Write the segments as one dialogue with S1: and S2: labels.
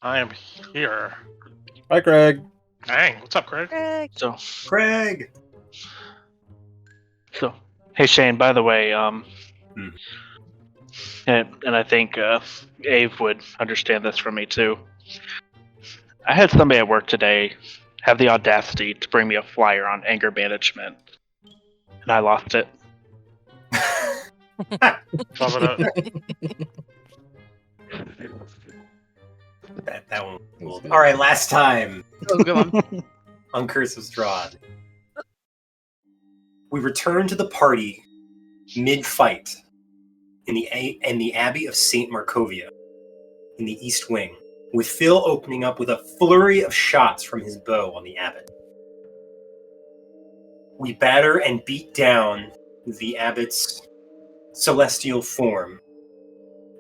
S1: I am here.
S2: Hi, Craig.
S1: Dang, what's up, Craig?
S3: Krezk.
S4: Craig!
S5: So, hey Shane, by the way, and I think Ave would understand this from me too. I had somebody at work today have the audacity to bring me a flyer on anger management, and I lost it.
S1: Love it.
S4: That one was cool. Alright, last time
S3: Oh, good one.
S4: on Curse of Strahd. We return to the party mid-fight in the Abbey of St. Markovia in the East Wing, with Phil opening up with a flurry of shots from his bow on the abbot. We batter and beat down the abbot's celestial form,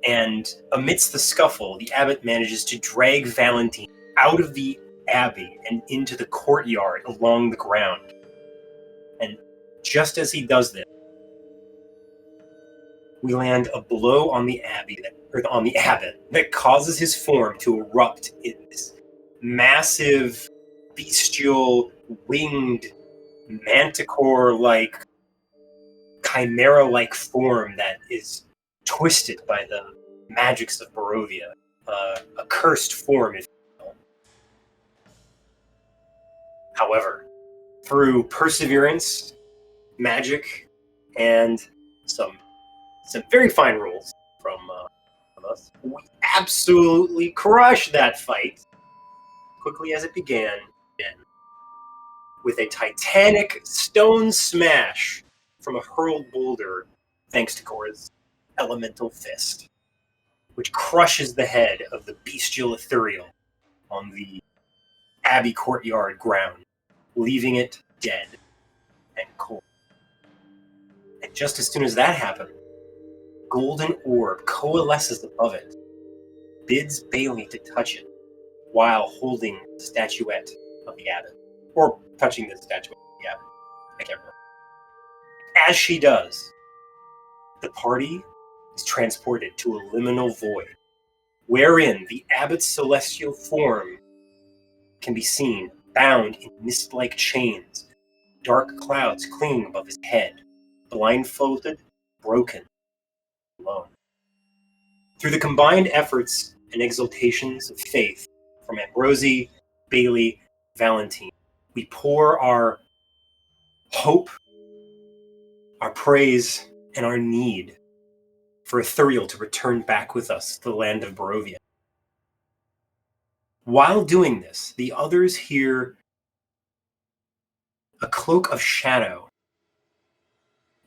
S4: and amidst the scuffle, the abbot manages to drag Valentine out of the abbey and into the courtyard along the ground. And just as he does this, we land a blow on the abbot that causes his form to erupt in this massive, bestial, winged, manticore-like, chimera-like form that is twisted by the magics of Barovia. A cursed form, if you will. However, through perseverance, magic, and some very fine rules from us, we absolutely crushed that fight quickly as it began, with a titanic stone smash from a hurled boulder, thanks to Gora's elemental fist, which crushes the head of the bestial Ithuriel on the Abbey courtyard ground, leaving it dead and cold. And just as soon as that happened, golden orb coalesces above it, bids Bailey to touch it while holding the statuette of the abbot. Or touching the statuette of the abbot. I can't remember. As she does, the party is transported to a liminal void, wherein the abbot's celestial form can be seen bound in mist-like chains, dark clouds clinging above his head, blindfolded, broken, alone. Through the combined efforts and exaltations of faith from Ambrosi, Bailey, Valentine, we pour our hope, our praise, and our need for Ithuriel to return back with us to the land of Barovia. While doing this, the others hear a cloak of shadow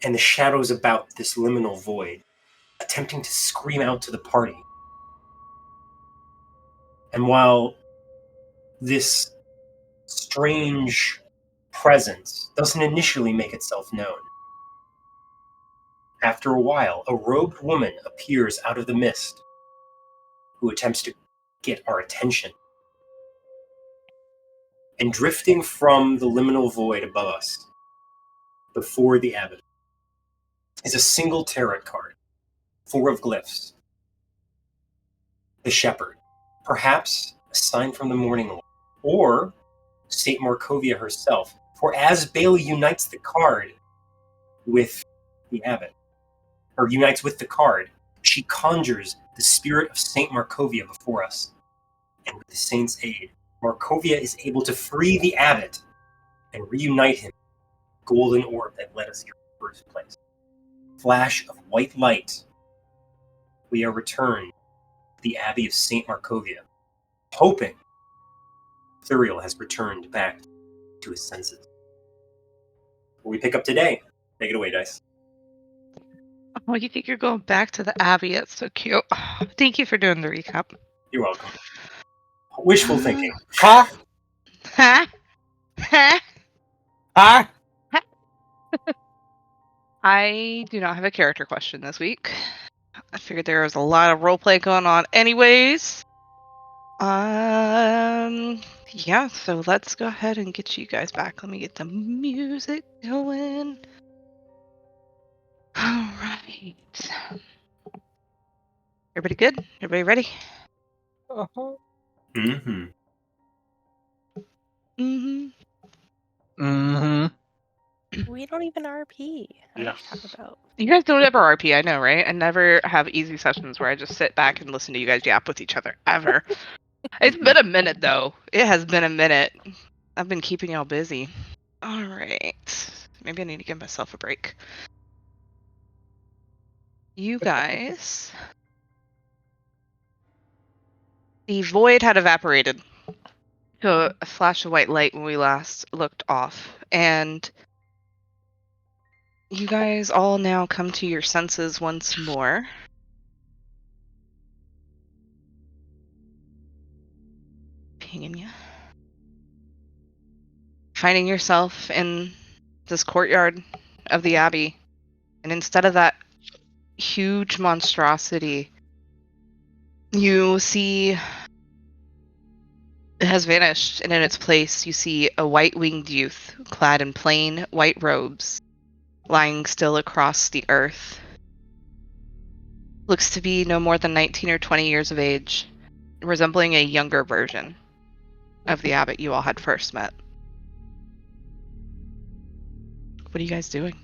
S4: and the shadows about this liminal void, attempting to scream out to the party. And while this strange presence doesn't initially make itself known, after a while, a robed woman appears out of the mist, who attempts to get our attention. And drifting from the liminal void above us, before the abbot, is a single tarot card, 4 of glyphs. The shepherd, perhaps a sign from the morning light, or St. Markovia herself, for as Bailey unites the card with the abbot, or unites with the card, she conjures the spirit of St. Markovia before us. And with the saint's aid, Markovia is able to free the abbot and reunite him with the golden orb that led us here in the first place. Flash of white light, we are returned to the Abbey of St. Markovia, hoping Ithuriel has returned back to his senses. Where we pick up today. Take it away, Dice.
S3: Oh, you think you're going back to the Abbey? It's so cute. Oh, thank you for doing the recap.
S4: You're welcome. Wishful thinking.
S2: Ha!
S3: Huh? Huh?
S2: Ha!
S3: I do not have a character question this week. I figured there was a lot of roleplay going on anyways. Yeah, so let's go ahead and get you guys back. Let me get the music going. All right. Everybody good? Everybody ready?
S2: Uh-huh.
S4: Mm-hmm.
S3: Mm-hmm.
S5: Mm-hmm.
S6: We don't even RP. What
S1: Yeah.
S6: are you talking about?
S3: You guys don't ever RP, I know, right? I never have easy sessions where I just sit back and listen to you guys yap with each other, ever. It's been a minute, though. It has been a minute. I've been keeping y'all busy. All right. Maybe I need to give myself a break. You guys... The void had evaporated to a flash of white light when we last looked off, and you guys all now come to your senses once more. Pinging you. Finding yourself in this courtyard of the Abbey, and instead of that huge monstrosity, you see it has vanished, and in its place you see a white-winged youth clad in plain white robes, lying still across the earth. Looks to be no more than 19 or 20 years of age, resembling a younger version of the abbot you all had first met. What are you guys doing?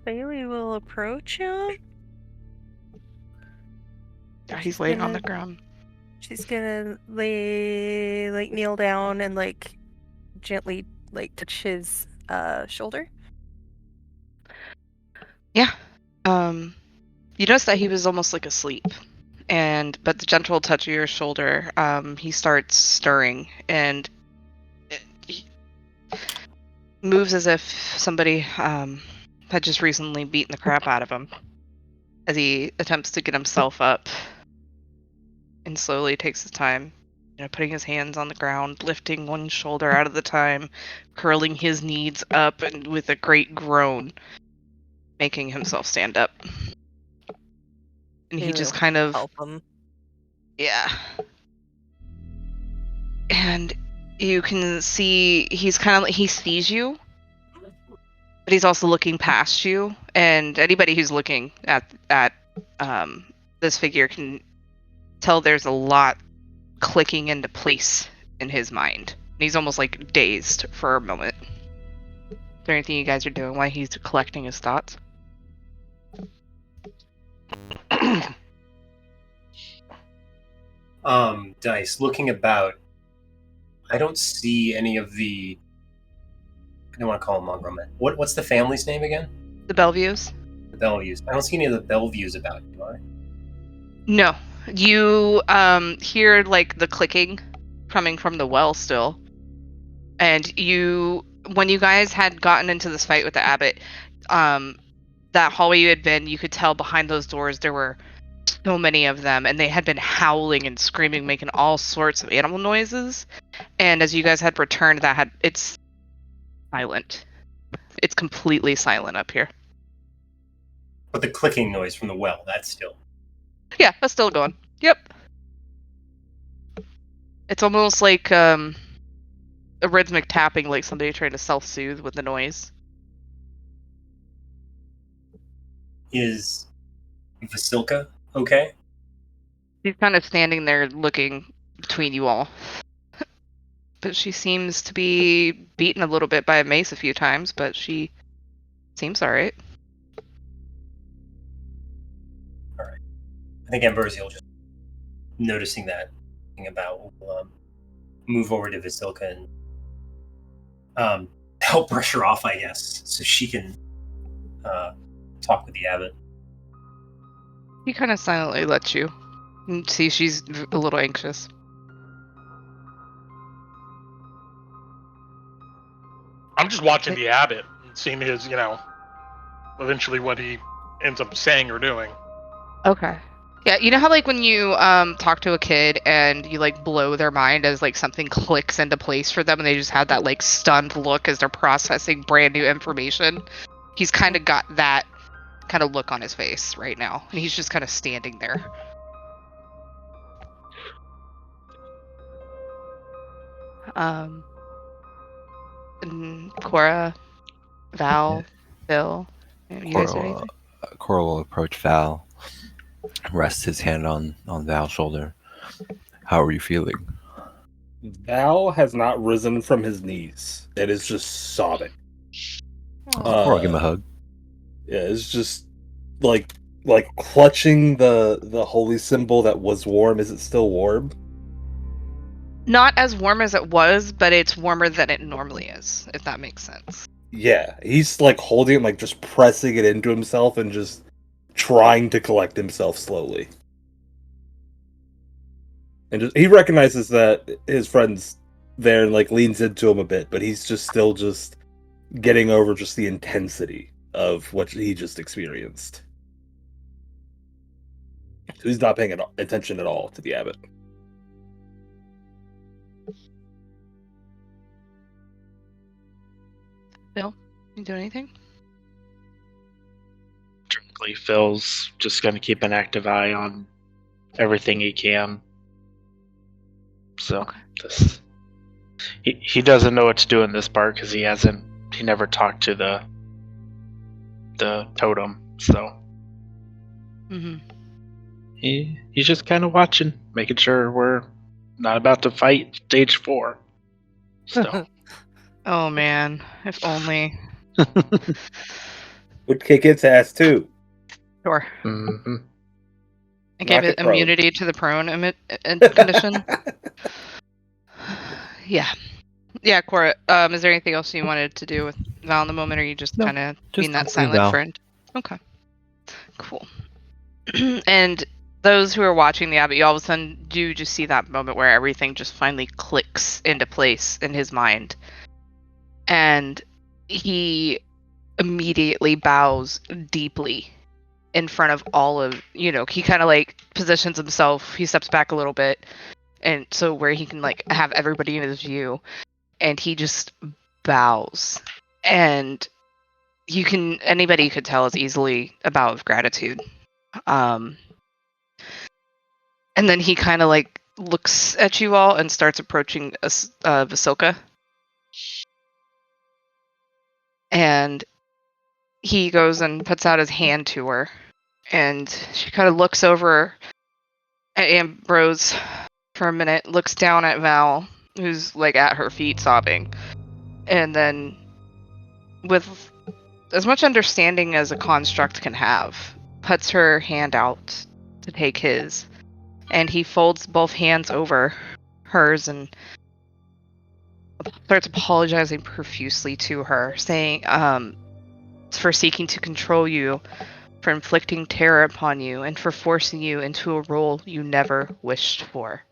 S6: Bailey will approach him.
S3: Yeah,
S6: She's
S3: he's laying on the
S6: gonna-
S3: ground.
S6: She's gonna kneel down and gently touch his shoulder.
S3: Yeah. You notice that he was almost like asleep. But the gentle touch of your shoulder, he starts stirring and he moves as if somebody had just recently beaten the crap out of him as he attempts to get himself up and slowly takes his time, putting his hands on the ground, lifting one shoulder out at a time, curling his knees up, and with a great groan, making himself stand up. And he
S6: Bailey
S3: just
S6: will
S3: kind of...
S6: help him.
S3: Yeah. And you can see he sees you, but he's also looking past you. And anybody who's looking at this figure can tell there's a lot clicking into place in his mind. And he's almost like dazed for a moment. Is there anything you guys are doing while he's collecting his thoughts?
S4: Dice, looking about, I don't see any of the... I don't want to call them mongrel men. What's the family's name again?
S3: The Bellevues?
S4: The Bellevues. I don't see any of the Bellevues about, do I?
S3: No. You hear like the clicking coming from the well still. And when you guys had gotten into this fight with the abbot, that hallway you had been, you could tell behind those doors there were so many of them, and they had been howling and screaming, making all sorts of animal noises. And as you guys had returned, it's silent. It's completely silent up here.
S4: But the clicking noise from the well, that's still...
S3: Yeah, that's still going. Yep. It's almost like a rhythmic tapping, like somebody trying to self-soothe with the noise.
S4: Is Vasilka okay?
S3: She's kind of standing there looking between you all. But she seems to be beaten a little bit by a mace a few times, but she seems alright.
S4: Alright. I think Ambrosial, just noticing that, thinking about, will move over to Vasilka and help brush her off, I guess, so she can talk with the abbot.
S3: He kind of silently lets you. And see, she's a little anxious.
S1: I'm just watching the abbot and seeing his, eventually what he ends up saying or doing.
S3: Okay. Yeah, you know how like when you talk to a kid and you like blow their mind as like something clicks into place for them and they just have that like stunned look as they're processing brand new information? He's kind of got that kind of look on his face right now, and he's just kind of standing there. And Cora, Val, Bill, you guys do anything?
S7: Cora will approach Val, rest his hand on Val's shoulder. How are you feeling?
S2: Val has not risen from his knees. It is just sobbing.
S7: Cora, give him a hug.
S2: Yeah, it's just like clutching the holy symbol that was warm. Is it still warm?
S3: Not as warm as it was, but it's warmer than it normally is, if that makes sense.
S2: Yeah, he's like holding it, like just pressing it into himself and just trying to collect himself slowly. And just, he recognizes that his friend's there and like leans into him a bit, but he's just still just getting over just the intensity of what he just experienced. So he's not paying attention at all to the abbot.
S3: Bill, you do anything?
S5: Dramatically, Phil's just going to keep an active eye on everything he can. So,
S3: Okay.
S5: he doesn't know what to do in this part because he never talked to the totem. So
S3: Mm-hmm.
S5: he's just kind of watching, making sure we're not about to fight stage 4. So.
S3: Oh man, if only.
S2: Would kick its ass too.
S3: Sure.
S5: Mm-hmm.
S3: I gave
S2: Knock
S3: it
S2: it prone.
S3: immunity to the prone condition. Yeah, Cora. Is there anything else you wanted to do with Val in the moment, or are you just
S7: No,
S3: kind of
S7: just
S3: being that
S7: comforting
S3: silent
S7: Val.
S3: friend? Okay. Cool. And those who are watching the abbot, you all of a sudden do just see that moment where everything just finally clicks into place in his mind. And he immediately bows deeply in front of all of, he kind of like positions himself, he steps back a little bit, and so where he can like have everybody in his view, and he just bows. And anybody could tell is easily a bow of gratitude. And then he kind of like looks at you all and starts approaching Vasilka. And he goes and puts out his hand to her. And she kind of looks over at Ambrose for a minute, looks down at Val, who's like at her feet sobbing. And then, with as much understanding as a construct can have, puts her hand out to take his. And he folds both hands over hers and starts apologizing profusely to her, saying, for seeking to control you, for inflicting terror upon you, and for forcing you into a role you never wished for.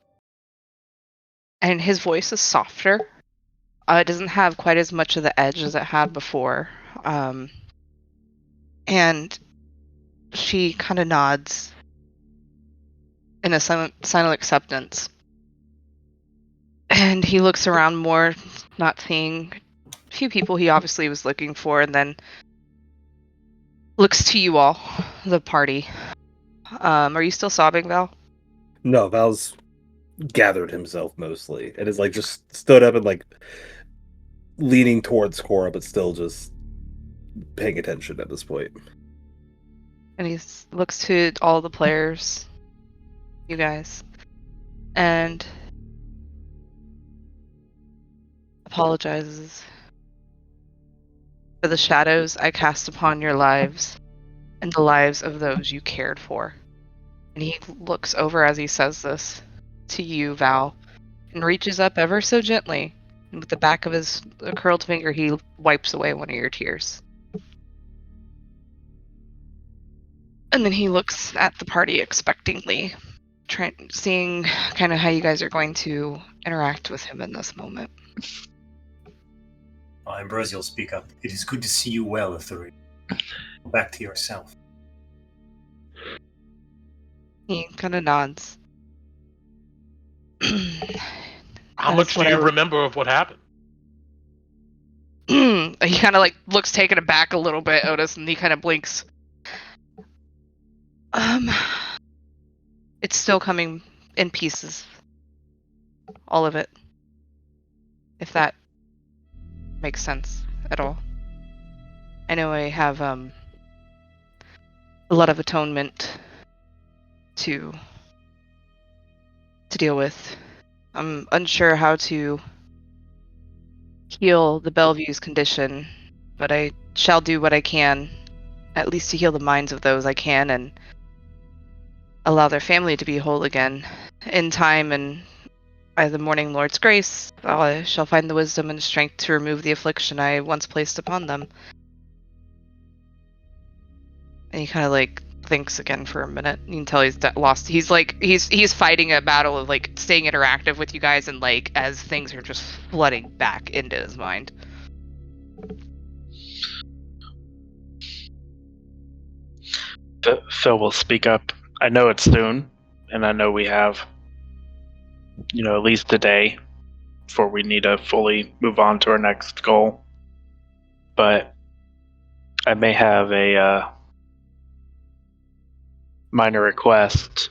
S3: And his voice is softer. It doesn't have quite as much of the edge as it had before. And she kind of nods in a silent acceptance. And he looks around more, not seeing a few people he obviously was looking for, and then looks to you all, the party. Are you still sobbing, Val?
S2: No, Val's gathered himself mostly and is like just stood up and like leaning towards Cora, but still just paying attention at this point.
S3: And he looks to all the players, you guys, and apologizes for the shadows I cast upon your lives and the lives of those you cared for. And he looks over as he says this to you, Val, and reaches up ever so gently, and with the back of his curled finger, he wipes away one of your tears. And then he looks at the party expectantly, seeing kind of how you guys are going to interact with him in this moment.
S4: Ambrose will speak up. It is good to see you well, Ithuriel. Go back to yourself.
S3: He kind of nods.
S1: How much do you remember of what happened?
S3: He kind of like looks taken aback a little bit, Otis, and he kind of blinks. It's still coming in pieces. All of it. If that makes sense at all. I know I have a lot of atonement to deal with. I'm unsure how to heal the Bellevue's condition, but I shall do what I can, at least to heal the minds of those I can and allow their family to be whole again. In time and by the Morning Lord's grace, I shall find the wisdom and strength to remove the affliction I once placed upon them. And he kind of like thinks again for a minute. You can tell he's lost. He's like he's fighting a battle of like staying interactive with you guys, and like as things are just flooding back into his mind.
S5: Phil will speak up. I know it's soon, and I know we have, at least a day before we need to fully move on to our next goal. But I may have a minor request.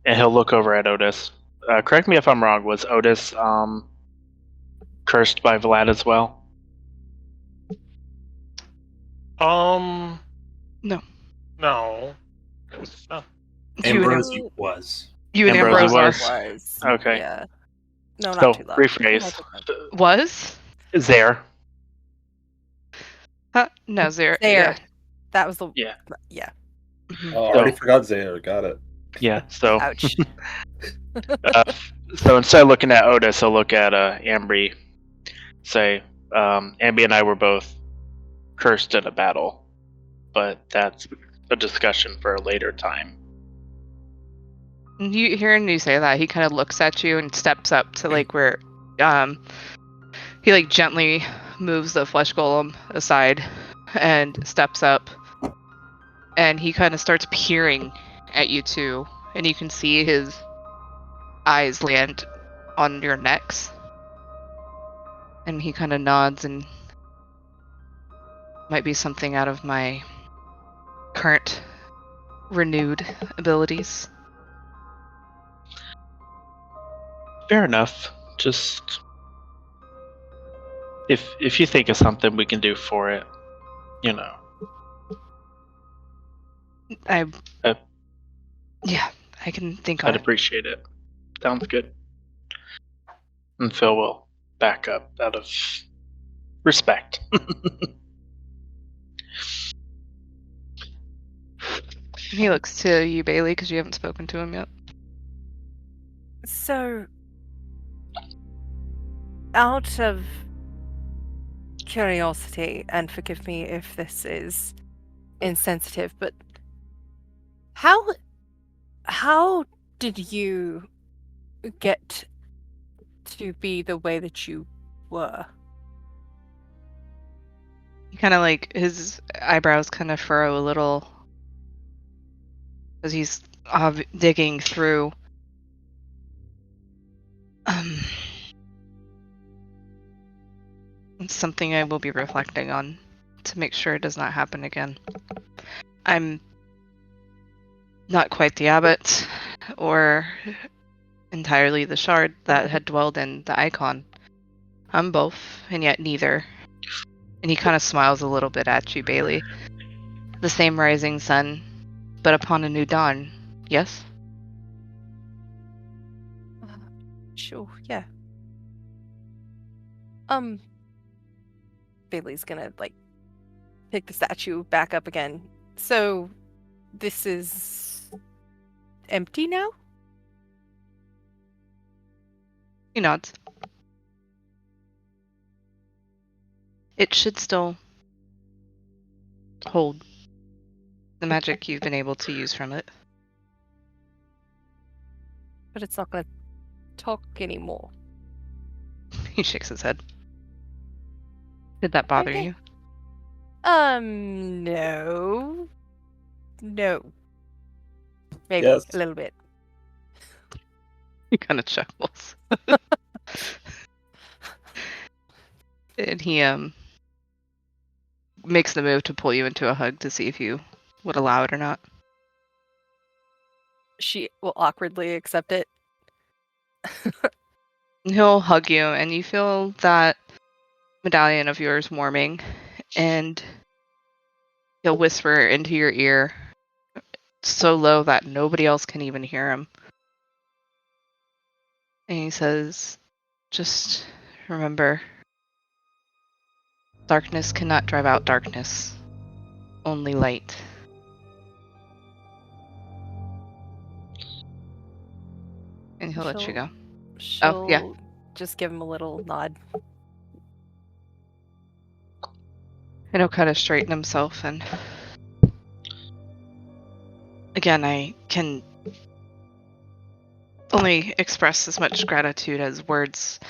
S5: And he'll look over at Otis. Correct me if I'm wrong, was Otis cursed by Vlad as well?
S3: No.
S1: No. No.
S4: Ambrosi was.
S3: You and
S5: Ambrosi
S3: Ambrose
S5: was.
S6: Was.
S5: Okay.
S6: Yeah. No, not
S5: So,
S6: too loud.
S5: rephrase.
S3: was?
S5: There.
S3: No, Zero.
S6: There. That was the.
S5: Yeah.
S6: Yeah.
S3: Mhm.
S2: Oh, I already forgot Zaire. Got it.
S5: Yeah, so
S6: Ouch.
S5: so instead of looking at Otis, I'll look at Ambry. Say, Amby and I were both cursed in a battle, but that's a discussion for a later time.
S3: And you hearing you say that, he kind of looks at you and steps up to like where, he like gently moves the flesh golem aside and steps up, and he kind of starts peering at you two, and you can see his eyes land on your necks, and he kind of nods, and might be something out of my current renewed abilities.
S5: Fair enough. Just if you think of something we can do for it,
S3: Yeah, I can think
S5: I'd
S3: on it.
S5: appreciate it. Sounds good. And Phil will back up out of respect.
S3: He looks to you, Bailey, because you haven't spoken to him yet.
S6: So, out of curiosity, and forgive me if this is insensitive, but how did you get to be the way that you were?
S3: He kind of like, his eyebrows kind of furrow a little as he's digging through. It's something I will be reflecting on to make sure it does not happen again. I'm not quite the abbot or entirely the shard that had dwelled in the icon. I'm both, and yet neither. And he kind of smiles a little bit at you, Bailey. The same rising sun, but upon a new dawn, yes?
S6: Sure, yeah. Bailey's gonna, pick the statue back up again. So, this is empty now?
S3: He nods. It should still hold the magic you've been able to use from it.
S6: But it's not gonna talk anymore.
S3: He shakes his head. Did that bother
S6: Okay.
S3: you?
S6: No. No. Maybe
S2: Yes.
S6: a little bit.
S3: He kind of chuckles. And he makes the move to pull you into a hug to see if you would allow it or not.
S6: She will awkwardly accept it.
S3: He'll hug you, and you feel that medallion of yours warming, and he'll whisper into your ear so low that nobody else can even hear him. And he says, just remember, darkness cannot drive out darkness, only light. And he'll let you go.
S6: She'll
S3: yeah.
S6: just give him a little nod.
S3: And he'll kind of straighten himself, and again, I can only express as much gratitude as words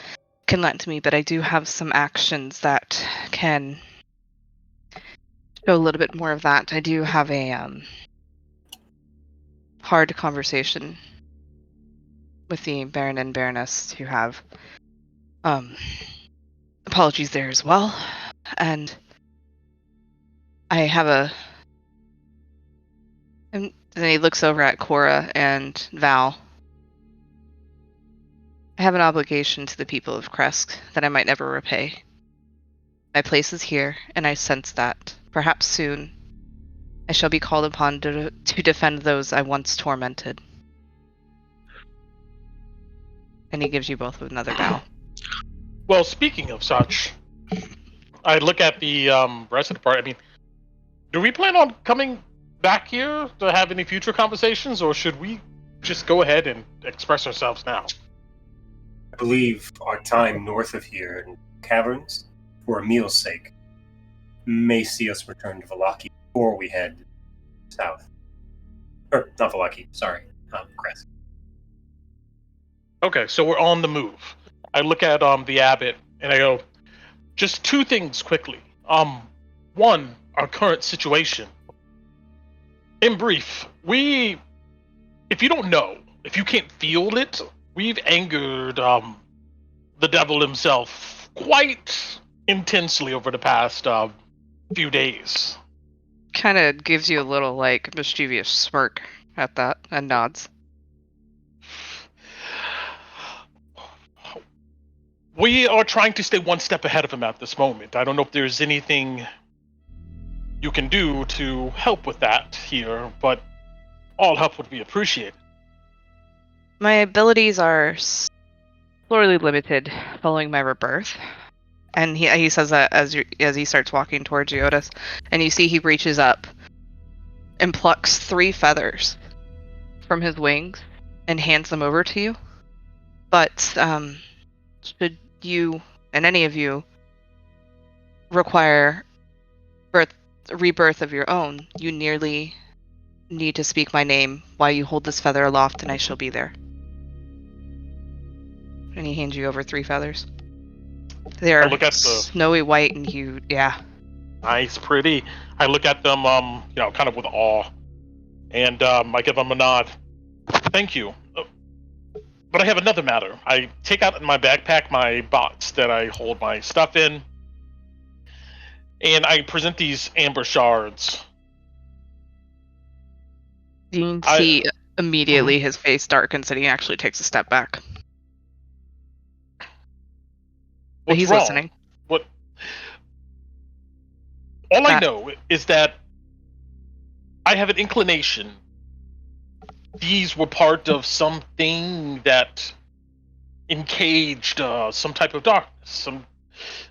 S3: can lend to me, but I do have some actions that can show a little bit more of that. I do have a hard conversation with the Baron and Baroness who have apologies there as well, and I have and then he looks over at Cora and Val. I have an obligation to the people of Krezk that I might never repay. My place is here, and I sense that, perhaps soon, I shall be called upon to defend those I once tormented. And he gives you both another bow.
S1: Well, speaking of such, I look at the rest of the party. I mean, do we plan on coming back here to have any future conversations, or should we just go ahead and express ourselves now?
S4: I believe our time north of here in caverns, for a meal's sake, may see us return to Vallaki before we head south. Or, not Vallaki, sorry, Krezk.
S1: Okay, so we're on the move. I look at the abbot and I go, just two things quickly. One, our current situation. In brief, if you don't know, if you can't feel it, we've angered the devil himself quite intensely over the past few days.
S3: Kind of gives you a little, like, mischievous smirk at that and nods.
S1: We are trying to stay one step ahead of him at this moment. I don't know if there's anything you can do to help with that here, but all help would be appreciated.
S3: My abilities are sorely limited following my rebirth. And he says that as he starts walking towards you, Otis. And you see he reaches up and plucks 3 feathers from his wings and hands them over to you. But should you and any of you require rebirth of your own, you nearly need to speak my name while you hold this feather aloft, and I shall be there. And he hands you over 3 feathers. They're
S1: look at the
S3: snowy white and huge. Yeah.
S1: Nice, pretty. I look at them, kind of with awe, and I give them a nod. Thank you. But I have another matter. I take out in my backpack my box that I hold my stuff in, and I present these amber shards.
S3: You can see immediately his face darkens and he actually takes a step back. But he's
S1: wrong?
S3: listening.
S1: What? All I know is that I have an inclination these were part of something that encaged some type of darkness.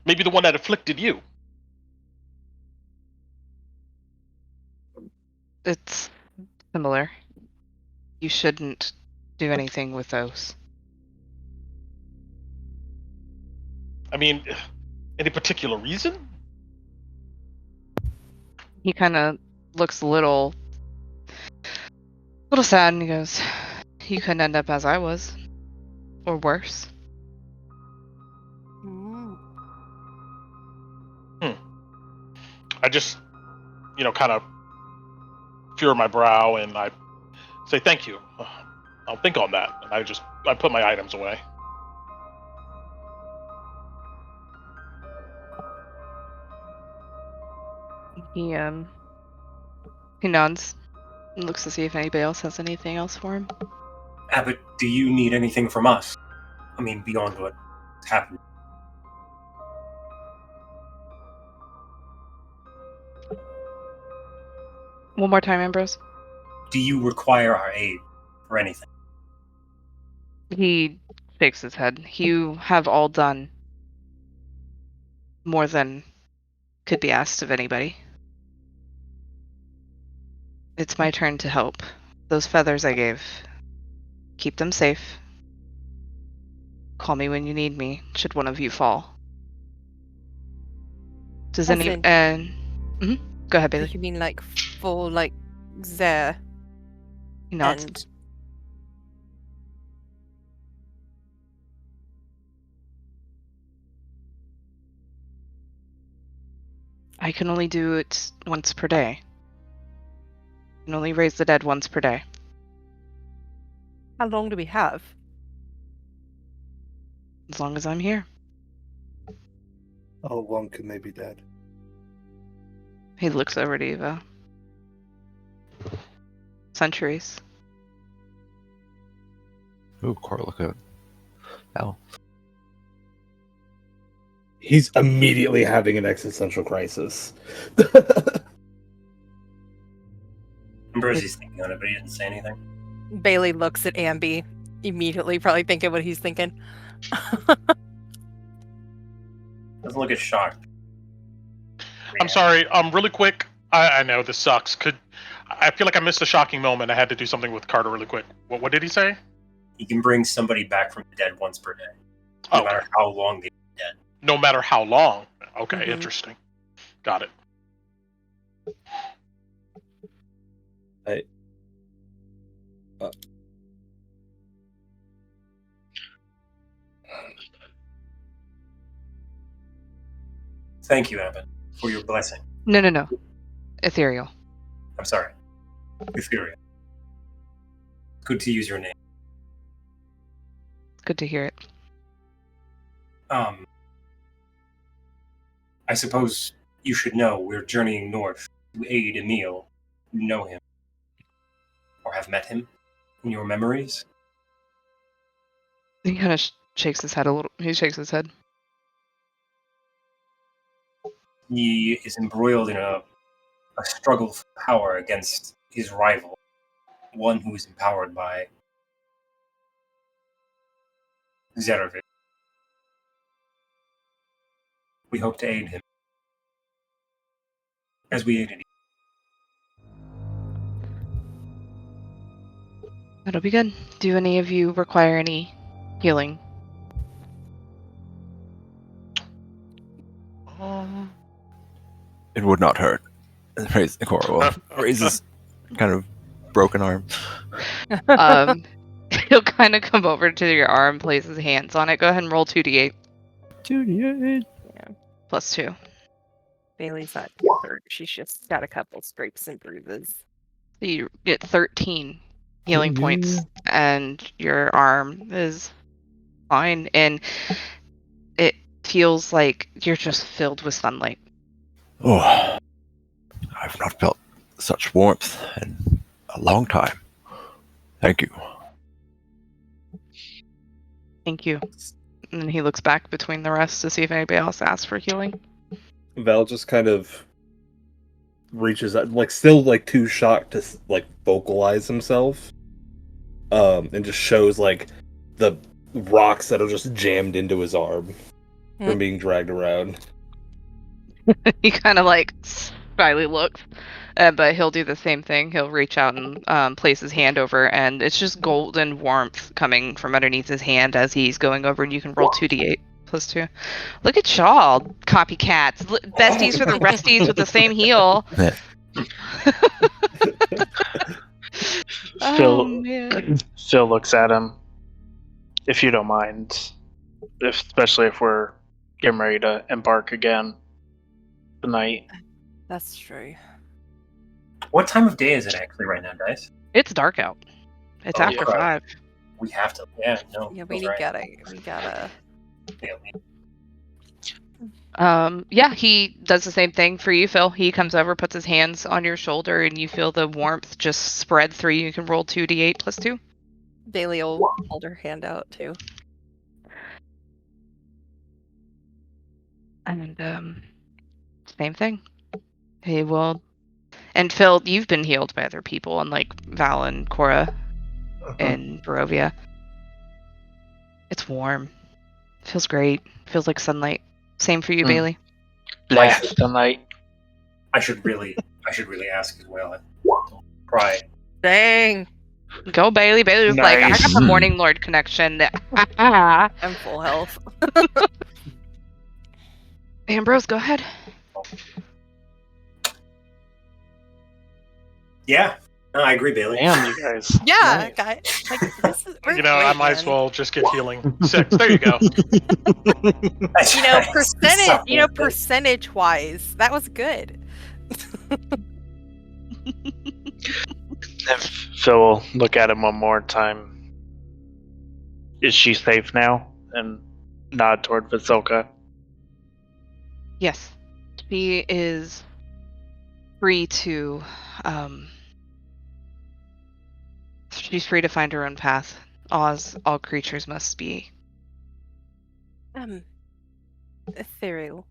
S1: Maybe the one that afflicted you.
S3: It's similar. You shouldn't do anything with those.
S1: I mean, any particular reason?
S3: He kind of looks a little sad, and he goes, "You couldn't end up as I was, or worse."
S1: I just, kind of furrow my brow, and I say, "Thank you. I'll think on that." And I put my items away.
S3: He nods and looks to see if anybody else has anything else for him.
S4: Abbott, do you need anything from us? I mean, beyond what's happened.
S3: One more time, Ambrose.
S4: Do you require our aid for anything?
S3: He shakes his head. You have all done more than could be asked of anybody. It's my turn to help. Those feathers I gave, keep them safe. Call me when you need me, should one of you fall. Does any...
S6: Listen.
S3: Go ahead,
S6: Do
S3: Bailey.
S6: you mean like for like there
S3: He nods.
S6: and
S3: I can only do it once per day. I can only raise the dead once per day.
S6: how long do we have?
S3: As long as I'm here.
S2: How long can they be dead?
S3: He looks over to Eva. Centuries.
S7: Ooh, Cora, look at Val.
S2: He's immediately having an existential crisis.
S4: Ambrosie's thinking on it, but he didn't say anything.
S6: Bailey looks at Ambi, immediately probably thinking what he's thinking.
S4: Doesn't look as shocked.
S1: I'm sorry. Really quick. I know this sucks. I feel like I missed a shocking moment. I had to do something with Carter really quick. What did he say?
S4: He can bring somebody back from the dead once per day,
S1: Oh,
S4: no matter how long they've been dead.
S1: no matter how long. Okay,
S6: Mhm.
S1: interesting. Got it.
S4: Thank you, Abbott, for your blessing.
S3: No. Ithuriel.
S4: I'm sorry. Ithuriel. Good to use your name.
S3: Good to hear it.
S4: I suppose you should know we're journeying north to aid Emil. You know him. Or have met him in your memories?
S3: He kind of shakes his head a little. He shakes his head.
S4: He is embroiled in a struggle for power against his rival, one who is empowered by Zerovic. We hope to aid him, as we aided you.
S3: That'll be good. Do any of you require any healing?
S7: It would not hurt. Cora will raise his kind of broken arm.
S3: He'll kind of come over to your arm, place his hands on it. Go ahead and roll 2d8
S7: 2d8.
S3: plus 2.
S6: Bailey's not hurt. She's just got a couple scrapes and bruises.
S3: So you get 13 healing points, and your arm is fine, and it feels like you're just filled with sunlight.
S7: Oh, I've not felt such warmth in a long time. Thank you.
S3: Thank you. And then he looks back between the rest to see if anybody else asks for healing.
S2: Val just kind of reaches out, like still like too shocked to like vocalize himself, and just shows like the rocks that are just jammed into his arm from being dragged around.
S3: He kind of like slyly looks, but he'll do the same thing. He'll reach out and place his hand over, and it's just golden warmth coming from underneath his hand as he's going over, and you can roll 2d8 plus 2. Look at y'all, copycats. Besties for the resties with the same heel.
S5: Still,
S3: Oh, man.
S5: still looks at him. If you don't mind, especially if we're getting ready to embark again tonight.
S6: That's true.
S4: What time of day is it actually right now, guys?
S3: It's dark out. It's
S4: Oh,
S3: after
S4: yeah.
S3: 5.
S4: We have to. Yeah, no.
S6: Yeah,
S4: that's
S6: we
S4: right.
S6: gotta.
S4: Yeah,
S3: Yeah, he does the same thing for you, Phil. He comes over, puts his hands on your shoulder, and you feel the warmth just spread through you. You can roll 2d8 plus 2.
S6: Bailey will hold her hand out too.
S3: And same thing. He will And Phil, you've been healed by other people, unlike Val and Cora and Barovia. It's warm. Feels great. Feels like sunlight. Same for you, Bailey.
S5: Blast tonight.
S4: I should really ask as well. Don't cry.
S6: Dang.
S3: Go, Bailey. Bailey's like, I got
S5: Nice.
S3: the Morning Lord connection.
S6: I'm full health.
S3: Ambrose, go ahead.
S4: Yeah, no, I agree, Bailey.
S5: Damn, you guys.
S6: Yeah,
S5: Nice.
S6: guys. Like, this is, we're
S1: I
S6: great,
S1: might as
S6: man.
S1: well just get healing. 6. There you go.
S6: Percentage wise, that was good.
S5: And Phil will look at him one more time. Is she safe now? And nod toward Vasilka.
S3: Yes. She is free to, she's free to find her own path, as all creatures must be.
S6: Ithuriel.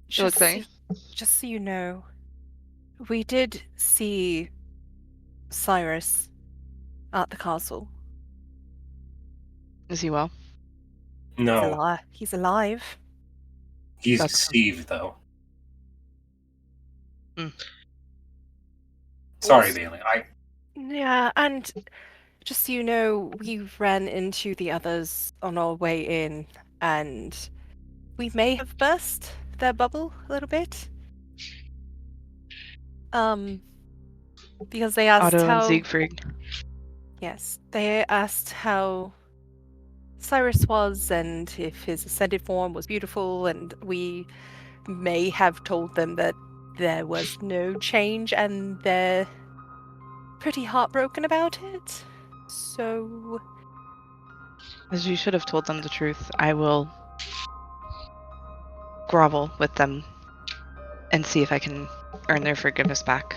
S3: She looks like...
S6: Just so you know, we did see Cyrus at the castle.
S3: Is he well?
S4: No,
S6: He's alive.
S4: he's
S3: That's-
S4: deceived, though.
S3: Mm.
S4: Sorry, Bailey.
S6: Yeah, and just so you know, we ran into the others on our way in, and we may have burst their bubble a little bit. Because they asked
S3: Otto
S6: how...
S3: and Siegfried.
S6: Yes, they asked how Cyrus was and if his ascended form was beautiful, and we may have told them that there was no change, and they're pretty heartbroken about it. So...
S3: As you should have told them the truth, I will grovel with them and see if I can earn their forgiveness back.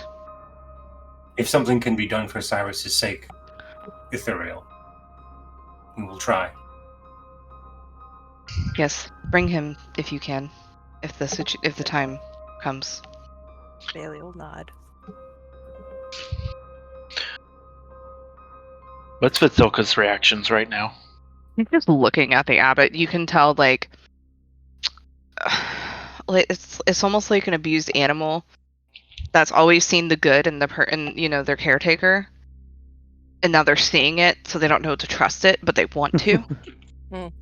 S4: If something can be done for Cyrus's sake, Ithuriel, we will try.
S3: Yes, bring him if you can, if the time comes.
S6: Bailey will nod.
S5: What's Vasilka's reactions right now?
S3: He's just looking at the abbot. You can tell, like it's almost like an abused animal that's always seen the good in their caretaker, and now they're seeing it, so they don't know to trust it, but they want to.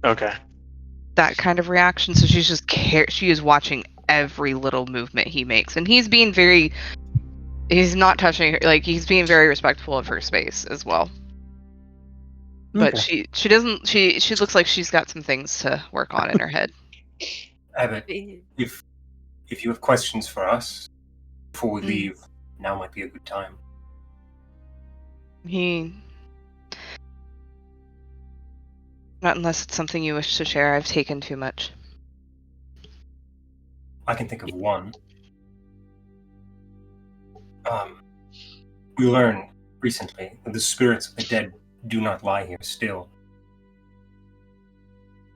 S5: Okay.
S3: That kind of reaction. So she's just she is watching every little movement he makes, and he's not touching her. Like, he's being very respectful of her space as well. But she looks like she's got some things to work on in her head.
S4: Abbott, if you have questions for us before we leave, now might be a good time.
S3: Not unless it's something you wish to share. I've taken too much.
S4: I can think of one. We learned recently that the spirits of the dead do not lie here still.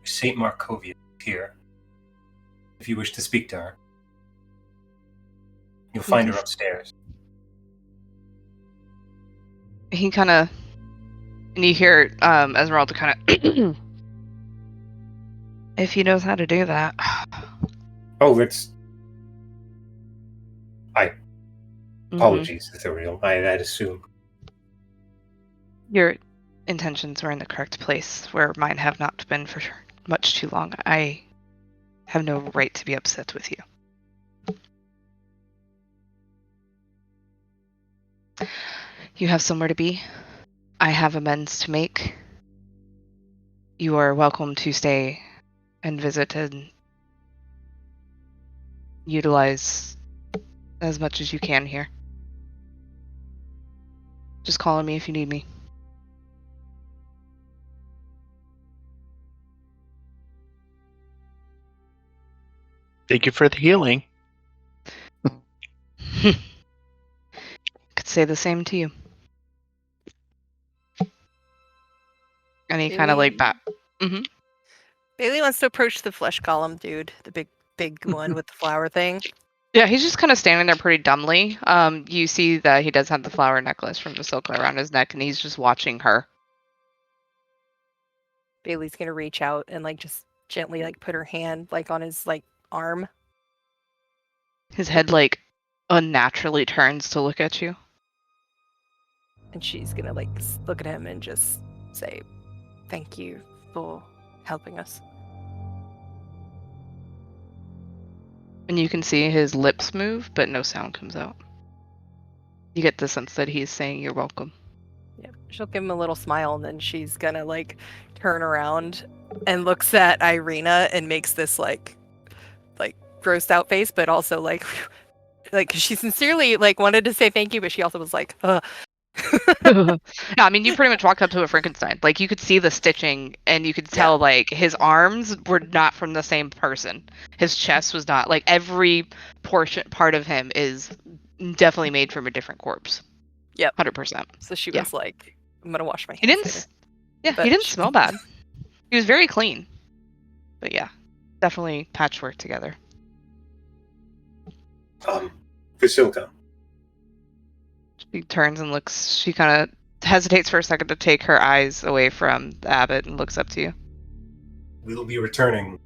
S4: Saint Markovia is here. If you wish to speak to her, you'll find her upstairs.
S3: He kind of, and you hear Esmeralda kind of, if he knows how to do that.
S4: Oh, apologies, Ithuriel. I'd assume.
S3: Your intentions were in the correct place, where mine have not been for much too long. I have no right to be upset with you. You have somewhere to be. I have amends to make. You are welcome to stay and visit and utilize as much as you can here. Just call on me if you need me.
S5: Thank you for the healing.
S3: Could say the same to you. And he kind of like bat.
S6: Bailey wants to approach the flesh golem dude, the big one with the flower thing.
S3: Yeah, he's just kind of standing there pretty dumbly. You see that he does have the flower necklace from the silk around his neck, and he's just watching her.
S6: Bailey's gonna reach out and like just gently like put her hand like on his like arm.
S3: His head like unnaturally turns to look at you.
S6: And she's gonna like look at him and just say, "Thank you for helping us."
S3: And you can see his lips move, but no sound comes out. You get the sense that he's saying you're welcome.
S6: Yeah, she'll give him a little smile, and then she's gonna like turn around and looks at Irina and makes this like grossed out face, but also like 'cause she sincerely like wanted to say thank you, but she also was like,
S3: No, I mean, you pretty much walked up to a Frankenstein. Like, you could see the stitching, and you could tell, like, his arms were not from the same person. His chest was not. Like, every part of him is definitely made from a different corpse.
S6: Yep.
S3: 100%.
S6: So she
S3: Yeah.
S6: was like, "I'm gonna wash my hands."
S3: He didn't.
S6: later."
S3: Yeah,
S6: But
S3: he didn't
S6: she-
S3: smell bad. He was very clean. But yeah, definitely patchwork together.
S4: Vasilka.
S3: She turns and looks. She kind of hesitates for a second to take her eyes away from the abbot and looks up to you.
S4: We'll be returning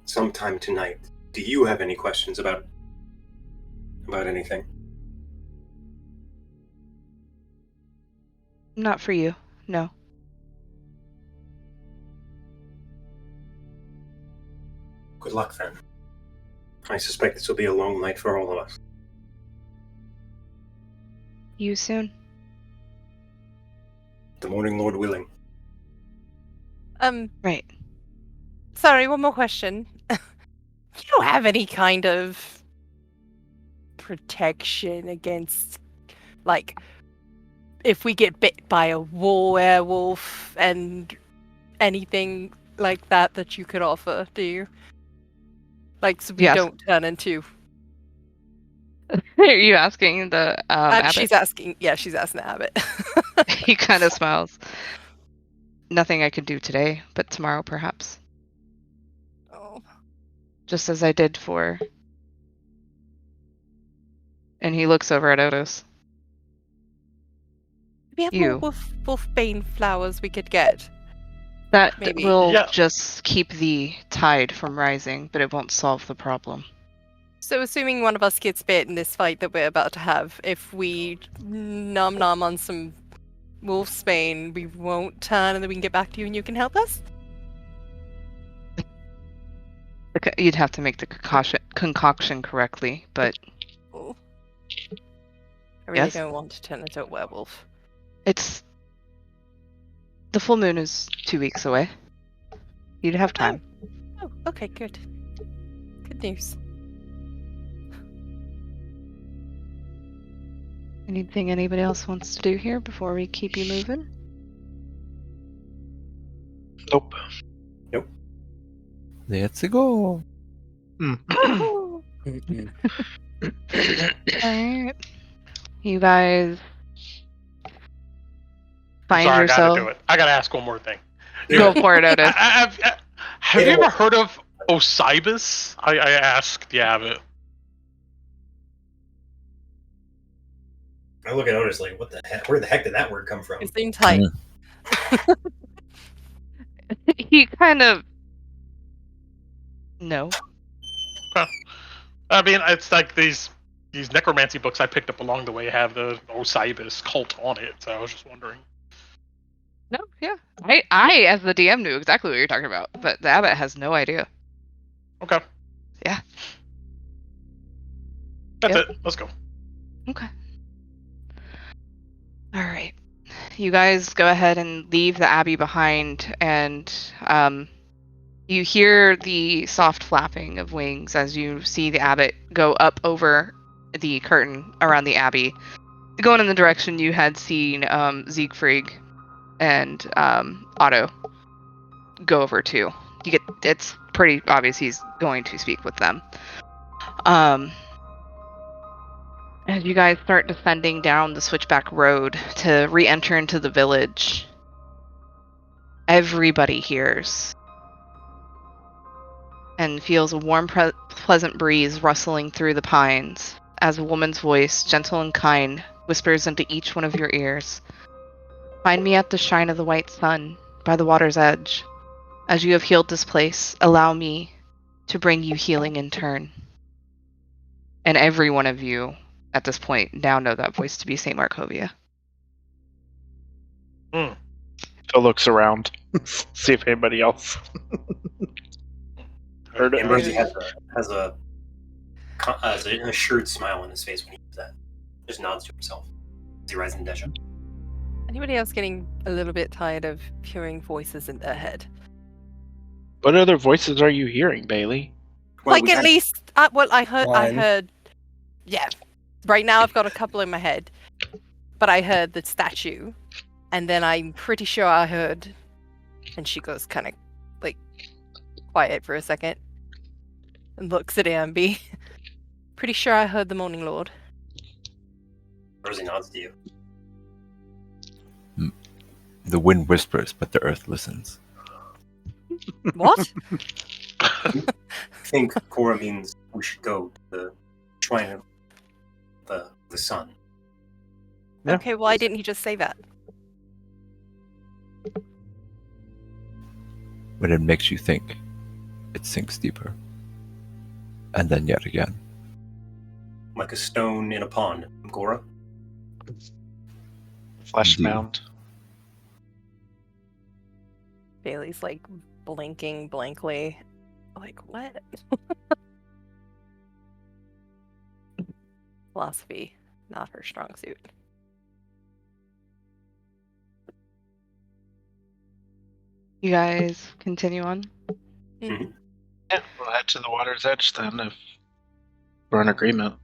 S4: sometime tonight. Do you have any questions about anything?
S3: Not for you. No.
S4: Good luck then. I suspect this will be a long night for all of us.
S3: You soon.
S4: The morning, Lord willing.
S3: Right.
S6: Sorry, one more question. You don't have any kind of protection against, like, if we get bit by a werewolf and anything like that you could offer, do you? Like, so we
S3: Yes.
S6: don't turn into...
S3: Are you asking the abbot?
S6: She's asking the abbot.
S3: He kind of smiles. Nothing I could do today, but tomorrow perhaps.
S6: Oh.
S3: Just as I did for... And he looks over at Otis.
S6: We have
S3: You.
S6: more wolfbane flowers we could get.
S3: That
S6: Maybe.
S3: will
S1: Yeah.
S3: just keep the tide from rising, but it won't solve the problem.
S6: So assuming one of us gets bit in this fight that we're about to have, if we nom on some wolfsbane, we won't turn and then we can get back to you and you can help us?
S3: You'd have to make the concoction correctly, but
S6: Oh. I really
S3: Yes?
S6: don't want to turn into a werewolf.
S3: it's... The full moon is 2 weeks away. You'd have time.
S6: Oh, okay, good. Good news.
S3: Anything anybody else wants to do here before we keep you moving?
S5: Nope.
S7: Let's go.
S3: Alright. You guys find
S1: Sorry, I
S3: yourself...
S1: gotta do it. I gotta ask one more thing.
S3: Go for it, Otis.
S1: Have you ever heard of Osibus? I asked the abbot.
S4: I look at Otis like, what the heck? Where the heck did that word come from?
S6: It seems tight.
S3: He kind of... No.
S1: I mean, it's like these necromancy books I picked up along the way have the Osibus cult on it, so I was just wondering.
S3: No, yeah. I, as the DM, knew exactly what you're talking about, but the abbot has no idea.
S1: Okay.
S3: Yeah.
S1: That's
S3: Yep.
S1: it. Let's go.
S3: Okay. Alright. You guys go ahead and leave the abbey behind, and you hear the soft flapping of wings as you see the abbot go up over the curtain around the abbey, going in the direction you had seen Siegfried and Otto go over to. It's pretty obvious he's going to speak with them. As you guys start descending down the switchback road to re-enter into the village, everybody hears and feels a warm pleasant breeze rustling through the pines as a woman's voice, gentle and kind, whispers into each one of your ears. Find me at the shrine of the white sun, by the water's edge. As you have healed this place, allow me to bring you healing in turn. And every one of you, at this point, now know that voice to be St. Markovia.
S5: Phil looks around, see if anybody else heard it.
S4: Ambrosi has an assured smile on his face when he does that. Just nods to himself as he rides in Desha.
S6: Anybody else getting a little bit tired of hearing voices in their head?
S5: What other voices are you hearing, Bailey?
S4: Well,
S6: Like
S4: we
S6: at
S4: had-
S6: least, I
S2: One.
S6: heard. Yeah, right now I've got a couple in my head, but I heard the statue, and then I'm pretty sure I heard, and she goes kind of like quiet for a second, and looks at Ambi. Pretty sure I heard the Morning Lord.
S4: Rosie nods to you.
S7: The wind whispers, but the earth listens.
S6: What?
S4: I think Cora means we should go to the shrine of the sun.
S5: Yeah.
S6: Okay, why didn't he just say that?
S7: When it makes you think, it sinks deeper. And then yet again.
S4: Like a stone in a pond, Cora.
S5: Flesh
S7: Indeed.
S5: mound.
S6: Bailey's like blinking blankly. Like, what? Philosophy, not her strong suit.
S3: You guys continue on.
S4: Mhm.
S5: Yeah, we'll head to the water's edge then if we're in agreement.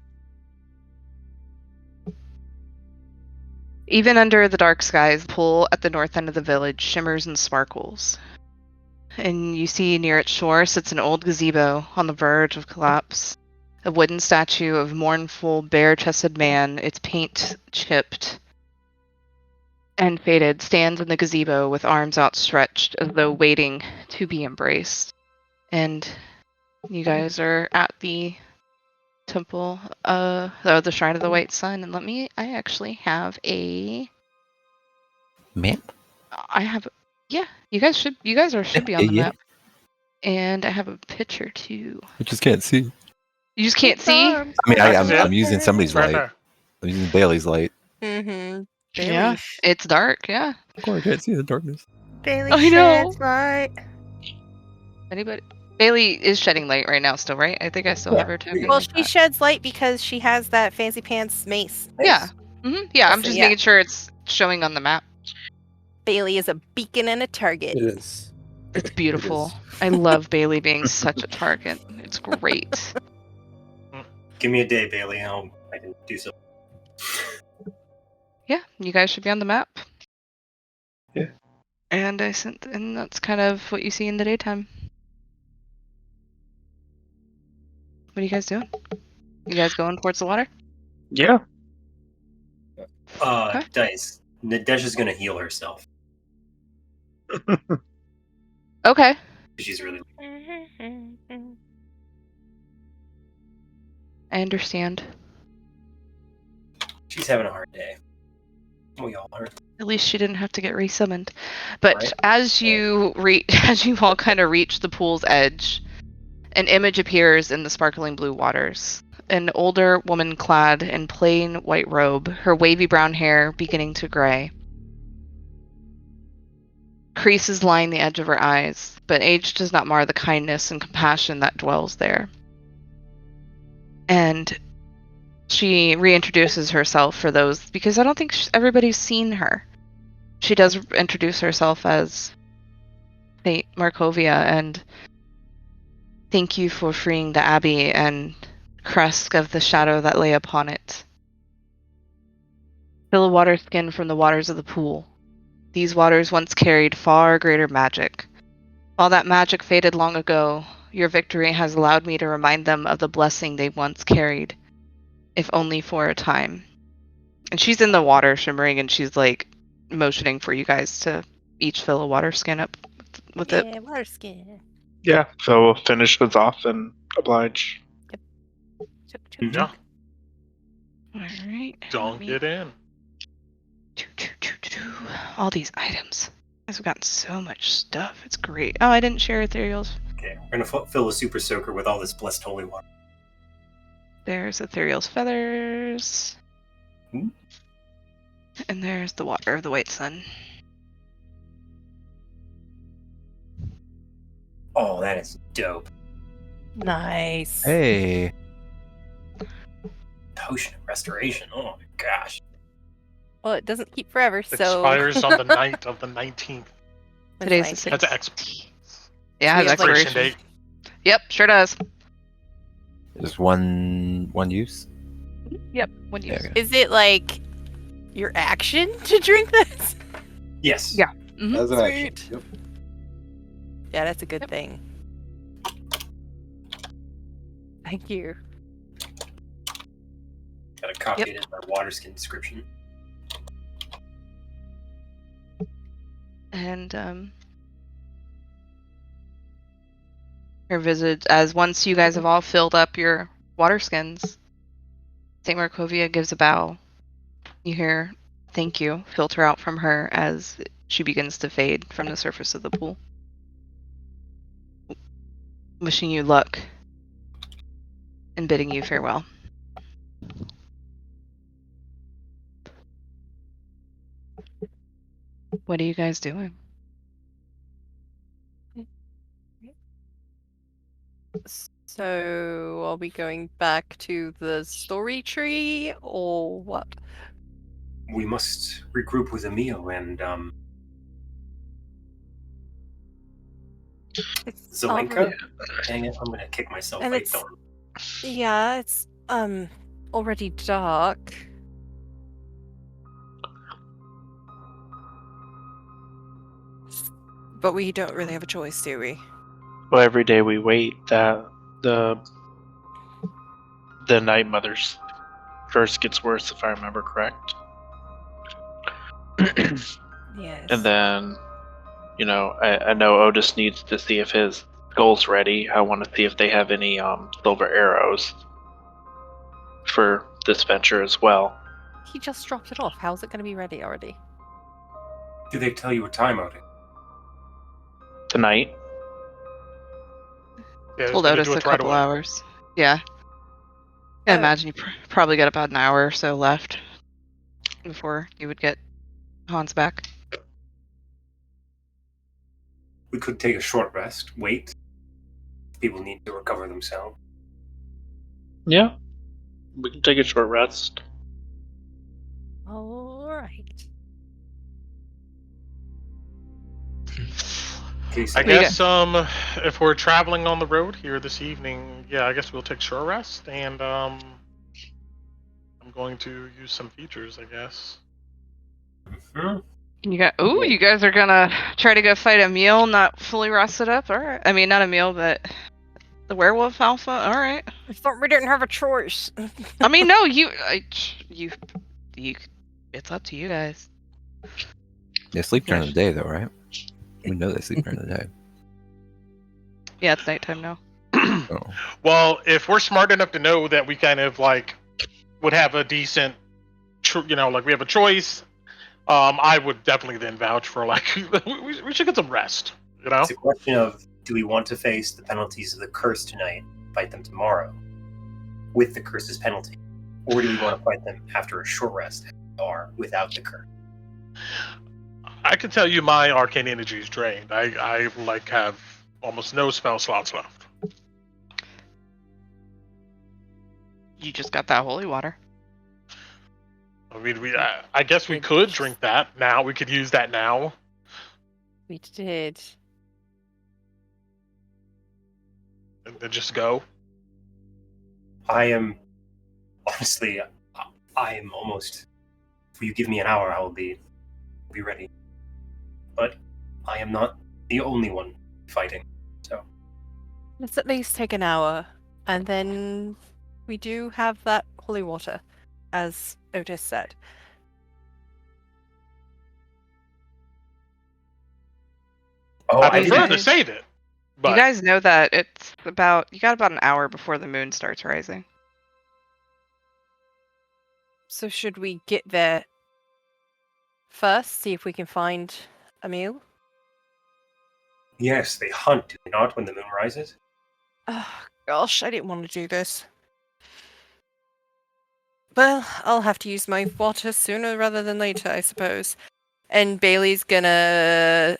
S3: Even under the dark skies, the pool at the north end of the village shimmers and sparkles. And you see near its shore sits an old gazebo on the verge of collapse. A wooden statue of mournful, bare-chested man, its paint chipped and faded, stands in the gazebo with arms outstretched as though waiting to be embraced. And you guys are at the temple, the Shrine of the White Sun. And I actually have
S7: Map?
S3: you guys should be on the
S7: Yeah.
S3: map. And I have a picture too.
S7: I just can't see.
S3: You just can't see?
S7: I mean, I'm using somebody's
S1: Right
S7: light.
S1: there.
S7: I'm using Bailey's light.
S6: Mm-hmm.
S3: Yeah, it's dark, yeah.
S7: Of course, I can't see in the darkness.
S6: Bailey
S3: I know.
S6: sheds light.
S3: Anybody? Bailey is shedding light right now still, right? I think I still have her token.
S6: Well,
S3: like
S6: she
S3: that.
S6: sheds light because she has that fancy pants mace.
S3: Yeah. Yeah, I'm
S6: So,
S3: just
S6: yeah.
S3: making sure it's showing on the map.
S6: Bailey is a beacon and a target.
S2: It is.
S3: It's beautiful. I love Bailey being such a target. It's great.
S4: Give me a day, Bailey, and I can do so.
S3: Yeah, you guys should be on the map.
S5: Yeah.
S3: And and that's kind of what you see in the daytime. What are you guys doing? You guys going towards the water?
S5: Yeah.
S3: Okay.
S4: Dice. Nadesha's gonna heal herself.
S3: Okay.
S4: She's really.
S3: I understand.
S4: She's having a hard day. We all are.
S3: At least she didn't have to get resummoned. But
S4: Right.
S3: as you all kind of reach the pool's edge, an image appears in the sparkling blue waters. An older woman clad in plain white robe, her wavy brown hair beginning to gray. Creases line the edge of her eyes, but age does not mar the kindness and compassion that dwells there. And she reintroduces herself for those, because I don't think everybody's seen her. She does introduce herself as St. Markovia, and thank you for freeing the Abbey and Krezk of the shadow that lay upon it. Fill a water skin from the waters of the pool. These waters once carried far greater magic. While that magic faded long ago, your victory has allowed me to remind them of the blessing they once carried, if only for a time. And she's in the water shimmering, and she's like motioning for you guys to each fill a water skin up with it.
S6: Yeah, water skin.
S5: Yeah. So we'll finish this off and oblige.
S1: Yeah,
S3: All right.
S1: don't get in.
S3: All these items. Guys, we've gotten so much stuff. It's great. Oh, I didn't share Ithuriel's.
S4: Okay, we're gonna fill a super soaker with all this blessed holy water.
S3: There's Ithuriel's feathers.
S4: Hmm?
S3: And there's the water of the white sun.
S4: Oh, that is dope.
S6: Nice.
S7: Hey.
S4: Potion of restoration. Oh my gosh.
S6: Well, it doesn't keep forever, so.
S1: Expires on the night of the 19th.
S3: Today's the
S1: That's
S3: 6th.
S1: an
S3: Yeah,
S6: So
S3: it
S6: we
S3: has
S6: have, like,
S1: expiration
S3: expiration.
S1: date.
S3: Yep, sure does.
S7: Just one use?
S3: Yep, one use.
S7: Okay.
S6: Is it like your action to drink this?
S4: Yes.
S3: Yeah. Mhm.
S2: As an
S6: Sweet.
S2: action. Yep.
S6: Yeah, that's a good thing. Thank you.
S4: Gotta copy it in my water skin description.
S3: And your visit, as once you guys have all filled up your water skins, St. Markovia gives a bow. You hear "thank you" filter out from her as she begins to fade from the surface of the pool. Wishing you luck and bidding you farewell. What are you guys doing?
S6: So, are we going back to the story tree, or what?
S4: We must regroup with Emil and
S6: It's
S4: Zelenka. Dang it, I'm gonna kick myself.
S6: And
S4: I
S6: it's-
S4: don't.
S6: Yeah, it's already dark. But we don't really have a choice, do we?
S5: Well, every day we wait, that the Night Mother's curse gets worse, if I remember correct.
S6: Yes.
S5: And then, I know Otis needs to see if his goal's ready. I want to see if they have any silver arrows for this venture as well.
S6: He just dropped it off. How's it going to be ready already?
S4: Do they tell you what time out it?
S5: Tonight,
S1: Yeah,
S3: Told
S1: just gonna
S3: Otis
S1: do
S3: a
S1: it right
S3: couple
S1: away.
S3: hours. Yeah. I imagine you probably got about an hour or so left before you would get Hans back.
S4: We could take a short rest, wait. People need to recover themselves.
S5: yeah, we can take a short rest.
S6: Alright.
S4: Case
S1: I
S3: What do you
S1: guess if we're traveling on the road here this evening, yeah, I guess we'll take short rest, and I'm going to use some features, I guess.
S4: Mhm.
S3: You guys are gonna try to go fight a meal not fully rested up? Alright. I mean, not a meal, but the werewolf alpha? Alright.
S6: I thought we didn't have a choice.
S3: I mean, no, you, it's up to you guys.
S7: They sleep during the day, though, right? We know they sleep during the day.
S3: Yeah, it's nighttime now.
S7: Oh.
S1: Well, if we're smart enough to know that we kind of would have a decent, we have a choice, I would definitely then vouch for we should get some rest.
S4: It's a question of, do we want to face the penalties of the curse tonight, fight them tomorrow, with the curse's penalty? Or do we want to fight them after a short rest, or without the curse?
S1: I can tell you my arcane energy is drained. I have almost no spell slots left.
S3: You just got that holy water.
S1: I mean, I guess we could drink that now. We could use that now.
S6: We did.
S1: And then just go.
S4: I am, honestly, I am almost, if you give me an hour, I will be ready. But I am not the only one fighting, so.
S6: Let's at least take an hour, and then we do have that holy water, as Otis said.
S4: Oh,
S1: I
S4: I
S1: prefer
S4: didn't.
S1: to save it. But
S3: You guys know that you got about an hour before the moon starts rising.
S6: So should we get there first, see if we can find Emil?
S4: Yes, they hunt, do they not, when the moon rises?
S6: Oh, gosh, I didn't want to do this. Well, I'll have to use my water sooner rather than later, I suppose. And Bailey's gonna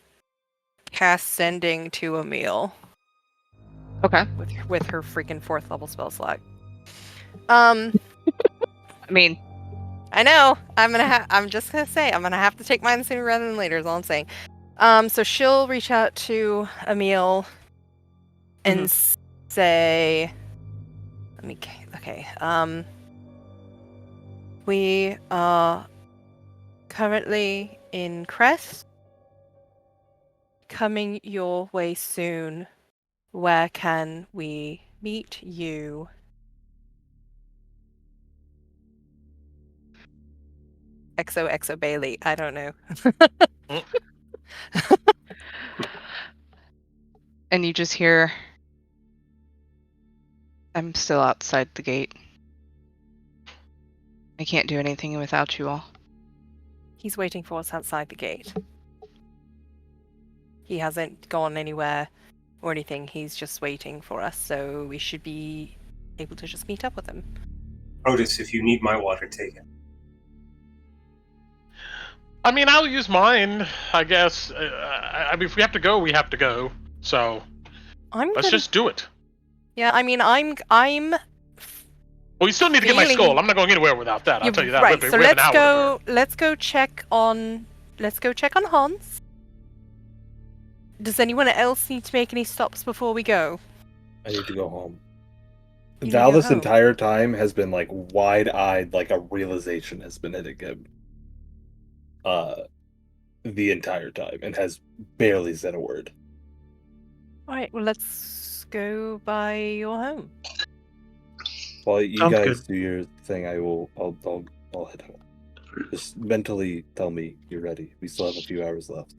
S6: cast Sending to Emil
S3: Okay.
S6: with her freaking 4th level spell slot.
S3: I mean,
S6: I know. I'm just gonna say I'm gonna have to take mine sooner rather than later. Is all I'm saying. So she'll reach out to Emil and say, "Let me. Okay. We are currently in Krezk. Coming your way soon. Where can we meet you?" XOXO Bailey. I don't know.
S3: and you just hear, I'm still outside the gate. I can't do anything without you all.
S6: He's waiting for us outside the gate. He hasn't gone anywhere or anything. He's just waiting for us, so we should be able to just meet up with him.
S4: Otis, if you need my water, take it.
S1: I mean, I'll use mine, I guess. I mean, if we have to go, we have to go. So let's just do it.
S6: Yeah, I mean, I'm.
S1: Well, you still need to get my
S6: feeling-
S1: skull. I'm not going anywhere without that. I'll tell you that.
S6: Right.
S1: We have
S6: So
S1: an
S6: let's
S1: hour to
S6: go.
S1: burn.
S6: Let's go check on. Let's go check on Hans. Does anyone else need to make any stops before we go?
S2: I need to go home.
S6: You need
S2: Val
S6: to go
S2: this
S6: home.
S2: entire time has been like wide-eyed, like a realization has been hitting him. The entire time, and has barely said a word.
S6: All right. Well, let's go by your home.
S2: While you
S5: Sounds
S2: guys
S5: good.
S2: do your thing, I'll head home. Just mentally tell me you're ready. We still have a few hours left.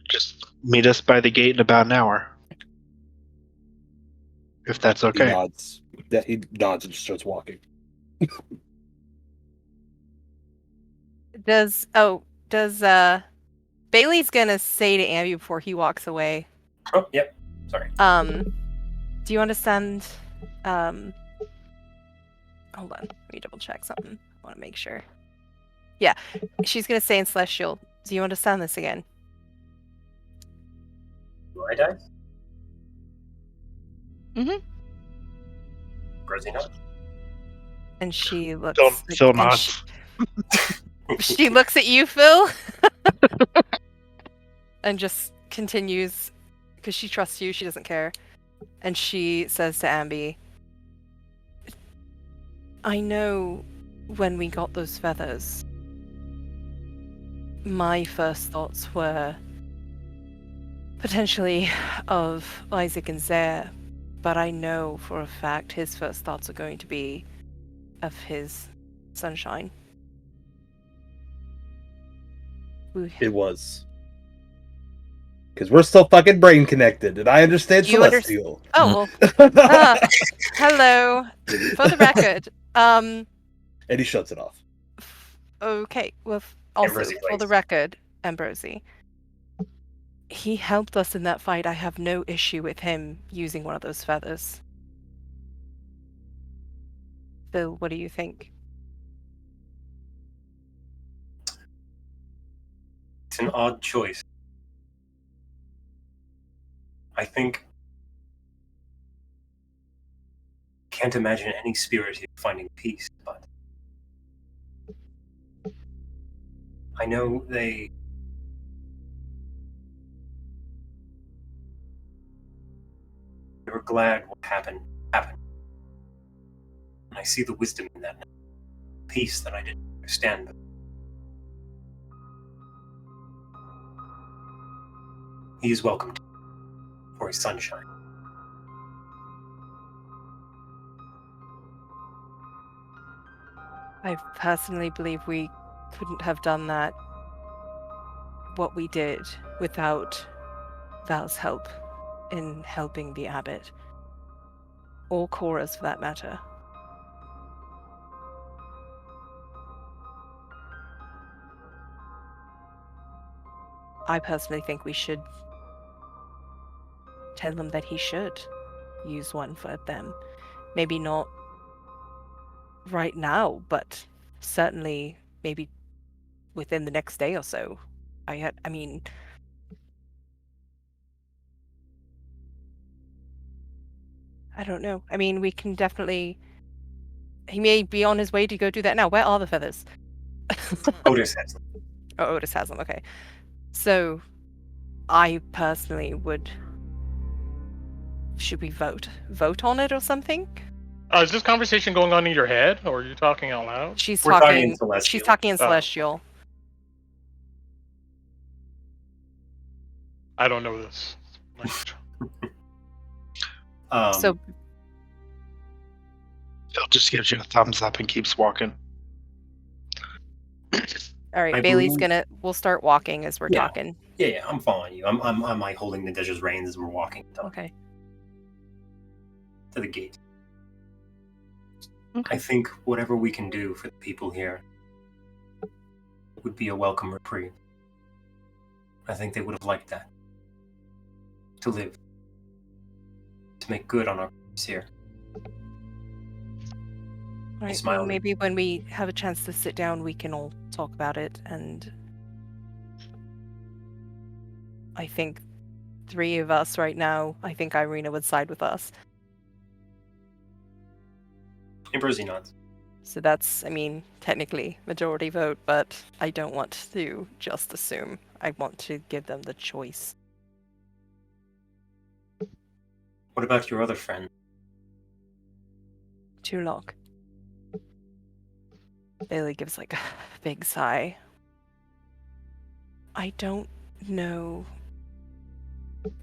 S5: Just meet us by the gate in about an hour. If that's
S2: He
S5: okay.
S2: nods. Yeah, he nods and just starts walking.
S6: Does Bailey's gonna say to Ambi before he walks away?
S4: Oh, yep. Sorry.
S6: Do you understand? Hold on, let me double check something. I want to make sure. Yeah, she's gonna say in Celestial. Do you understand this again?
S4: Do I die?
S3: Mhm.
S4: Rosie not?
S6: And she looks.
S5: Phil
S6: and
S5: nods.
S6: She looks at you, Phil, and just continues because she trusts you. She doesn't care, and she says to Ambi, "I know when we got those feathers, my first thoughts were potentially of Isaac and Zaire, but I know for a fact his first thoughts are going to be of his sunshine."
S2: It was. Because we're still fucking brain connected, and I understand
S6: You
S2: Celestial.
S6: Oh, well. Hello. For the record,
S2: And he shuts it off.
S6: okay, well, also,
S4: Ambrosie,
S6: for the
S4: please.
S6: record, Ambrosie, he helped us in that fight. I have no issue with him using one of those feathers. Phil, what do you think?
S4: It's an odd choice. I think. Can't imagine any spirit here finding peace, but. I know they. They were glad what happened. And I see the wisdom in that. Peace that I didn't understand. But he is welcome for his sunshine.
S6: I personally believe we couldn't have done that, what we did, without Val's help in helping the abbot. Or Cora's, for that matter. I personally think we should tell him that he should use one for them. Maybe not right now, but certainly maybe within the next day or so. I mean, I don't know. I mean, we can definitely. He may be on his way to go do that now. Where are the feathers?
S4: Otis has them.
S6: Oh, Otis has them. Okay. So, I personally would. Should we vote? Vote on it or something?
S1: Is this conversation going on in your head, or are you talking out loud?
S6: She's
S4: We're talking
S6: talking.
S4: in Celestial.
S6: She's talking in
S1: Oh.
S6: Celestial.
S1: I don't know this language.
S6: So
S5: Phil just gives you a thumbs up and keeps walking.
S6: all right,
S4: I
S6: Bailey's
S4: believe-
S6: gonna. We'll start walking as we're
S4: Yeah.
S6: talking.
S4: yeah, I'm following you. I'm like holding the Nadejda's reins as we're walking
S6: Okay.
S4: to the gate.
S3: Okay.
S4: I think whatever we can do for the people here would be a welcome reprieve. I think they would have liked that. To live. To make good on our lives here.
S6: All right.
S4: smiling.
S6: Well, maybe when we have a chance to sit down, we can all talk about it. And I think 3 of us right now. I think Irina would side with us.
S4: Impersy nods.
S6: So that's, I mean, technically majority vote, but I don't want to just assume. I want to give them the choice.
S4: What about your other friend?
S6: Tulok. Bailey gives like a big sigh. I don't know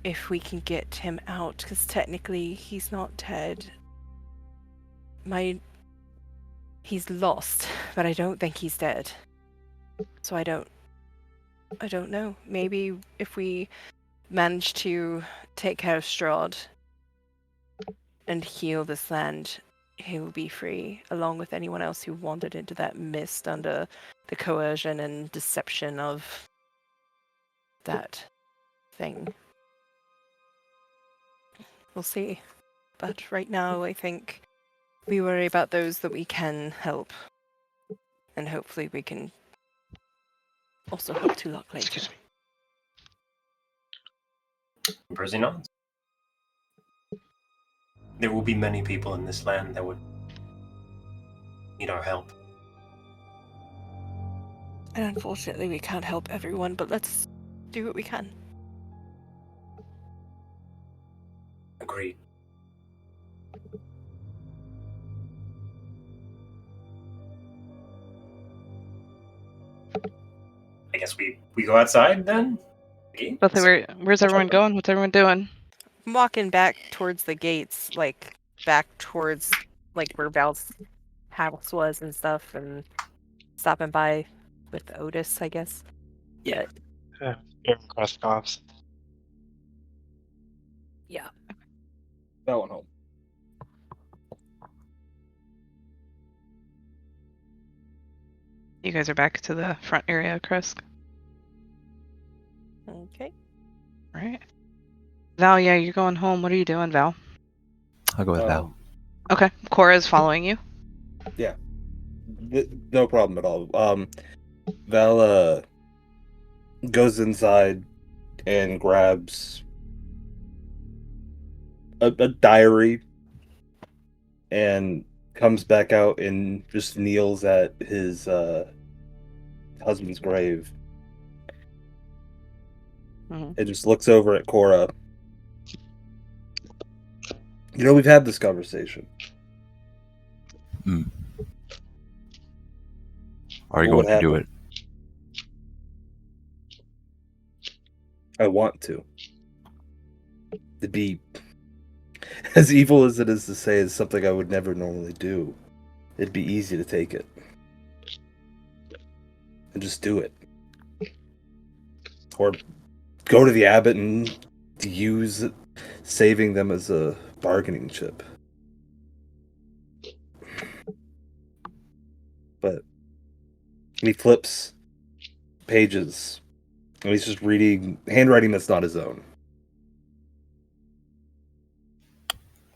S6: if we can get him out, because technically he's not dead. He's lost, but I don't think he's dead. So I don't know. Maybe if we manage to take care of Strahd and heal this land, he will be free, along with anyone else who wandered into that mist under the coercion and deception of that thing. We'll see. But right now, I think we worry about those that we can help. And hopefully we can also help Tulok later.
S1: Excuse me.
S4: Impersy nods. There will be many people in this land that would need our help.
S6: And unfortunately, we can't help everyone, but let's do what we can.
S4: Agreed. I guess we go outside then? Okay.
S3: But where's everyone going? What's everyone doing?
S6: I'm walking back towards the gates, like back towards like where Val's house was and stuff, and stopping by with Otis, I guess.
S4: Yeah.
S5: Krezk off.
S6: Yeah.
S2: That one home.
S3: You guys are back to the front area, Krezk.
S6: Okay.
S3: Right. Val, yeah, you're going home. What are you doing, Val?
S7: I'll go with Val.
S3: Okay. Cora's following you.
S2: No problem at all. Val goes inside and grabs a diary and comes back out and just kneels at his husband's grave.
S3: Mhm.
S2: And just looks over at Cora. You know, we've had this conversation.
S7: Are you
S2: What
S7: going to do it?
S2: I want to. To be as evil as it is to say is something I would never normally do. It'd be easy to take it. And just do it. Or go to the abbot and use saving them as a bargaining chip. But he flips pages And he's just reading handwriting that's not his own.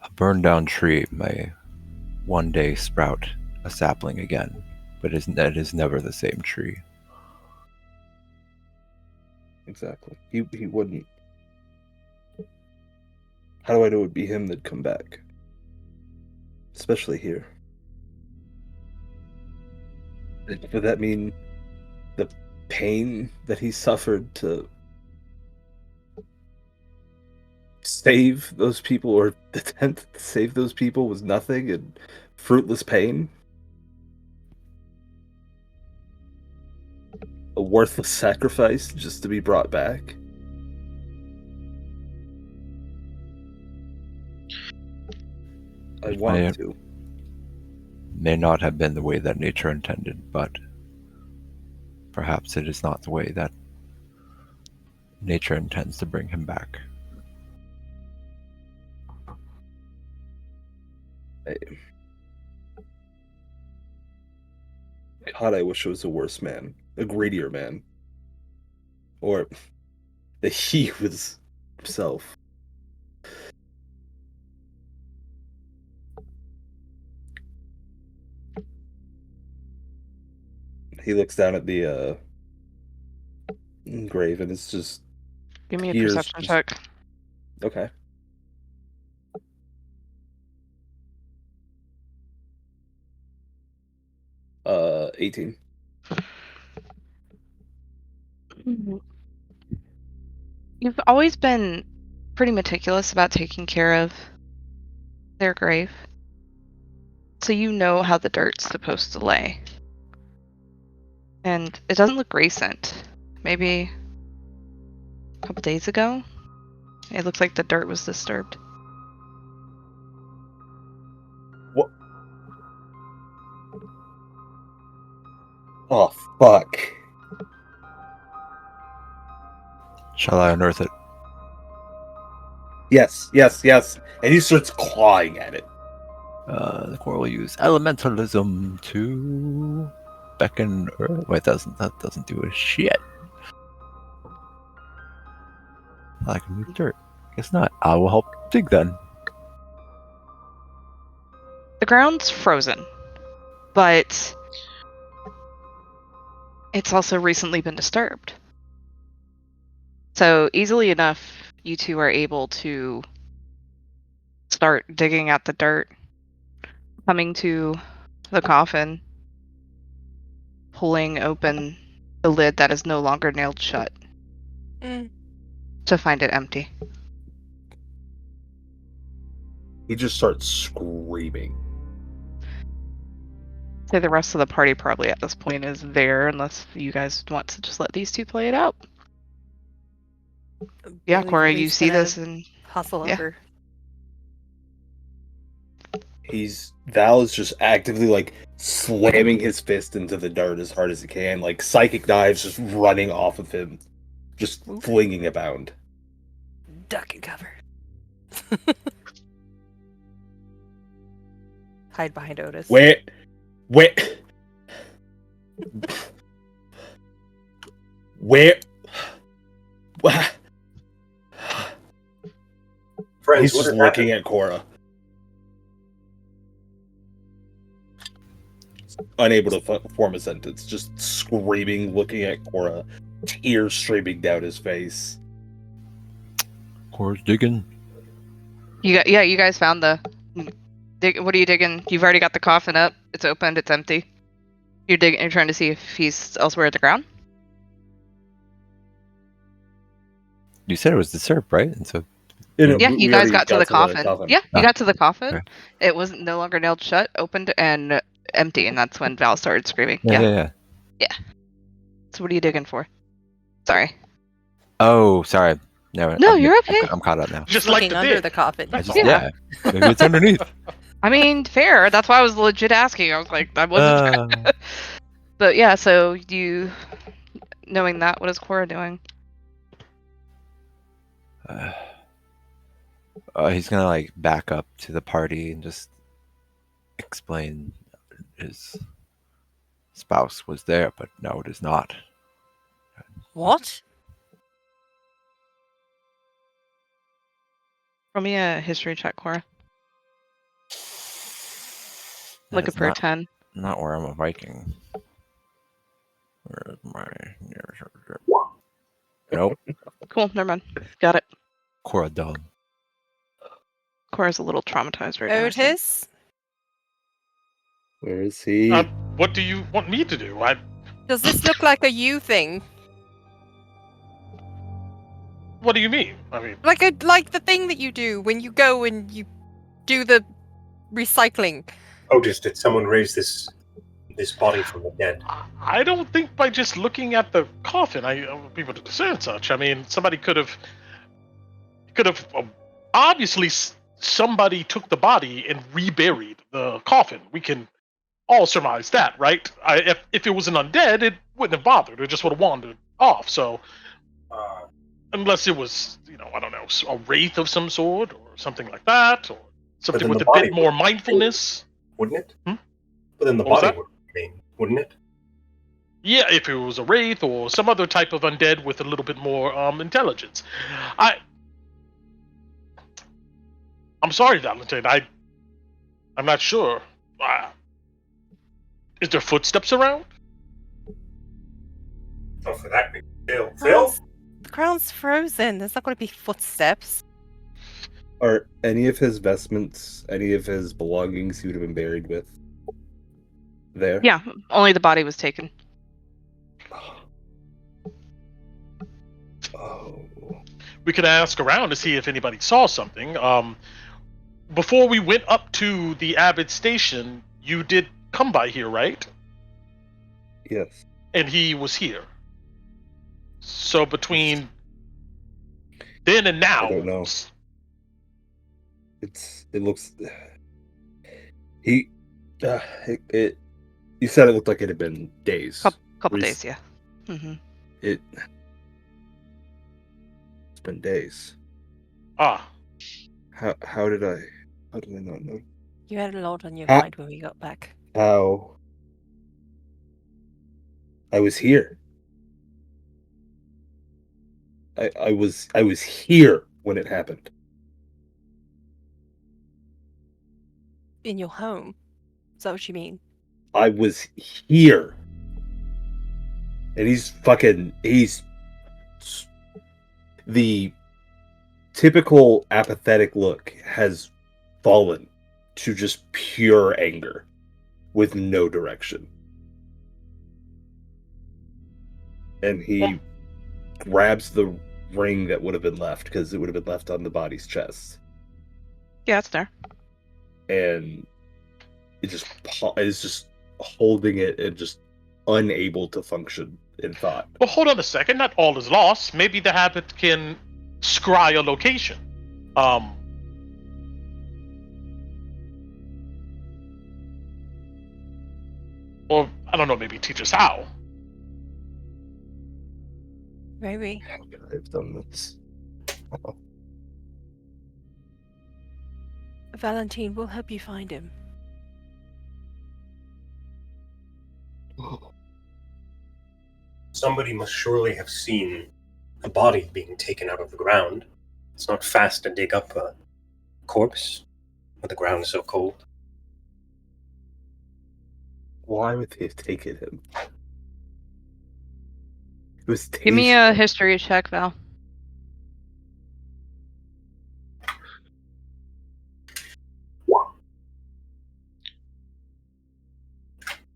S7: A burned down tree may one day sprout a sapling again, but it is never the same tree.
S2: Exactly. He wouldn't. How do I know it would be him that'd come back? Especially here. Would that mean the pain that he suffered to save those people, or the attempt to save those people, was nothing and fruitless pain? A worthless sacrifice just to be brought back? I want to.
S7: May not have been the way that nature intended, but perhaps it is not the way that nature intends to bring him back.
S2: God, I wish it was a worse man, a greedier man, or that he was himself. He looks down at the grave, and it's just
S3: Give me a
S2: tears
S3: perception
S2: just-
S3: check.
S2: Okay. Uh, 18.
S3: You've always been pretty meticulous about taking care of their grave. So you know how the dirt's supposed to lay. And it doesn't look recent. Maybe a couple days ago? It looks like the dirt was disturbed.
S2: What? Oh, fuck.
S7: Shall I unearth it?
S2: Yes, yes, yes. And he starts clawing at it.
S7: The core will use elementalism to beckon. Wait, that doesn't do a shit. I can move dirt. Guess not. I will help dig then.
S3: The ground's frozen, but it's also recently been disturbed. So easily enough, you two are able to start digging at the dirt, coming to the coffin, pulling open the lid that is no longer nailed shut to find it empty.
S2: He just starts screaming.
S3: So the rest of the party probably at this point is there, unless you guys want to just let these two play it out. Yeah, Cora, you see this and
S6: hustle
S3: yeah.
S6: over.
S2: Val is just actively like slamming his fist into the dirt as hard as he can, like psychic knives just running off of him, just flinging about.
S6: Duck and cover. Hide behind Otis.
S2: Wait. Where?
S4: Friends,
S2: He's
S4: what
S2: just
S4: has
S2: looking
S4: happened?
S2: at Cora. Unable to form a sentence, just screaming, looking at Cora, tears streaming down his face.
S7: Core's digging.
S3: you guys found the what are you digging? You've already got the coffin up. It's opened. It's empty. You're digging. You're trying to see if he's elsewhere at the ground.
S7: You said it was disturbed, right? And so
S3: Yeah,
S2: We
S3: you guys
S2: already
S3: got to the coffin. Yeah, you
S7: Ah,
S3: got to the coffin.
S7: okay.
S3: It was no longer nailed shut, opened, and empty, and that's when Val started screaming.
S7: Yeah.
S3: So what are you digging for? Sorry.
S7: Oh, sorry. No,
S3: You're okay.
S7: I'm caught up now.
S1: Just like
S6: Looking
S1: the
S6: under
S1: dig.
S6: the coffin.
S7: I just,
S3: Yeah.
S7: Maybe it's underneath.
S3: I mean, fair. That's why I was legit asking. I was like, I wasn't. But yeah, so you, knowing that, what is Cora doing?
S7: He's gonna like back up to the party and just explain his spouse was there, but no, it is not.
S6: What?
S3: Roll me a history check, Cora.
S7: That
S3: Look
S7: is
S3: up her 10.
S7: not where I'm a Viking. Where is my... Nope.
S3: Cool, never mind. Got it.
S7: Cora done.
S3: Cora's a little traumatized right now. I think.
S6: Otis?
S2: Where is he?
S1: What do you want me to do?
S6: Does this look like a you thing?
S1: What do you mean? I mean,
S6: Like the thing that you do when you go and you do the recycling.
S4: Otis, did someone raise this body from the dead?
S1: I don't think by just looking at the coffin I would be able to discern such. I mean, somebody could have obviously somebody took the body and reburied the coffin. We can all surmise that, right? If it was an undead, it wouldn't have bothered. It just would have wandered off. So, unless it was, I don't know, a wraith of some sort or something like that, or something with a bit more mindfulness,
S4: wouldn't it?
S1: Hmm?
S4: But then the
S1: What was
S4: body
S1: that?
S4: would remain, wouldn't it?
S1: Yeah, if it was a wraith or some other type of undead with a little bit more intelligence. I'm sorry, Valentine. I'm not sure. Is there footsteps around?
S4: Oh, for that big Phil?
S6: The ground's frozen. There's not going to be footsteps.
S2: Are any of his vestments, any of his belongings he would have been buried with there?
S3: Yeah, only the body was taken.
S2: Oh.
S1: We could ask around to see if anybody saw something. Before we went up to the Abbott station, you did come by here, right?
S2: Yes.
S1: And he was here. So between then and now,
S2: I don't know. It looks. You said it looked like it had been days.
S3: Couple days, yeah. Mm-hmm.
S2: It's been days.
S1: Ah,
S2: How did I not know?
S6: You had a lot on your
S2: Ah.
S6: mind when we got back.
S2: How? I was here. I was here when it happened.
S6: In your home. Is that what you mean?
S2: I was here. And he's the typical apathetic look has fallen to just pure anger with no direction. And he grabs the ring that would have been left, because it would have been left on the body's chest.
S3: Yeah, it's there.
S2: And it is just holding it and just unable to function in thought.
S1: well, hold on a second. Not all is lost. Maybe the habit can scry a location. Or I don't know. Maybe teach us how.
S6: Maybe.
S2: How could I have done this?
S6: Valentine, we'll help you find him.
S4: Somebody must surely have seen a body being taken out of the ground. It's not fast to dig up a corpse when the ground is so cold.
S2: Why would they have taken him? It was
S3: Give me a
S2: tasteful.
S3: history check, Val.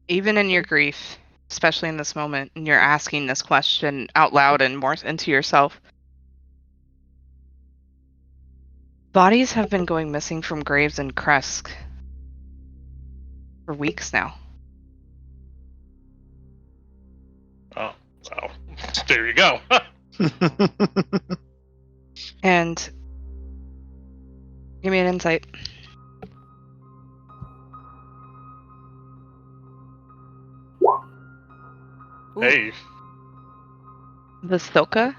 S3: Even in your grief, especially in this moment, and you're asking this question out loud and more into yourself. Bodies have been going missing from graves in Krezk for weeks now.
S1: Oh, well, there you go.
S3: And give me an insight.
S6: Ooh.
S1: Hey,
S3: The Silka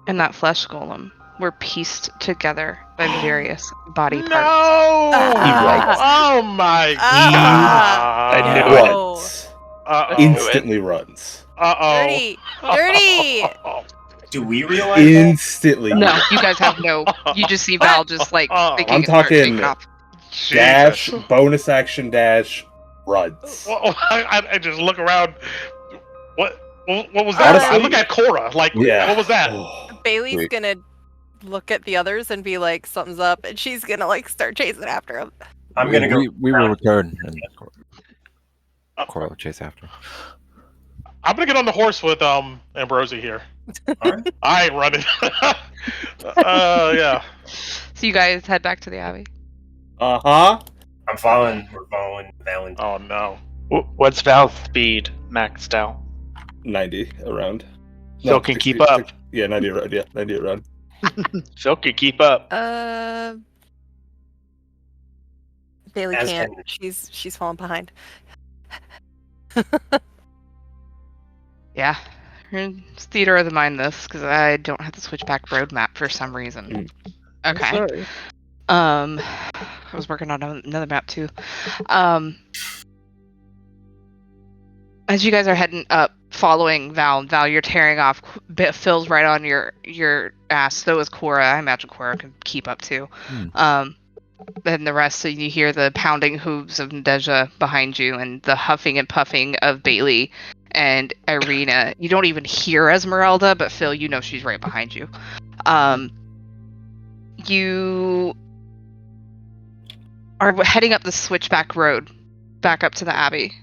S3: and that flesh golem were pieced together by various body
S1: no!
S3: parts.
S1: Oh my
S6: Ah.
S1: god!
S5: I knew it.
S2: Runs.
S1: Uh-oh.
S2: Instantly runs.
S1: Uh-oh.
S6: Dirty! Dirty!
S4: Do we realize that?
S2: Instantly.
S3: No, you guys have no. You just see Val just like thinking
S2: I'm
S3: and start
S2: talking
S3: taking off.
S2: dash,
S1: Jesus.
S2: bonus action dash, runs.
S1: Well, I just look around. What was that?
S2: Honestly-
S1: I look at Cora. Like,
S2: Yeah.
S1: what was that?
S2: Oh,
S6: Bailey's
S7: Wait.
S6: gonna look at the others and be like, something's up, and she's gonna like start chasing after him.
S4: I'm gonna go.
S7: We will return, and Cora will chase after.
S1: I'm gonna get on the horse with Ambrosi here.
S4: Alright.
S1: I ain't running. Yeah.
S3: So you guys head back to the Abbey.
S2: uh-huh.
S4: We're following Valentine.
S1: Oh no.
S5: What's Val's speed maxed out?
S2: 90 around.
S5: Phil can keep up.
S2: Yeah, 90 around. Yeah, 90 around.
S5: Phil can keep up.
S6: Bailey
S4: As
S6: can't.
S4: can-
S6: She's falling behind.
S3: Yeah. It's theater of the mind this, because I don't have the switchback roadmap for some reason. Okay.
S2: Sorry.
S3: I was working on another map too. As you guys are heading up, following Val, you're tearing off. Phil's right on your ass. So is Cora. I imagine Cora can keep up too. Then the rest, so you hear the pounding hooves of Nadeja behind you, and the huffing and puffing of Bailey and Irina. You don't even hear Esmeralda, but Phil, you know she's right behind you. You are heading up the switchback road, back up to the Abbey.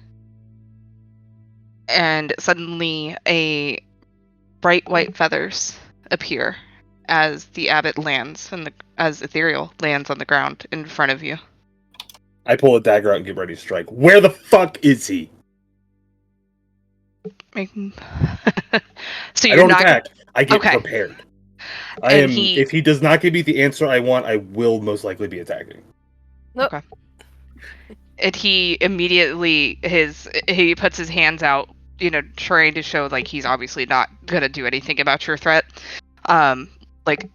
S3: And suddenly a bright white feathers appear as the abbot lands, as Ithuriel lands on the ground in front of you.
S2: I pull a dagger out and get ready to strike. Where the fuck is he?
S3: So
S2: I
S3: you're
S2: don't
S3: not
S2: attack. I get
S3: Okay.
S2: prepared.
S3: And
S2: If he does not give me the answer I want, I will most likely be attacking.
S3: and he immediately he puts his hands out, trying to show like he's obviously not gonna do anything about your threat, like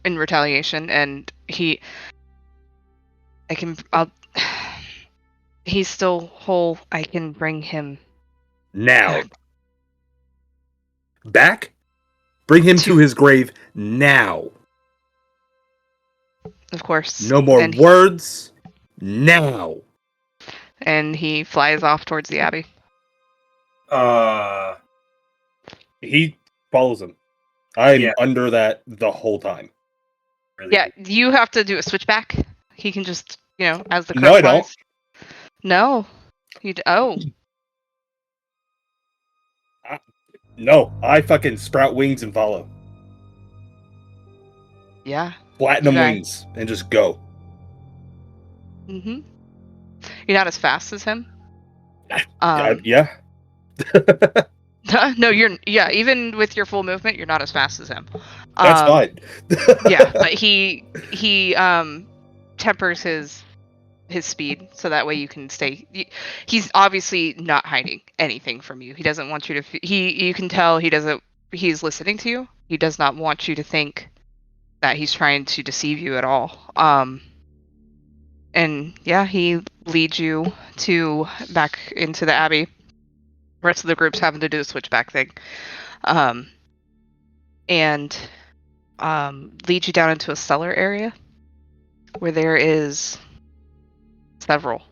S3: in retaliation. And he's still whole. I can bring him
S2: Now. Back? Bring him to his grave now.
S3: of course.
S2: No more
S3: And
S2: words. Now.
S3: and he flies off towards the Abbey.
S2: He follows him. I'm
S4: Yeah.
S2: under that the whole time.
S4: Really
S3: Yeah, you have to do a switchback. He can just, as the crow
S2: No, I
S3: flies. No. Oh.
S2: No, I fucking sprout wings and follow.
S3: Yeah.
S2: Platinum
S3: Okay.
S2: wings and just go.
S3: Mm-hmm. You're not as fast as him.
S2: Yeah.
S3: No, even with your full movement, you're not as fast as him.
S2: That's fine.
S3: Yeah, but he tempers his speed so that way you can stay. He's obviously not hiding anything from you. He doesn't want you to. You can tell he doesn't. He's listening to you. He does not want you to think that he's trying to deceive you at all. And yeah, he leads you back into the Abbey. The rest of the group's having to do the switchback thing. And leads you down into a cellar area where there is several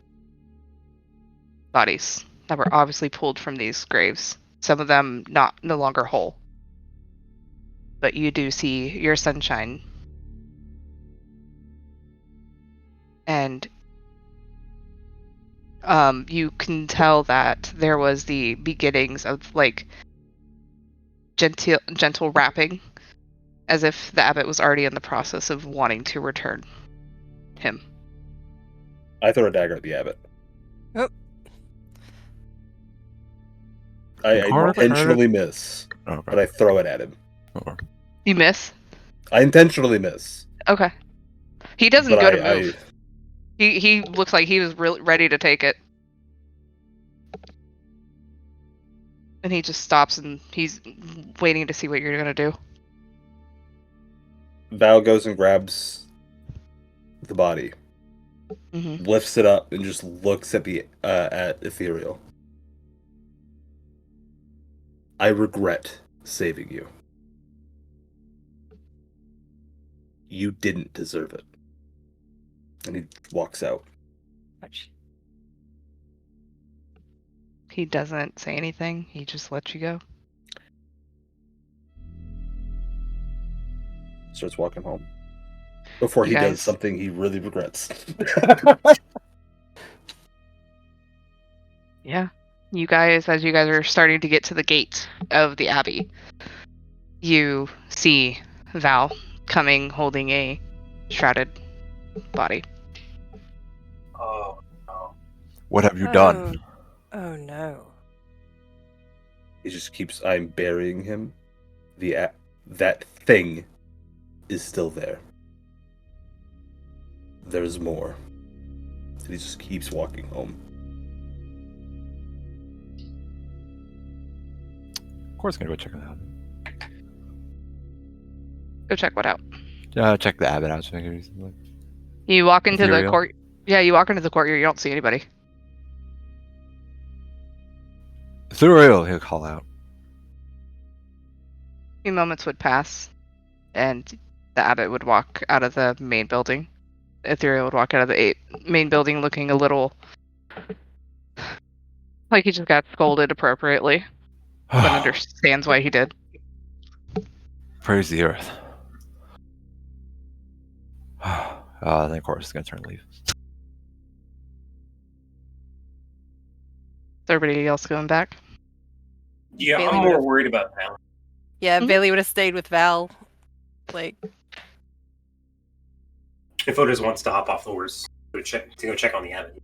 S3: bodies that were obviously pulled from these graves. Some of them no longer whole. But you do see your sunshine. And you can tell that there was the beginnings of like gentle rapping, as if the abbot was already in the process of wanting to return him.
S2: I throw a dagger at the abbot.
S6: Oh.
S2: I
S7: Hard,
S2: intentionally miss,
S7: Okay.
S2: but I throw it at him.
S7: Okay.
S3: You miss?
S2: I intentionally miss.
S3: Okay. He doesn't
S2: But
S3: go to move. He looks like he was really ready to take it. And he just stops and he's waiting to see what you're gonna do.
S2: Val goes and grabs the body,
S3: Mm-hmm.
S2: lifts it up, and just looks at at Ithuriel. I regret saving you. You didn't deserve it. And he walks out.
S6: Ouch.
S3: He doesn't say anything. He just lets you go.
S2: Starts walking home. Before
S3: You
S2: he does
S3: guys-
S2: something he really regrets.
S3: Yeah. You guys, as you guys are starting to get to the gate of the Abbey, you see Val coming holding a shrouded body.
S4: Oh, no.
S7: What have you done?
S6: Oh no.
S2: He just keeps, I'm burying him. That thing is still there. There's more. And he just keeps walking home.
S7: Of course, gonna go check it out.
S3: Go check what out.
S7: Check the abbot out. So
S3: You walk into the
S7: Ithuriel?
S3: court. Yeah, you walk into the courtyard. You don't see anybody.
S7: Ithuriel, he'll call out.
S3: A few moments would pass, and the abbot would walk out of the main building. Ithuriel would walk out of the main building looking a little like he just got scolded appropriately, but understands why he did.
S7: Praise the earth. Then of course, he's gonna turn and leave.
S3: Is everybody else going back?
S4: Yeah,
S6: Bailey
S4: I'm more
S6: would've-
S4: worried about Val.
S6: Yeah,
S3: Mhm.
S6: Bailey would have stayed with Val. Like,
S4: If Otis wants to hop off the horse to go check on the abbot.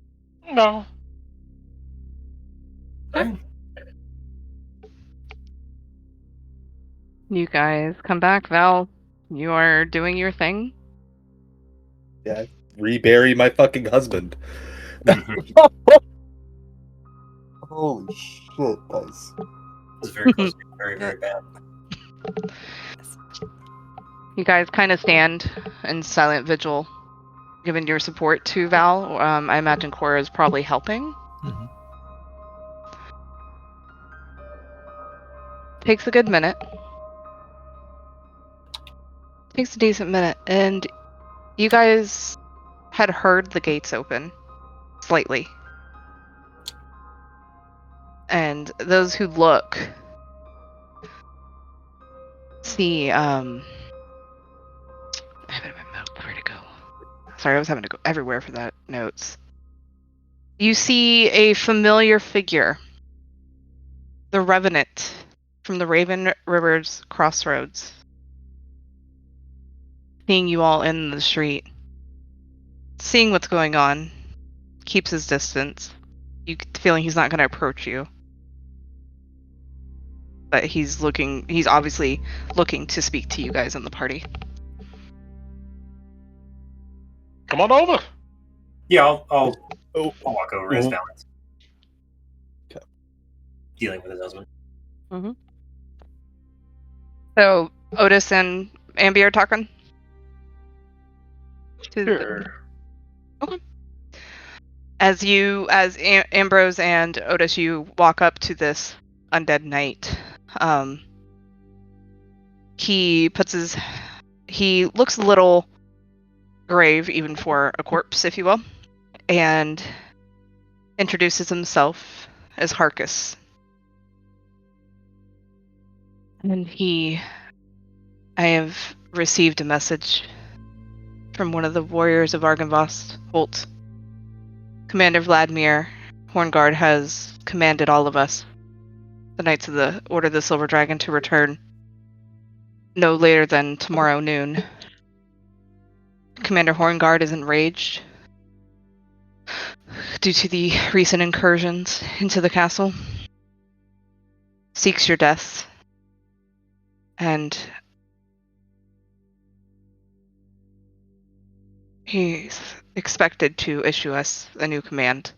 S1: No.
S3: You guys come back. Val, you are doing your thing.
S2: Yeah, rebury my fucking husband. Holy shit, guys.
S4: It's very close to being very, very bad.
S3: You guys kind of stand in silent vigil, giving your support to Val. I imagine Cora is probably helping.
S7: Mhm.
S3: Takes a good minute. Takes a decent minute, and you guys had heard the gates open slightly. And those who look see, I have it in my notes. Where'd it go? Sorry, I was having to go everywhere for that notes. You see a familiar figure. The Revenant from the Raven River's crossroads. Seeing you all in the street. Seeing what's going on. Keeps his distance. You get the feeling he's not going to approach you. But he's obviously looking to speak to you guys in the party.
S1: Come on over.
S4: Yeah, I'll walk over as Val is
S2: Okay.
S4: dealing with his husband.
S3: So, Otis and Ambi are talking?
S5: Sure.
S3: As Ambrose and Otis, you walk up to this undead knight. He looks a little grave, even for a corpse, if you will, and introduces himself as Harkus. And I have received a message from one of the warriors of Argynvost, Holt. Commander Vladimir Hornguard has commanded all of us, the Knights of the Order of the Silver Dragon, to return no later than tomorrow noon. Commander Hornguard is enraged due to the recent incursions into the castle. Seeks your death. And he's expected to issue us a new command.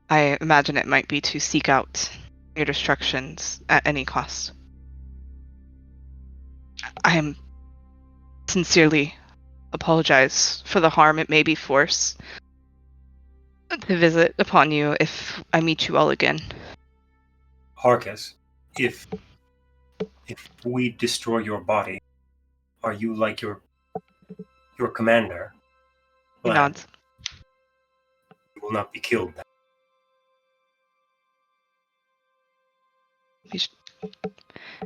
S3: I imagine it might be to seek out your destructions at any cost. I am sincerely apologize for the harm it may be forced to visit upon you if I meet you all again.
S4: Harkus, if we destroy your body, are you like your your commander,
S3: He
S4: Vlad,
S3: nods.
S4: will not be killed.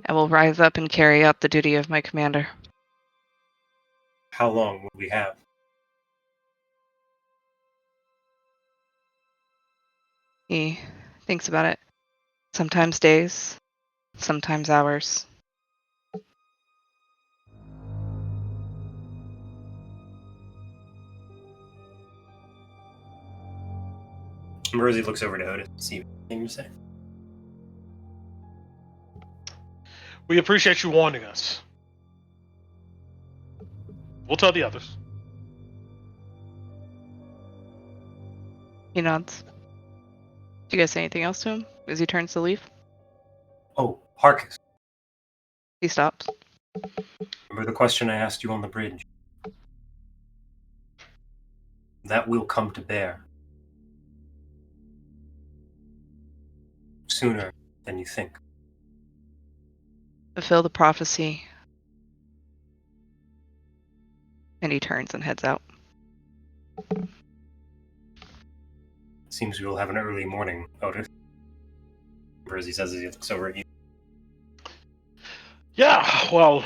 S3: I will rise up and carry out the duty of my commander.
S4: How long will we have?
S3: He thinks about it. Sometimes days, sometimes hours.
S4: Rosie looks over to Otis to see anything to say.
S1: We appreciate you warning us. We'll tell the others.
S3: He nods. Do you guys say anything else to him as he turns to leave?
S4: Oh, Harkus,
S3: He stops.
S4: remember the question I asked you on the bridge? That will come to bear. Sooner than you think.
S3: Fulfill the prophecy. And he turns and heads out.
S4: Seems we will have an early morning, Otis. Rosie says as he looks over at you.
S1: Yeah, well,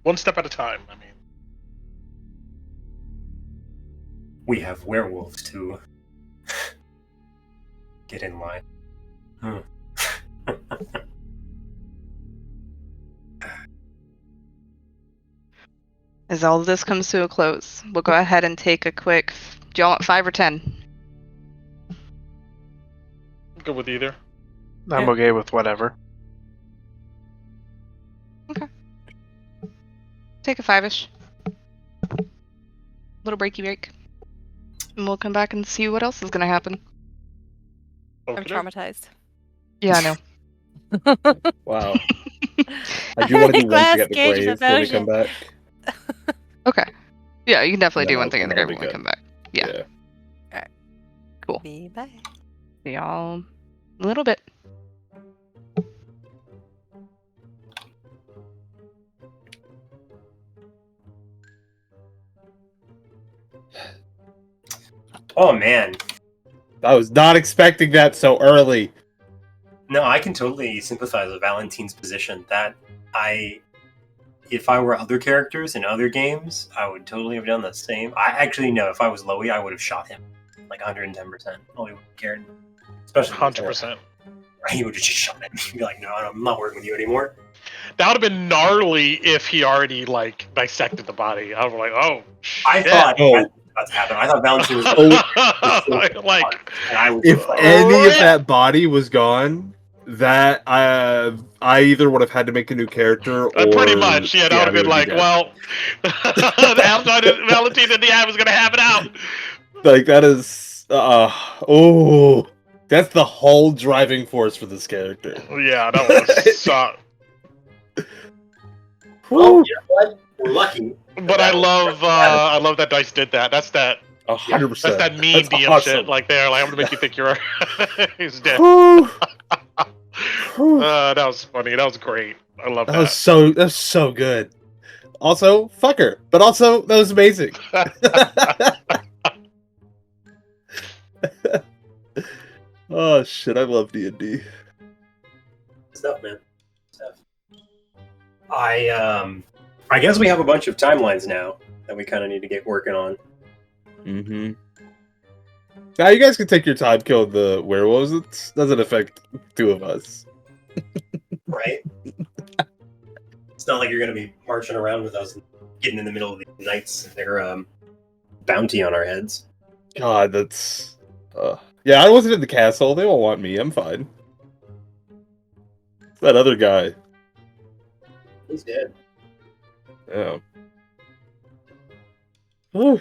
S1: one step at a time. I mean,
S4: We have werewolves to get in line.
S3: As all of this comes to a close, we'll go ahead and take a quick. Do y'all want 5 or 10?
S1: good with either.
S5: I'm okay with whatever.
S3: Take a 5-ish. Little breaky break. And we'll come back and see what else is going to happen.
S6: I'm
S1: Okay.
S6: traumatized.
S3: Yeah, I know.
S2: Wow. I do want to do one
S6: Glass
S2: thing at the
S6: cage of
S2: grave when we come
S6: emotion.
S2: back.
S3: Okay. Yeah, you can definitely do
S2: No,
S3: one thing in the
S2: that'll
S3: grave
S2: be
S3: when we
S2: good.
S3: come back. Yeah. Cool.
S6: Be back.
S3: See y'all in a little bit.
S4: Oh man.
S2: I was not expecting that so early.
S4: No, I can totally sympathize with Valentine's position. If I were other characters in other games, I would totally have done the same. I actually know if I was Loey, I would have shot him like 110%. Loey would have cared, especially
S1: 100%.
S4: He would have just shot him. He'd be like, "No, I'm not working with you anymore."
S1: That would have been gnarly if he already like dissected the body. I was like, oh,
S4: I
S1: shit.
S4: thought
S2: Oh.
S4: that was about to happen. I thought Valentine was
S1: like,
S4: and I was
S2: If
S4: just like,
S2: any of that body was gone, that I either would have had to make a new character or
S1: pretty much, yeah. That would have been like,
S2: dead.
S1: well, Valentine in the Eye was gonna have it out.
S2: Like that is that's the whole driving force for this character.
S1: Yeah, that was suck.
S4: "Well, you know what? We're lucky."
S1: But I love that Dice did that. That's that
S2: 100%.
S1: That's that mean
S2: That's
S1: DM
S2: awesome.
S1: shit. Like there, like I'm gonna make you think you're he's dead.
S2: Whew. Whew.
S1: That was funny. That was great. I love
S2: That was so good. Also, fucker, but also that was amazing. Oh shit, I love D&D.
S4: Stuff, man. Stuff. I guess we have a bunch of timelines now that we kind of need to get working on.
S2: Mm-hmm. Now you guys can take your time killing the werewolves. It doesn't affect two of us.
S4: Right? It's not like you're going to be marching around with us and getting in the middle of the nights and their bounty on our heads.
S2: God, that's... yeah, I wasn't in the castle. They won't want me. I'm fine. It's that other guy.
S4: He's dead.
S2: Yeah. Whew.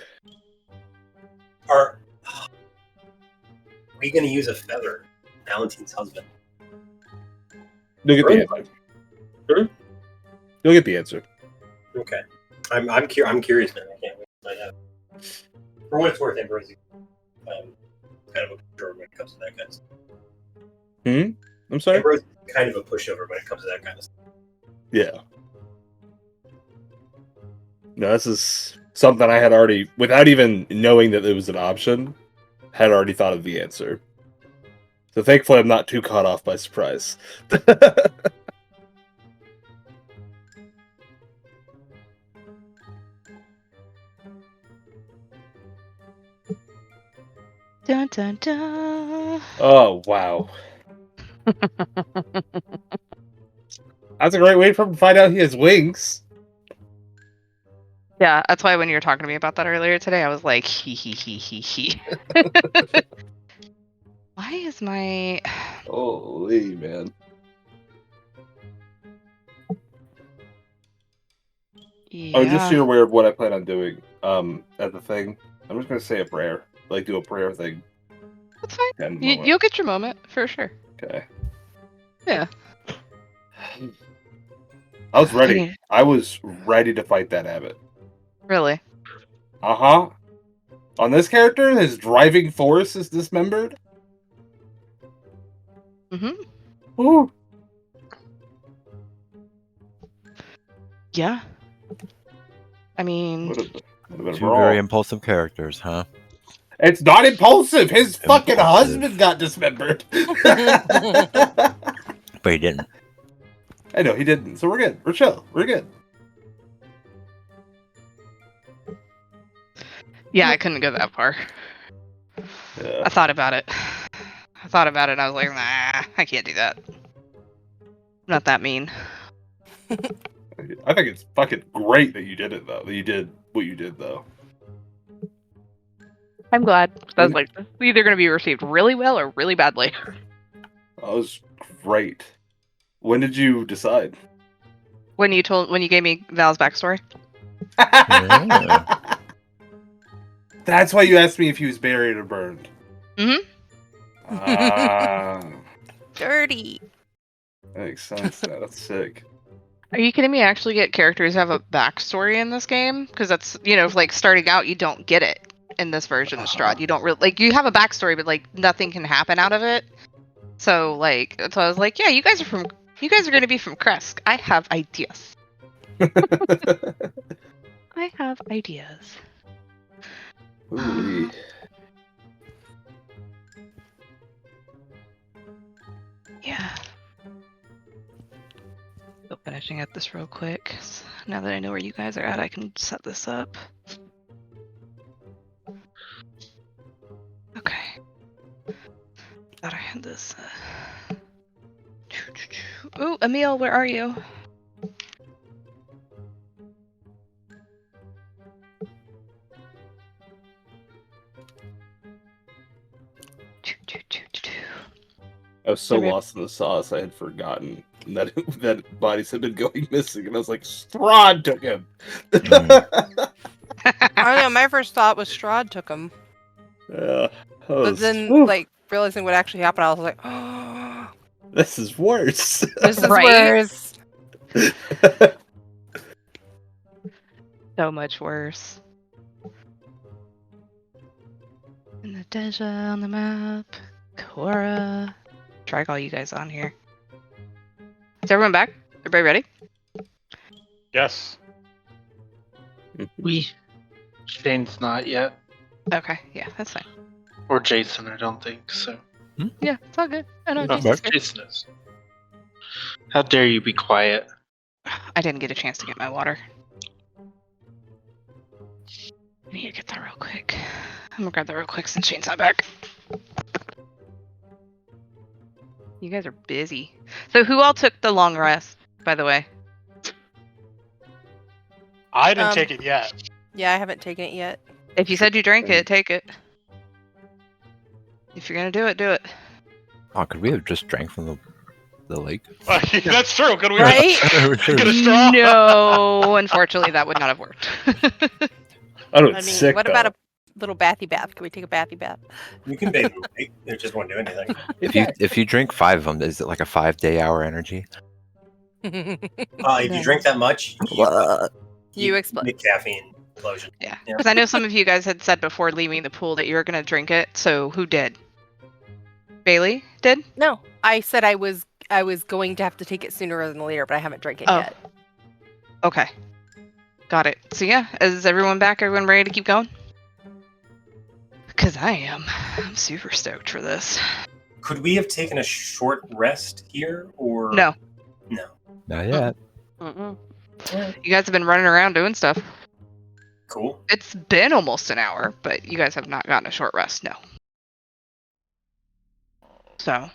S4: Are we going to use a feather? Valentine's husband.
S2: You'll get the answer.
S4: Hmm?
S2: You'll get the answer.
S4: Okay. I'm curious, man. I can't wait. Might have. For what it's worth, Ambrosi. Kind of a pushover when it comes to that kind of stuff.
S2: I'm sorry?
S4: Ambrosi is kind of a pushover when it comes to that kind of stuff.
S2: Yeah. No, this is something I had already, without even knowing that it was an option, had already thought of the answer. So thankfully I'm not too caught off by surprise.
S3: Dun dun dun.
S2: Oh, wow. That's a great way for him to find out he has wings.
S3: Yeah, that's why when you were talking to me about that earlier today, I was like, he. Why is my...
S2: Holy man.
S3: Yeah.
S2: Oh, just so you're aware of what I plan on doing at the thing. I'm just gonna say a prayer. Like, do a prayer thing.
S3: That's fine.
S2: Kind of moment.
S3: You'll get your moment, for sure.
S2: Okay.
S3: Yeah.
S2: I was ready.
S3: Okay.
S2: I was ready to fight that abbot.
S3: Really?
S2: Uh-huh. On this character, his driving force is dismembered.
S3: Mm-hmm.
S2: Ooh.
S3: Yeah. I mean...
S2: What a
S7: Two very impulsive characters, huh?
S2: It's not impulsive. His fucking
S7: Impulsive.
S2: husband got dismembered.
S7: But he didn't.
S2: I know he didn't. So we're good. We're chill. We're good.
S3: Yeah, I couldn't go that far.
S2: Yeah.
S3: I thought about it. And I was like, nah, I can't do that. I'm not that mean.
S2: I think it's fucking great that you did it though. That you did what you did though.
S3: I'm glad. I was like, this is either going to be received really well or really badly.
S2: That was great. When did you decide?
S3: When you gave me Val's backstory.
S7: Yeah.
S2: That's why you asked me if he was buried or burned.
S3: Mm-hmm.
S2: Ah,
S6: Dirty.
S2: that makes sense. Yeah, that's sick.
S3: Are you kidding me? I actually get characters who have a backstory in this game? Because that's, like starting out, you don't get it in this version of Strahd. You don't really, like, you have a backstory, but like nothing can happen out of it. So like, that's why I was like, yeah, you guys are going to be from Krezk. I have ideas. I have ideas.
S2: Ooh-wee.
S3: Yeah. Still finishing up this real quick. Now that I know where you guys are at, I can set this up. Okay. Thought I had this. Ooh, Emil, where are you?
S2: I was so
S3: Every-
S2: lost in the sauce, I had forgotten that that bodies had been going missing, and I was like, Strahd took him.
S6: I don't know. My first thought was Strahd took him,
S2: Yeah,
S6: but then
S2: whew,
S6: like realizing what actually happened, I was like, "Oh,
S2: this is worse.
S6: this is
S3: Right?
S6: worse."
S3: So much worse. And the Deja on the map. Cora. Drag all you guys on here. Is everyone back? Everybody ready?
S1: Yes.
S5: We. Shane's not yet.
S3: Okay, yeah, that's fine.
S5: Or Jason, I don't think so.
S3: Yeah, it's all good. I know.
S5: No,
S3: Jason's here.
S5: Jason is. How dare you be quiet?
S3: I didn't get a chance to get my water. I need to get that real quick. I'm gonna grab that real quick since Shane's not back. You guys are busy. So who all took the long rest, by the way?
S1: I didn't take it yet.
S6: Yeah, I haven't taken it yet.
S3: If you said you drank it, take it. If you're gonna do it, do it.
S7: Oh, could we have just drank from the lake?
S1: That's true. Could we
S6: Right?
S1: get a straw?
S3: No, unfortunately, that would not have worked.
S2: I don't
S6: I mean,
S2: sick.
S6: what about a little bathy bath? Can we take a bathy bath?
S4: You can bathe in the lake. It just won't do anything.
S7: If you drink 5 of them, is it like a 5-day hour energy?
S4: If you drink that much,
S6: You explain.
S4: make caffeine explosion.
S3: Yeah,
S4: Yeah.
S3: because I know some of you guys had said before leaving the pool that you were gonna drink it. So who did? Bailey did.
S6: No, I said I was going to have to take it sooner rather than later, but I haven't drank it
S3: Oh.
S6: yet.
S3: Okay. Got it. So yeah, is everyone back? Everyone ready to keep going? Because I am. I'm super stoked for this.
S4: Could we have taken a short rest here, or
S3: No.
S4: No.
S7: Not yet.
S6: Mm-mm.
S3: You guys have been running around doing stuff.
S4: Cool.
S3: It's been almost an hour, but you guys have not gotten a short rest, no. So,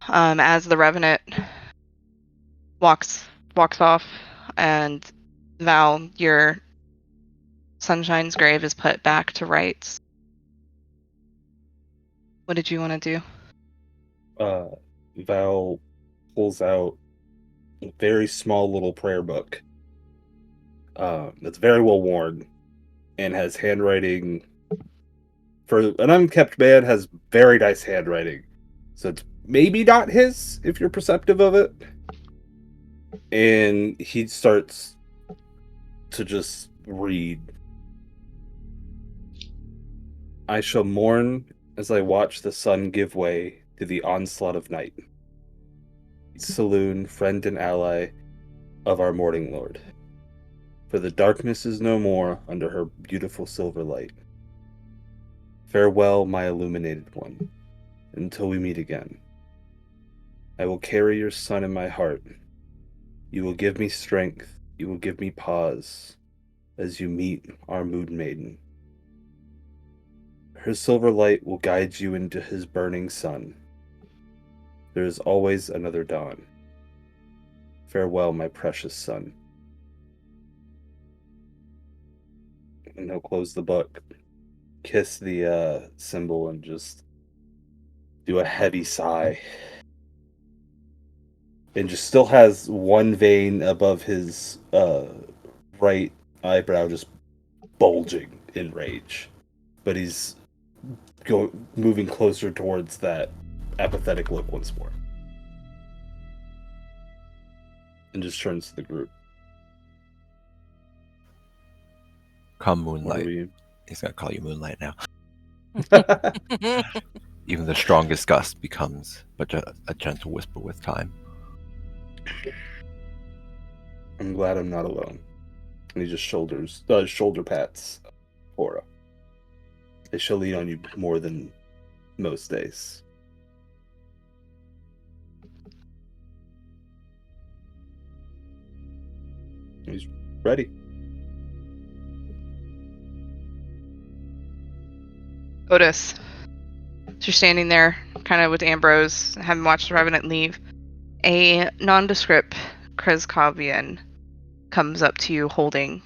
S3: as the Revenant walks off, and Val, your Sunshine's grave is put back to rights. What did you want to do?
S2: Val pulls out a very small little prayer book. That's very well worn and has handwriting. For an unkept man, has very nice handwriting. So it's maybe not his, if you're perceptive of it. And he starts to just read. I shall mourn as I watch the sun give way to the onslaught of night. Saloon, friend and ally of our morning lord. For the darkness is no more under her beautiful silver light. Farewell, my illuminated one, until we meet again. I will carry your son in my heart. You will give me strength, you will give me pause, as you meet our moon maiden. Her silver light will guide you into his burning sun. There is always another dawn. Farewell, my precious son. And he'll close the book, kiss the symbol, and just do a heavy sigh. And just still has one vein above his right eyebrow just bulging in rage. But he's moving closer towards that apathetic look once more. And just turns to the group.
S7: Come,
S2: What
S7: Moonlight.
S2: are we-
S7: He's gonna call you Moonlight now. Even the strongest gust becomes but a gentle whisper with time.
S2: I'm glad I'm not alone. And he just shoulder pats Aura. I shall lean on you more than most days. He's ready.
S3: Otis. So you're standing there, kind of with Ambrose, having watched the Revenant leave. A nondescript Krezkovian comes up to you holding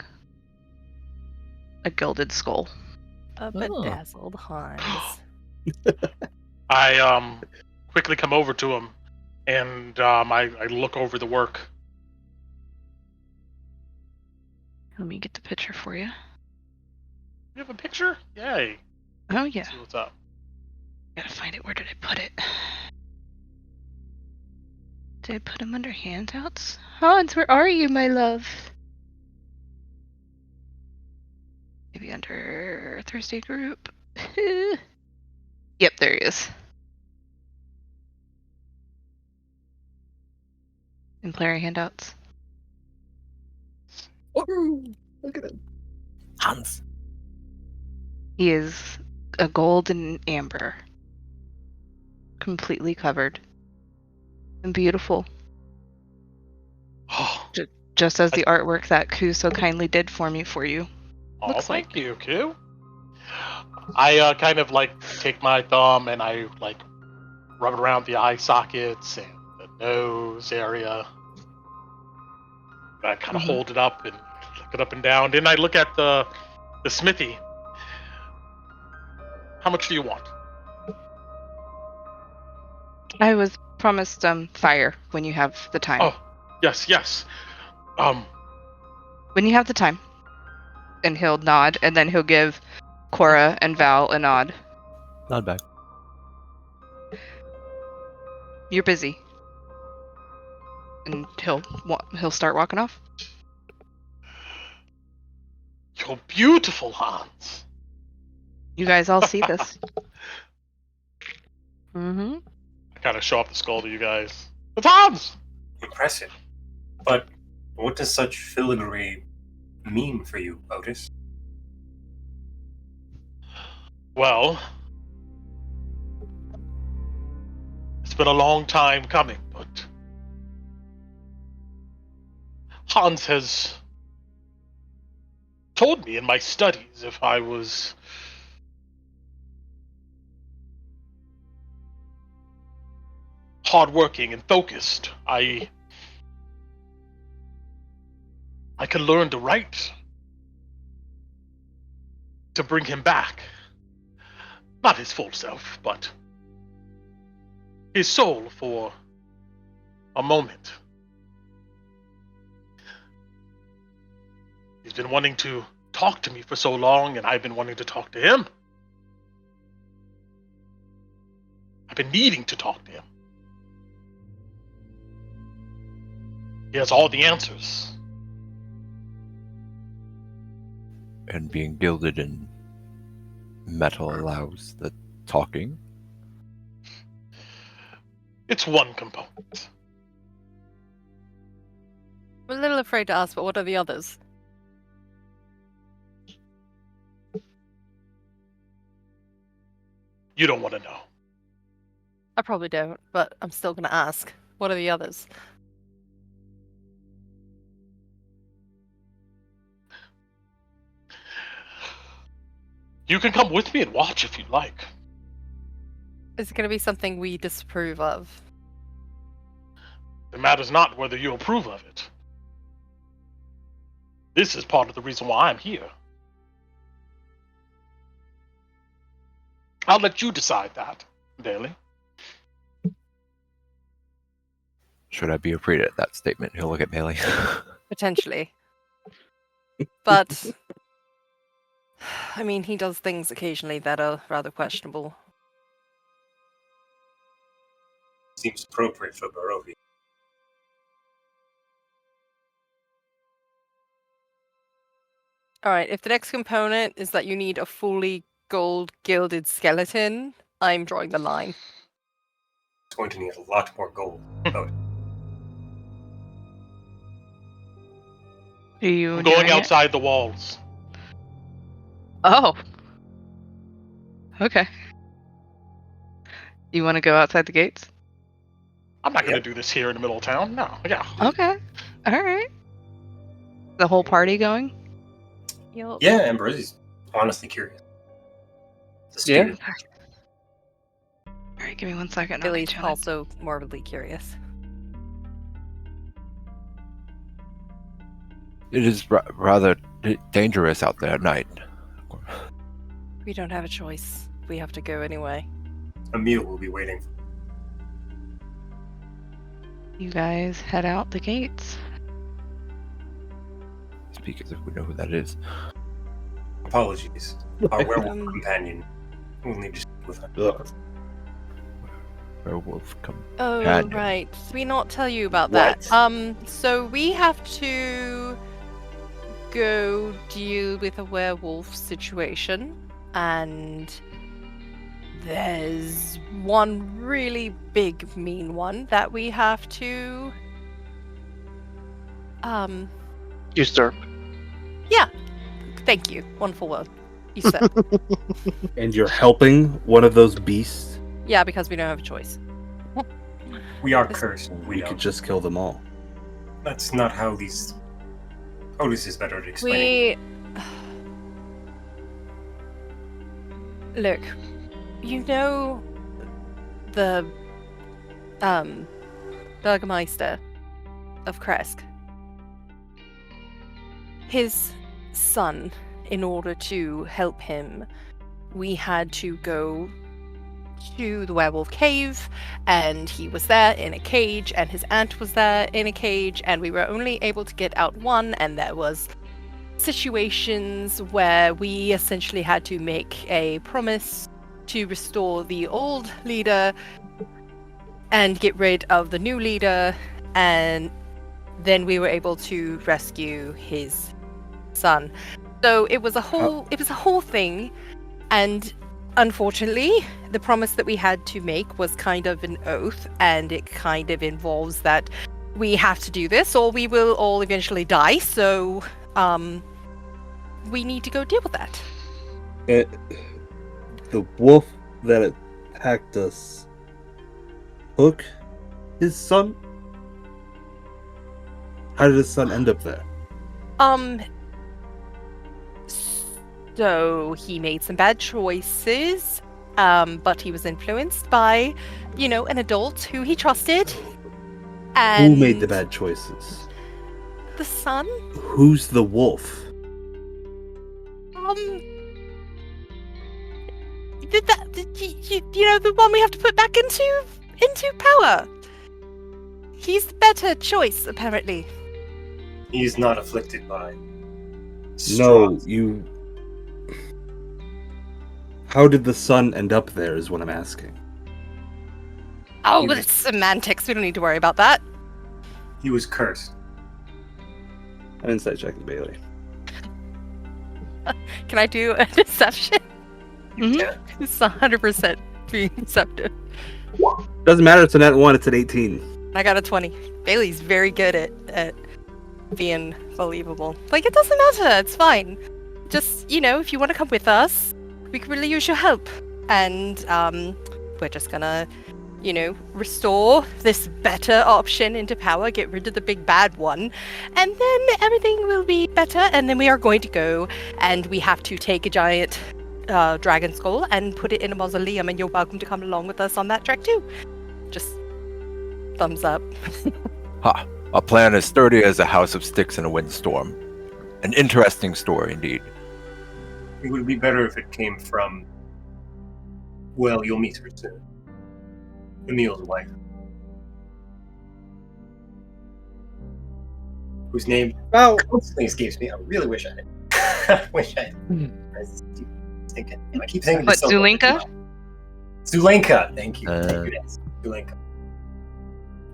S3: a gilded skull.
S6: A bedazzled Hans.
S1: I quickly come over to him, and I look over the work.
S3: Let me get the picture for you.
S1: You have a picture? Yay!
S3: Oh, yeah.
S1: See what's up.
S3: Gotta find it. Where did I put it? Did I put him under handouts? Hans, where are you, my love? Maybe under Thursday group. Yep, there he is. In player handouts.
S2: Oh, look at him.
S7: Hans.
S3: He is a gold and amber. Completely covered. And beautiful.
S1: Oh,
S3: Just as the artwork that Ku so kindly did for you. Looks
S1: thank
S3: like.
S1: you, Q. I kind of like take my thumb and I like rub it around the eye sockets and the nose area. I kind of hold it up and look it up and down. Then I look at the smithy. How much do you want?
S3: I was promised fire when you have the time.
S1: Oh, yes.
S3: When you have the time. And he'll nod, and then he'll give Cora and Val a nod.
S7: Not bad.
S3: You're busy. And he'll start walking off.
S1: You're beautiful, Hans.
S3: You guys all see this. Mm-hmm.
S1: I kind of show off the skull to you guys. It's Hans!
S4: Impressive. But What does such filigree mean for you, Otis?
S1: Well, it's been a long time coming, but Hans has told me in my studies if I was hardworking and focused, I could learn to write to bring him back. Not his full self, but his soul for a moment. He's been wanting to talk to me for so long, and I've been wanting to talk to him. I've been needing to talk to him. He has all the answers.
S7: And being gilded in metal allows the talking.
S1: It's one component.
S6: I'm a little afraid to ask, but what are the others?
S1: You don't want to know.
S6: I probably don't, but I'm still going to ask. What are the others?
S1: You can come with me and watch if you'd like.
S6: Is it going to be something we disapprove of?
S1: It matters not whether you approve of it. This is part of the reason why I'm here. I'll let you decide that, Daly.
S7: Should I be afraid at that statement? He'll look at Bailey.
S6: Potentially. But, I mean, he does things occasionally that are rather questionable.
S4: Seems appropriate for Barovia.
S6: Alright, if the next component is that you need a fully gold gilded skeleton, I'm drawing the line.
S4: It's going to need a lot more gold.
S3: Are you
S1: I'm
S3: doing
S1: going
S3: it?
S1: outside the walls.
S3: Oh. Okay. You want to go outside the gates?
S1: I'm not going
S4: Yep.
S1: to do this here in the middle of town. No, yeah.
S3: Okay. All right. The whole party going?
S6: Yup.
S4: Yeah, Ambrosy's honestly curious. It's a
S5: Yeah.
S4: student.
S3: All right, give me 1 second. I'll
S6: Billy's
S3: get you on it.
S6: also morbidly curious.
S7: It is rather dangerous out there at night.
S6: We don't have a choice. We have to go anyway.
S4: A meal will be waiting.
S3: You guys head out the gates.
S7: Speak as if we know who that is.
S4: Apologies. Our werewolf
S6: Um,
S4: companion will need to speak with her.
S2: Ugh.
S7: Werewolf come.
S6: Oh,
S7: Companion.
S6: right. Did we not tell you about
S4: What?
S6: that? So we have to go deal with a werewolf situation, and there's one really big, mean one that we have to.
S5: Usurp.
S6: Yeah. Thank you. Wonderful word. You said.
S2: And you're helping one of those beasts?
S6: Yeah, because we don't have a choice.
S4: We are
S6: This-
S4: cursed. We
S2: We
S4: know.
S2: could just kill them all.
S4: That's not how these. Otis is better at explaining.
S6: We look, you know the Burgermeister of Krezk. His son, in order to help him, we had to go to the werewolf cave, and he was there in a cage, and his aunt was there in a cage, and we were only able to get out one, and there was situations where we essentially had to make a promise to restore the old leader and get rid of the new leader, and then we were able to rescue his son. So it was a whole thing, and unfortunately the promise that we had to make was kind of an oath, and it kind of involves that we have to do this, or we will all eventually die. So, we need to go deal with that.
S2: The wolf that attacked us took his son? How did his son end up there?
S6: So he made some bad choices, but he was influenced by, an adult who he trusted. And
S2: Who made the bad choices?
S6: The son?
S2: Who's the wolf?
S6: The one we have to put back into power. He's the better choice, apparently.
S4: He's not afflicted by
S2: No,
S4: Strahd.
S2: you... How did the son end up there is what I'm asking.
S6: Oh,
S4: He
S6: but
S4: was-
S6: it's semantics. We don't need to worry about that.
S4: He was cursed.
S2: An insight check, Bailey.
S6: Can I do a deception?
S3: Mhm.
S6: It's 100% being deceptive.
S2: Doesn't matter, it's a net 1, it's an 18.
S6: I got a 20. Bailey's very good at being believable. Like, it doesn't matter. It's fine. Just, if you want to come with us, we could really use your help. And, we're just gonna, restore this better option into power, get rid of the big bad one, and then everything will be better. And then we are going to go, and we have to take a giant dragon skull and put it in a mausoleum, and you're welcome to come along with us on that trek too. Just thumbs up.
S7: Ha! A plan as sturdy as a house of sticks in a windstorm. An interesting story indeed.
S4: It would be better if it came from... Well, you'll meet her soon. Emil's wife. Whose name
S2: Oh,
S4: constantly escapes me. I really wish I had. I wish I had. I keep thinking
S3: What, Zulinka?
S4: Zulenka, thank you.
S7: Uh.
S4: Thank you, Nancy. Zulenka.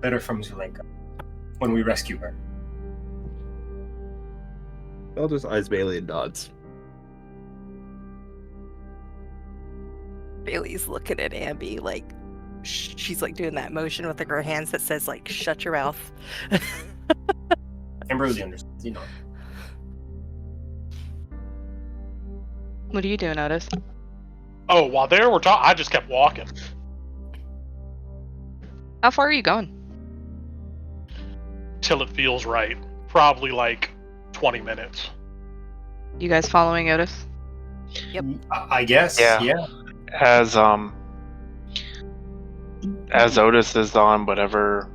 S4: Better from Zulenka. When we rescue her.
S2: I'll just eyes Bailey and nods.
S6: Bailey's looking at Ambi like she's like doing that motion with her hands that says like shut your mouth.
S4: Ambrosia understands,
S3: What are you doing, Otis?
S1: Oh, while they were talking, I just kept walking.
S3: How far are you going?
S1: Till it feels right. Probably like 20 minutes.
S3: You guys following Otis?
S6: Yep.
S4: I guess.
S5: Yeah. As Otis is on whatever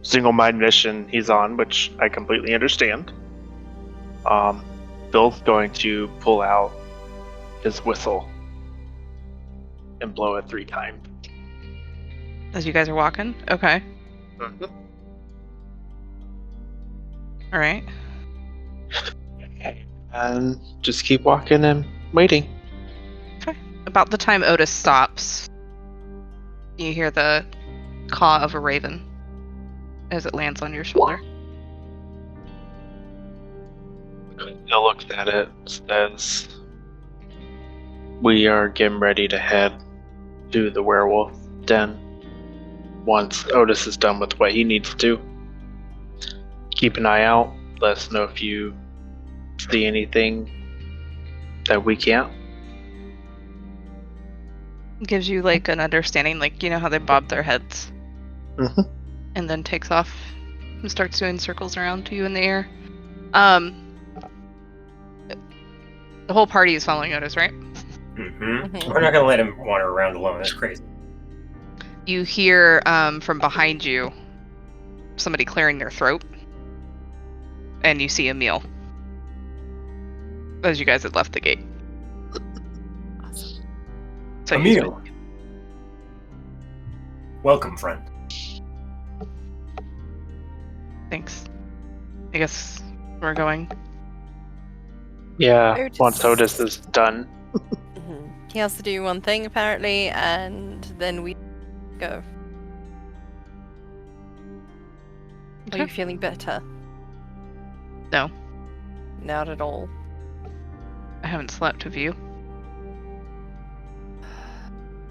S5: single mind mission he's on, which I completely understand. Bill's going to pull out his whistle and blow it 3 times.
S3: As you guys are walking? Okay. Alright.
S5: And just keep walking and waiting.
S3: About the time Otis stops, you hear the caw of a raven as it lands on your shoulder.
S5: Bill looks at it, says, "We are getting ready to head to the werewolf den once Otis is done with what he needs to. Keep an eye out. Let us know if you see anything that we can't."
S3: Gives you like an understanding, like you know how they bob their heads, and then takes off and starts doing circles around you in the air. The whole party is following Otis, right?
S6: Mhm.
S4: We're not gonna let him wander around alone. That's crazy.
S3: You hear from behind you somebody clearing their throat, and you see Emil as you guys had left the gate.
S6: Awesome.
S3: So he's
S4: Emil. Welcome, friend.
S3: Thanks. I guess we're going.
S5: Yeah,
S6: Otis.
S5: once Otis is done.
S6: He has to do one thing apparently, and then we go. Are you
S3: Okay.
S6: feeling better?
S3: No.
S6: Not at all.
S3: I haven't slept, have you?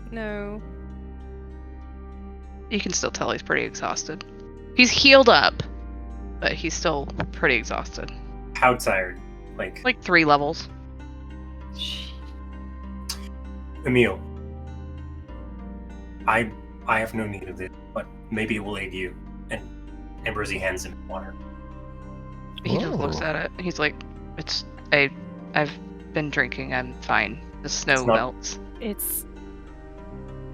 S6: No.
S3: You can still tell he's pretty exhausted. He's healed up, but he's still pretty exhausted.
S4: How tired?
S3: Like 3 levels.
S4: Emil, I have no need of it, but maybe it will aid you. And Ambrosi hands him water.
S3: He just looks at it. He's like, I've been drinking. I'm fine. The snow melts.
S6: It's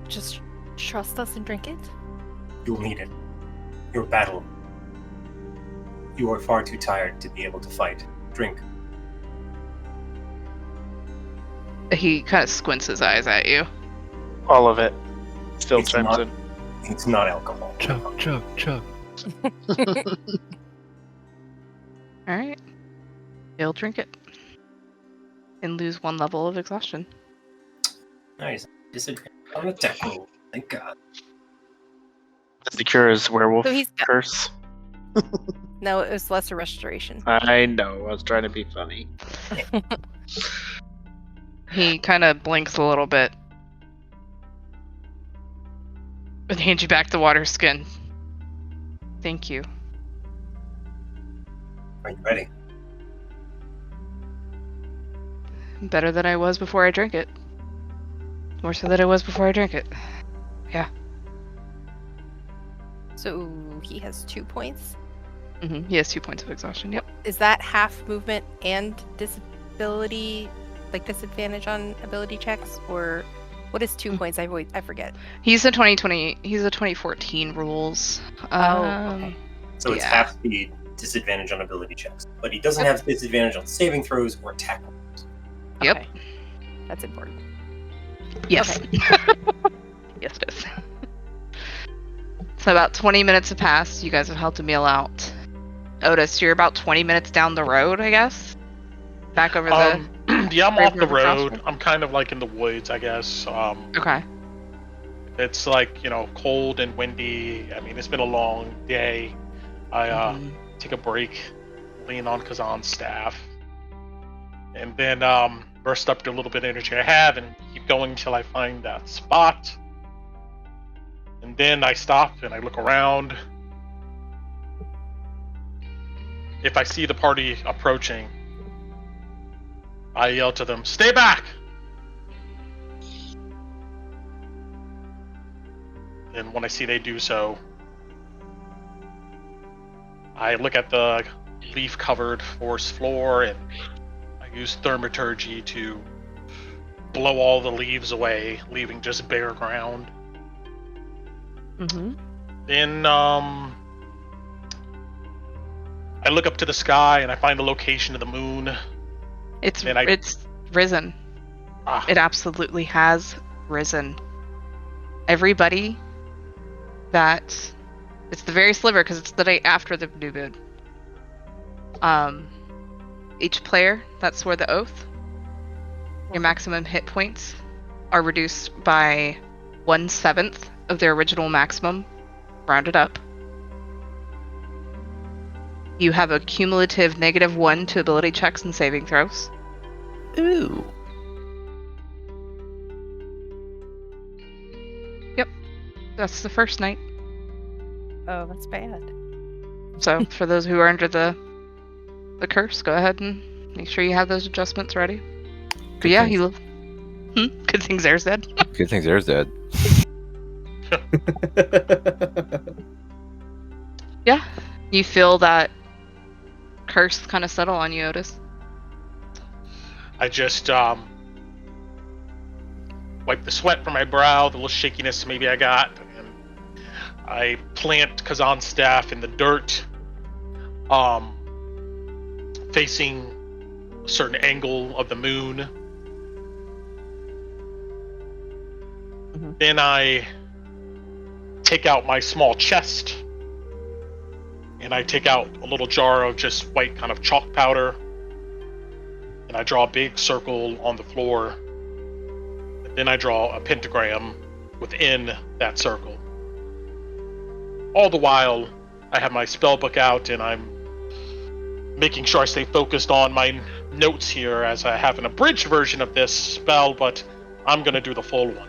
S6: just trust us and drink it.
S4: You'll need it. Your battle. You are far too tired to be able to fight. Drink.
S3: He kind of squints his eyes at you.
S5: All of it. Still
S4: It's
S5: chimes
S4: not-
S5: in.
S4: It's not alcohol.
S7: Chug, chug, chug.
S3: Alright. He'll drink it. And lose 1 level of exhaustion.
S4: Nice. Disadvantage on attack roll. Thank God.
S5: The cure is werewolf
S6: So he's got-
S5: curse.
S6: No, it was lesser restoration.
S5: I know. I was trying to be funny.
S3: He kind of blinks a little bit. And hands you back the water skin. Thank you.
S4: Are you ready?
S3: Better than I was before I drank it. More so than I was before I drank it.
S6: So he has 2 points.
S3: He has 2 points of exhaustion. Yep.
S6: Is that half movement and disability, like disadvantage on ability checks, or what is 2 points? I forget.
S3: He's a 2020. He's a 2014 rules.
S6: Okay.
S4: So it's
S3: Yeah.
S4: half speed, disadvantage on ability checks. But he doesn't have disadvantage on saving throws or attack rolls.
S3: Yep.
S6: Okay. That's important.
S3: Yes. Yes, it is. So about 20 minutes have passed. You guys have helped a meal out. Otis, you're about 20 minutes down the road, I guess. Back over the.
S1: Yeah, I'm
S3: Great
S1: off the
S3: River
S1: road.
S3: Crossroad?
S1: I'm kind of like in the woods, I guess.
S3: Okay.
S1: It's like, cold and windy. I mean, it's been a long day. I take a break, lean on Kazan's staff, and then burst up the little bit of energy I have and keep going until I find that spot. And then I stop and I look around. If I see the party approaching, I yell to them, "Stay back!" And when I see they do so, I look at the leaf-covered forest floor and I use thaumaturgy to blow all the leaves away, leaving just bare ground. Then I look up to the sky and I find the location of the moon.
S3: It's
S1: And I-
S3: it's risen.
S1: Ah,
S3: It absolutely has risen. Everybody that it's the very sliver because it's the day after the new moon. Each player that swore the oath, your maximum hit points are reduced by 1/7 of their original maximum, rounded up. You have a cumulative -1 to ability checks and saving throws.
S7: Ooh.
S3: That's the first night.
S6: Oh, that's bad.
S3: So for those who are under the curse, go ahead and make sure you have those adjustments ready. But yeah,
S7: things.
S3: good things there's dead.
S7: Good things there's dead.
S3: Yeah, you feel that curse kind of settle on you, Otis.
S1: I just wipe the sweat from my brow, the little shakiness maybe I got, and I plant Kazan's staff in the dirt, facing a certain angle of the moon. Then I take out my small chest, and I take out a little jar of just white kind of chalk powder, and I draw a big circle on the floor. And then I draw a pentagram within that circle. All the while, I have my spell book out, and I'm making sure I stay focused on my notes here, as I have an abridged version of this spell, but I'm going to do the full one.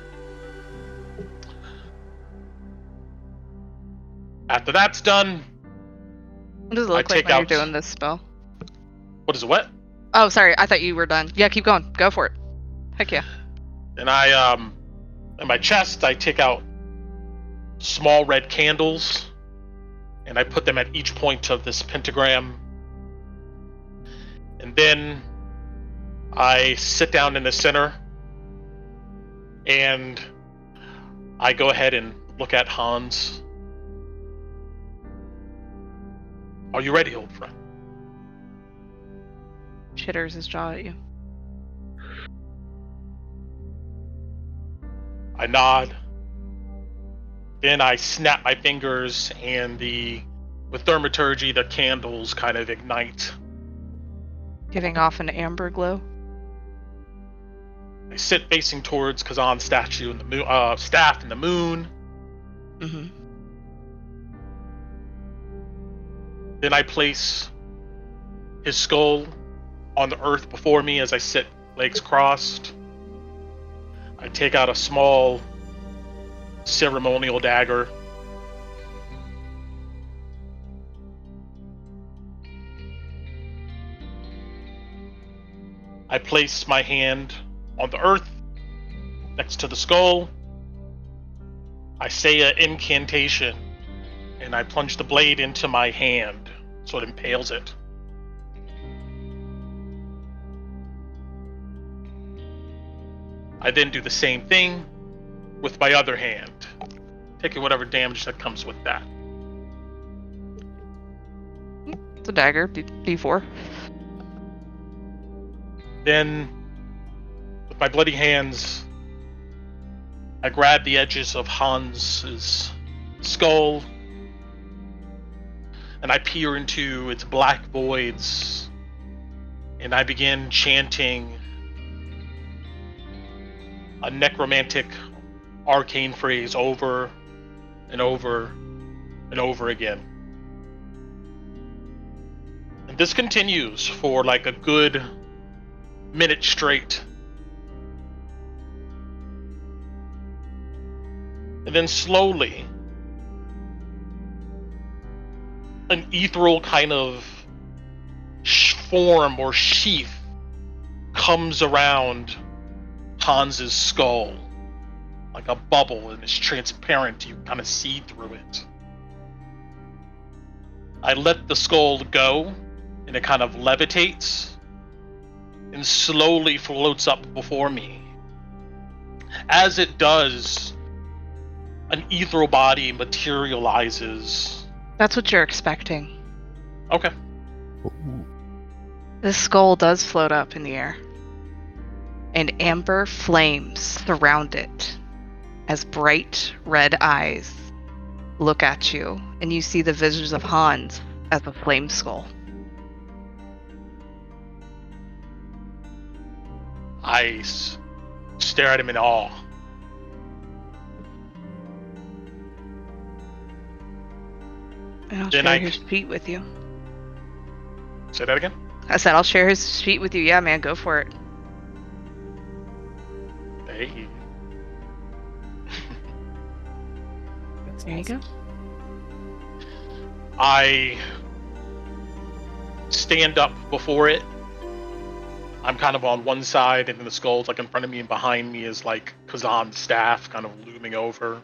S1: After that's done,
S3: What does it
S1: I
S3: look like
S1: take
S3: when you're
S1: out-
S3: doing this spell?
S1: what is it, what?
S3: Oh, sorry. I thought you were done. Yeah, keep going. Go for it. Heck yeah.
S1: And I, in my chest, I take out small red candles, and I put them at each point of this pentagram. And then I sit down in the center, and I go ahead and look at Hans. Are you ready, old friend?
S3: Chitters his jaw at you.
S1: I nod. Then I snap my fingers, and with thaumaturgy, the candles kind of ignite.
S3: Giving off an amber glow.
S1: I sit facing towards Kazan's statue in the moon, staff in the moon.
S3: Mm-hmm.
S1: Then I place his skull on the earth before me as I sit, legs crossed. I take out a small ceremonial dagger. I place my hand on the earth next to the skull. I say an incantation, and I plunge the blade into my hand so it impales it. I then do the same thing with my other hand, taking whatever damage that comes with that.
S3: It's a dagger. D4.
S1: Then, with my bloody hands, I grab the edges of Hans's skull, and I peer into its black voids, and I begin chanting a necromantic arcane phrase over and over and over again. And this continues for like a good minute straight. And then slowly, an ethereal kind of form or sheath comes around Hans's skull, like a bubble, and it's transparent. You kind of see through it. I let the skull go, and it kind of levitates and slowly floats up before me. As it does, an ethereal body materializes.
S3: That's what you're expecting.
S1: Okay.
S3: This skull does float up in the air, and amber flames surround it as bright red eyes look at you, and you see the visions of Hans as a flame skull.
S1: I stare at him in awe.
S3: And I'll
S1: Then
S3: share
S1: I-
S3: his feet with you.
S1: Say that again?
S3: I said I'll share his feet with you. Yeah, man, go for it.
S1: Hey.
S3: There you go.
S1: I stand up before it. I'm kind of on one side, and then the skull's like in front of me, and behind me is like Kazan's staff kind of looming over.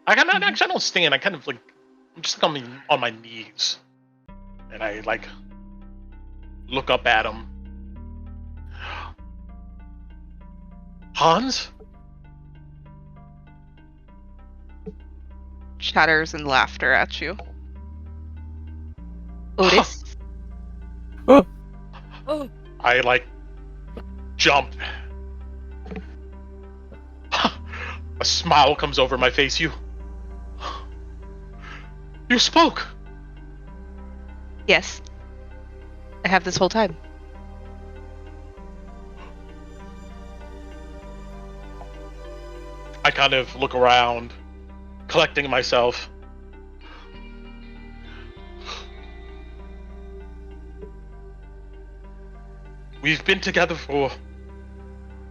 S1: I don't stand. I kind of like, I'm just like on my knees, and I like look up at him. Hans?
S3: Chatters and laughter at you. Otis.
S6: Oh,
S1: I like jump. A smile comes over my face. You spoke.
S3: Yes. I have this whole time.
S1: I kind of look around, collecting myself. We've been together for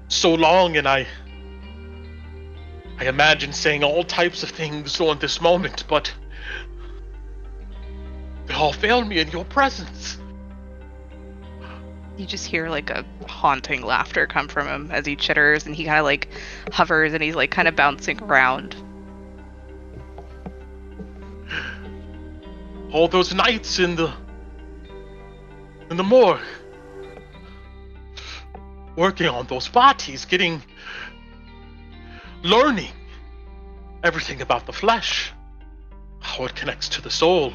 S1: so long, and I imagine saying all types of things during this moment, but they all failed me in your presence.
S3: You just hear like a haunting laughter come from him as he chitters, and he kind of like hovers, and he's like kind of bouncing around.
S1: All those nights in the morgue, working on those bodies, learning everything about the flesh, how it connects to the soul.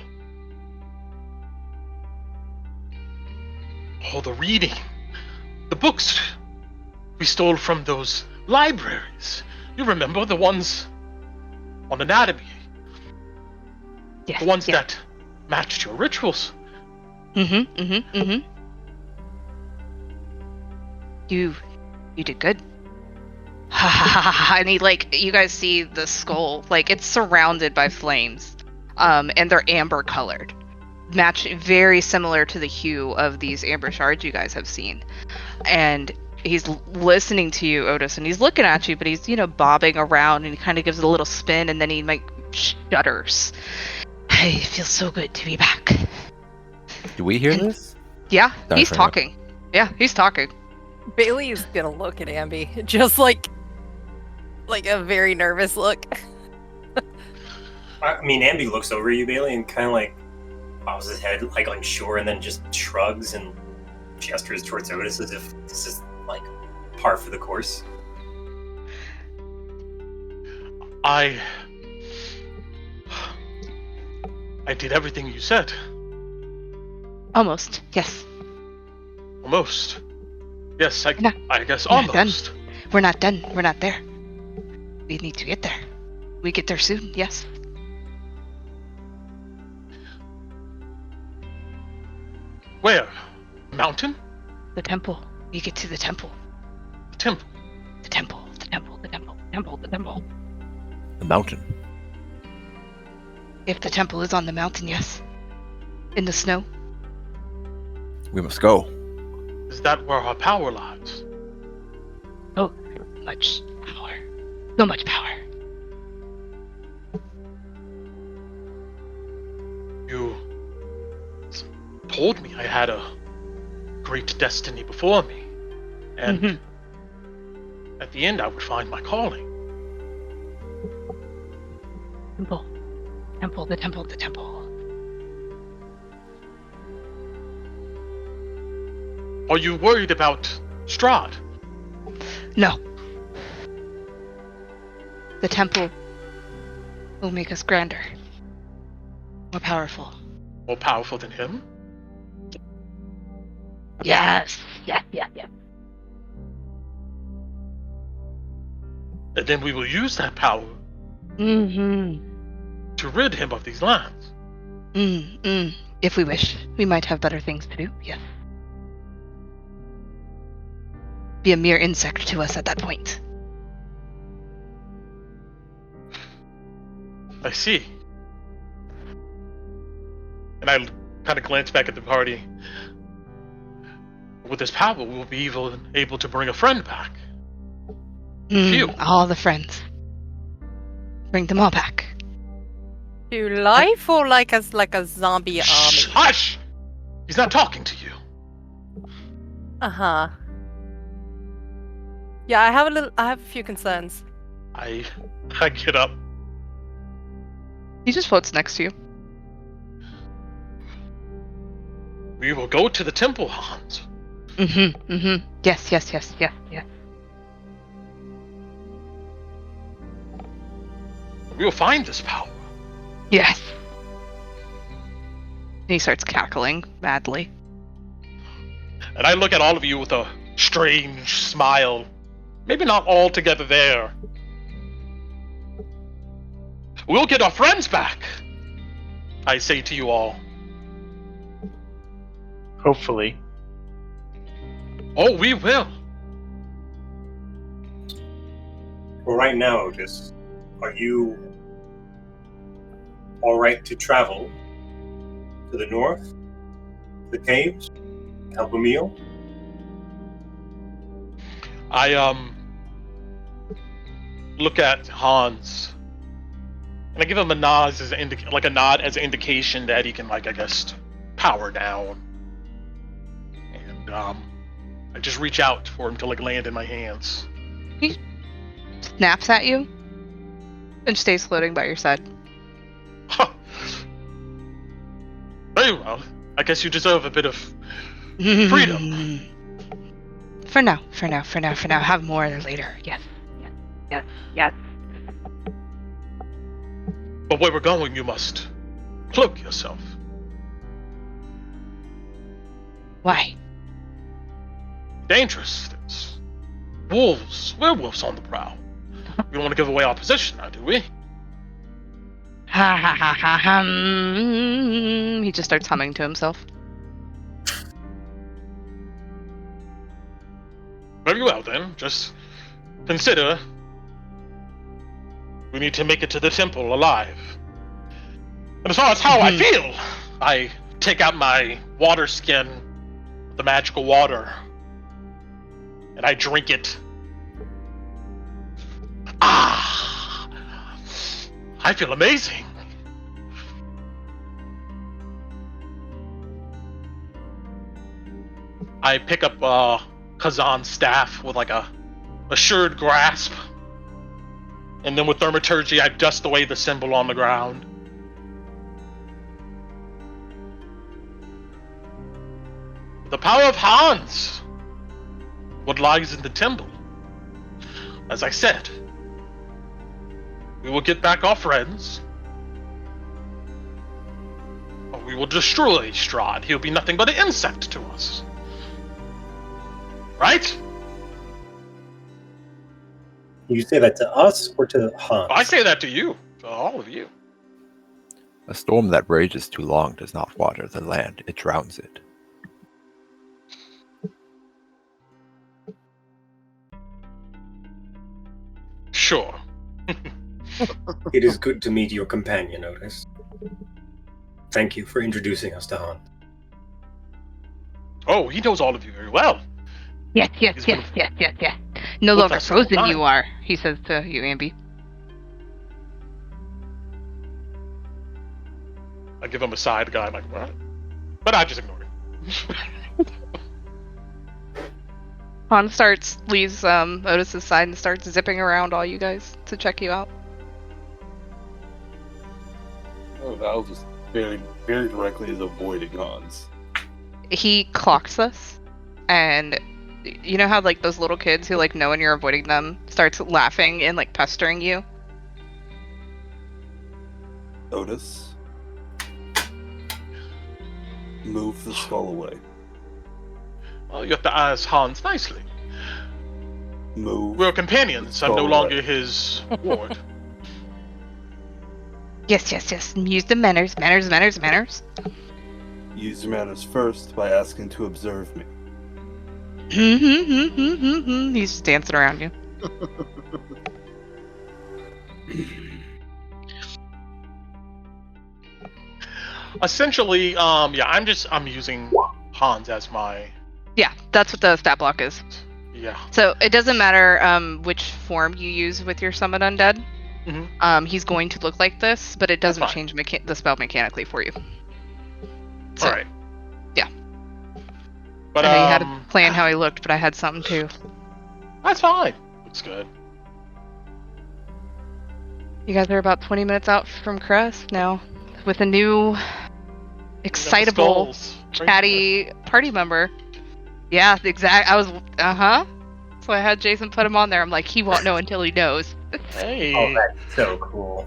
S1: All the reading, the books we stole from those libraries. You remember the ones on anatomy?
S3: Yes.
S1: The ones that matched your rituals.
S3: You did good. Ha ha ha ha. And he you guys see the skull, it's surrounded by flames. And they're amber colored. Very similar to the hue of these amber shards you guys have seen. And he's listening to you, Otis, and he's looking at you, but he's, bobbing around, and he kind of gives it a little spin, and then he shudders. It feels so good to be back.
S7: Do we hear this?
S3: Yeah,
S7: No,
S3: he's
S7: fair
S3: talking. Yeah, he's talking.
S6: Bailey is gonna look at Ambi, just like a very nervous look.
S4: I mean, Ambi looks over you, Bailey, and kind of bows his head unsure, and then just shrugs and gestures towards Otis as if this is par for the course.
S1: I did everything you said.
S3: Almost, yes.
S1: Almost. Yes, I guess
S3: We're not
S1: almost.
S3: done. We're not done. We're not there. We need to get there. We get there soon, yes.
S1: Where? Mountain?
S3: The temple. We get to the temple.
S1: The temple.
S3: The temple. The temple. The temple. The temple. The temple.
S7: The mountain.
S3: If the temple is on the mountain, yes. In the snow.
S7: We must go.
S1: Is that where our power lies?
S3: Oh, much power. So much power.
S1: You told me I had a great destiny before me, and at the end I would find my calling.
S3: Temple. Temple, the temple, the temple.
S1: Are you worried about Strahd?
S3: No. The temple will make us grander. More powerful.
S1: More powerful than him?
S3: Yes. Yeah.
S1: And then we will use that power to rid him of these lands.
S3: If we wish, we might have better things to do, yes. Be a mere insect to us at that point.
S1: I see. And I kind of glance back at the party. With this power, we'll be able to bring a friend back. Few.
S3: All the friends. Bring them all back.
S6: To life or like a zombie
S1: Shh,
S6: army?
S1: hush! He's not talking to you.
S6: Uh-huh. Yeah, I have a few concerns.
S1: I get up.
S3: He just floats next to you.
S1: We will go to the temple, Hans.
S3: Yes.
S1: We will find this power.
S3: Yes. And he starts cackling madly.
S1: And I look at all of you with a strange smile. Maybe not all together there. We'll get our friends back, I say to you all.
S5: Hopefully.
S1: Oh, we will.
S4: Well, right now, Otis, are you alright to travel to the north, the caves, help a meal?
S1: look at Hans, and I give him a nod as an indication that he can, like, I guess, power down. And I just reach out for him to, like, land in my hands.
S3: He snaps at you and stays floating by your side.
S1: Very well. I guess you deserve a bit of freedom.
S3: For now. Have more later. Yes.
S1: But where we're going, you must cloak yourself.
S3: Why?
S1: Dangerous. There's werewolves on the prowl. We don't want to give away our position now, do we?
S3: He just starts humming to himself.
S1: Very well then, just consider we need to make it to the temple alive. And as far as how I feel, I take out my water skin, the magical water, and I drink it. I feel amazing. I pick up Kazan's staff with like a assured grasp, and then with thaumaturgy I dust away the symbol on the ground. The power of Hans, what lies in the temple. As I said, we will get back our friends. Or we will destroy Strahd. He'll be nothing but an insect to us. Right?
S4: You say that to us or to Hans?
S1: I say that to you. To all of you.
S7: A storm that rages too long does not water the land, it drowns it.
S1: Sure.
S4: It is good to meet your companion, Otis. Thank you for introducing us to Hans.
S1: Oh, he knows all of you very well.
S3: Yes. No
S1: Well,
S3: longer
S1: that's
S3: frozen
S1: fine.
S3: you are, he says to you, Ambi.
S1: I give him a side guy, I'm like, what? But I just ignore it.
S3: Han leaves Otis's side and starts zipping around all you guys to check you out.
S2: Oh, Val just very, very directly is avoiding Hans.
S3: He clocks us, and you know how like those little kids who like know when you're avoiding them starts laughing and like pestering you?
S2: Otis, move the skull away.
S1: Well, you have to ask Hans nicely.
S2: Move.
S1: We're companions. I'm no longer his ward.
S3: Yes. Use the manners.
S2: Use your manners first by asking to observe me.
S3: He's just dancing around you.
S1: Essentially, I'm using Hans as my...
S3: Yeah, that's what the stat block is.
S1: Yeah.
S3: So it doesn't matter which form you use with your summon undead.
S1: Mm-hmm.
S3: He's going to look like this, but it doesn't
S1: That's
S3: change the spell mechanically for you. So,
S1: Alright.
S3: yeah.
S1: But,
S3: I know you had a plan how he looked, but I had something too.
S1: That's fine. Looks good.
S3: You guys are about 20 minutes out from Krezk now, with a new, excitable,
S1: Skulls.
S3: chatty party member. Yeah, So I had Jason put him on there. I'm like, he won't know until he knows.
S1: Hey.
S4: Oh, that's so cool.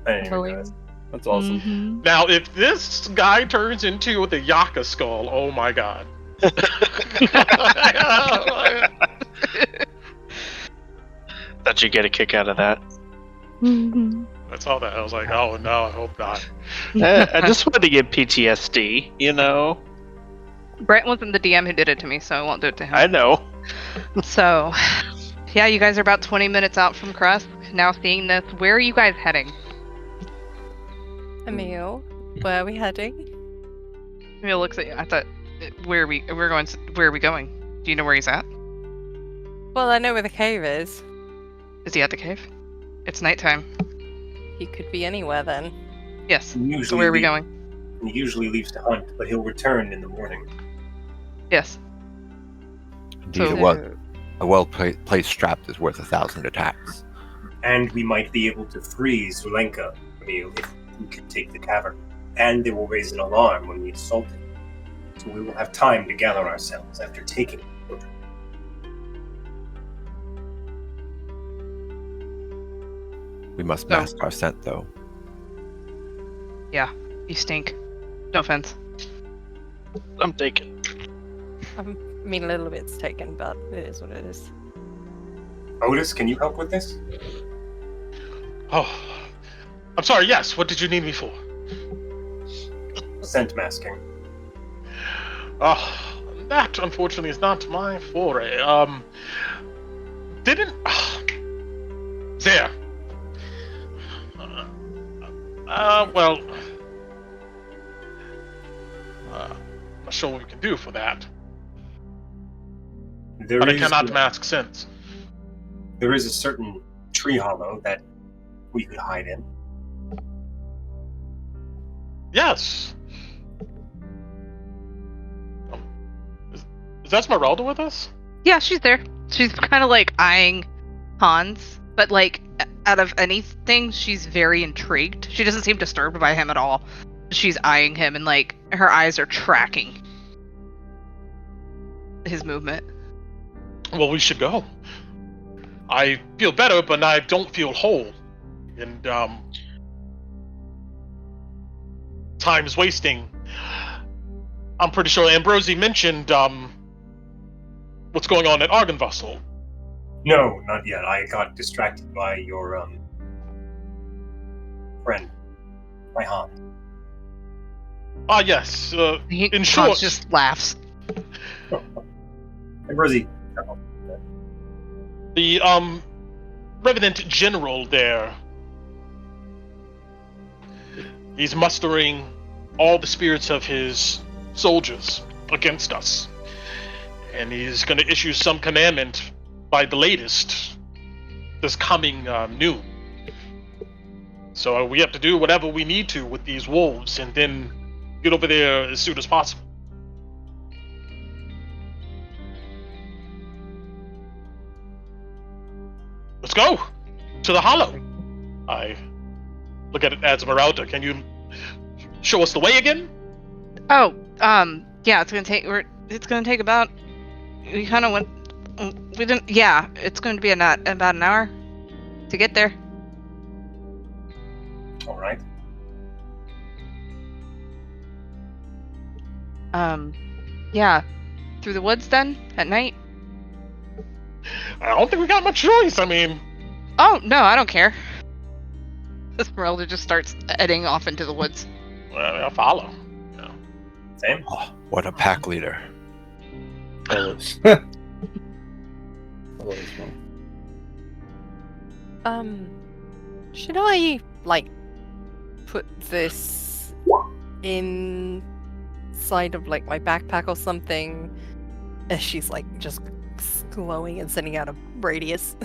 S4: I didn't even know that.
S2: That's awesome.
S3: Mm-hmm.
S1: Now, if this guy turns into the Yaka skull, oh my god.
S5: Thought you'd get a kick out of that.
S1: I saw that. I was like, oh no, I hope not.
S5: I just wanted to get PTSD, you know?
S3: Brent wasn't the DM who did it to me, so I won't do it to him.
S5: I know.
S3: So, yeah, you guys are about 20 minutes out from Krezk. Now seeing this, where are you guys heading?
S6: Emil, where are we heading?
S3: Emil looks at you. I thought, where are we going? Do you know where he's at?
S6: Well, I know where the cave is.
S3: Is he at the cave? It's nighttime.
S6: He could be anywhere then.
S3: Yes.
S4: He
S3: So where are we going?
S4: usually leaves to hunt, but he'll return in the morning.
S3: Yes.
S7: Indeed,
S3: So-
S7: a well-placed trap is worth 1,000 attacks.
S4: And we might be able to free Zulenka if we can take the cavern. And they will raise an alarm when we assault it. So we will have time to gather ourselves after taking it.
S7: We must
S3: No.
S7: mask our scent, though.
S3: You stink. No offense.
S5: I'm taken.
S6: I mean, a little bit's taken, but it is what it is.
S4: Otis, can you help with this?
S1: Oh, I'm sorry. Yes. What did you need me for?
S4: Scent masking.
S1: Oh, that unfortunately is not my foray. Didn't there? Well, I'm not sure what we can do for that. But I cannot mask scents.
S4: There is a certain tree hollow that we could hide in.
S1: Yes. Is Esmeralda with us?
S3: Yeah, she's there. She's kind of like eyeing Hans, but like out of anything, she's very intrigued. She doesn't seem disturbed by him at all. She's eyeing him, and like her eyes are tracking his movement.
S1: Well, we should go. I feel better, but I don't feel whole. And, time's wasting. I'm pretty sure Ambrosi mentioned, what's going on at Argynvossil.
S4: No, not yet. I got distracted by your, friend. My Hans.
S1: Ah, yes, in
S3: Hans
S1: short...
S3: just laughs.
S4: And Rosie.
S1: The, Revenant General there. He's mustering all the spirits of his soldiers against us. And he's going to issue some commandment by the latest this coming noon. So we have to do whatever we need to with these wolves and then get over there as soon as possible. Let's go to the hollow. I look at Esmeralda. Can you show us the way again?
S3: Oh, yeah, it's gonna take about. We kind of went. We didn't. Yeah, it's going to be about an hour to get there.
S4: All right.
S3: Yeah, through the woods then at night.
S1: I don't think we got much choice. I mean,
S3: Oh no, I don't care. Esmeralda just starts heading off into the woods.
S1: well, I'll follow.
S4: Same.
S7: Oh, what a pack leader.
S2: Always. Always one.
S6: Should I like put this inside of like my backpack or something? As she's like just glowing and sending out a radius.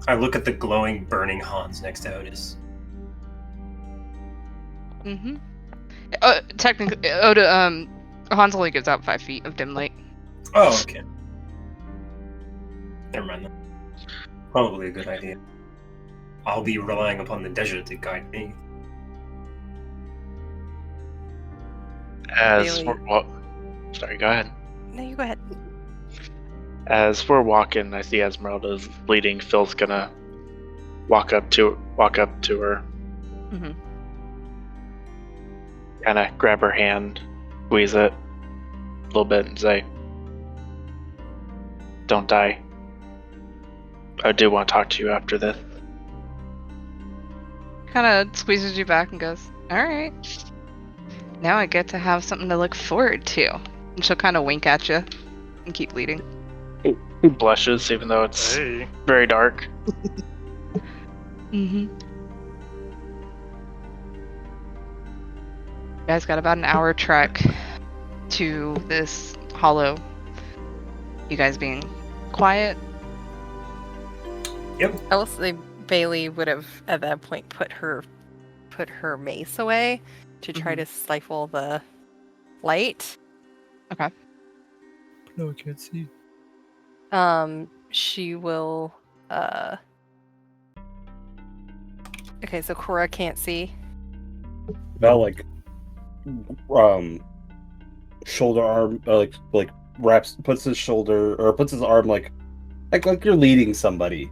S4: I look at the glowing, burning Hans next to Otis.
S3: Mm-hmm. Technically, Hans only gives out 5 feet of dim light.
S4: Oh, okay. Never mind then. Probably a good idea. I'll be relying upon the desert to guide me.
S5: As
S6: Really?
S5: sorry, go ahead.
S6: No, you go ahead.
S5: As we're walking, I see Esmeralda's leading. Phil's gonna walk up to her,
S3: Mm-hmm.
S5: kind of grab her hand, squeeze it a little bit, and say, "Don't die. I do want to talk to you after this."
S3: Kind of squeezes you back and goes, "All right. Now I get to have something to look forward to." And she'll kind of wink at you and keep leading.
S5: He blushes, even though it's
S1: Hey.
S5: very dark.
S3: Mm-hmm. You guys got about an hour trek to this hollow. You guys being quiet,
S4: Yep.
S6: I will say Bailey would have at that point put her mace away to try to stifle the light.
S7: No, I can't see.
S6: She will okay, so Cora can't see.
S2: Val like shoulder arm like wraps puts his shoulder or puts his arm like you're leading somebody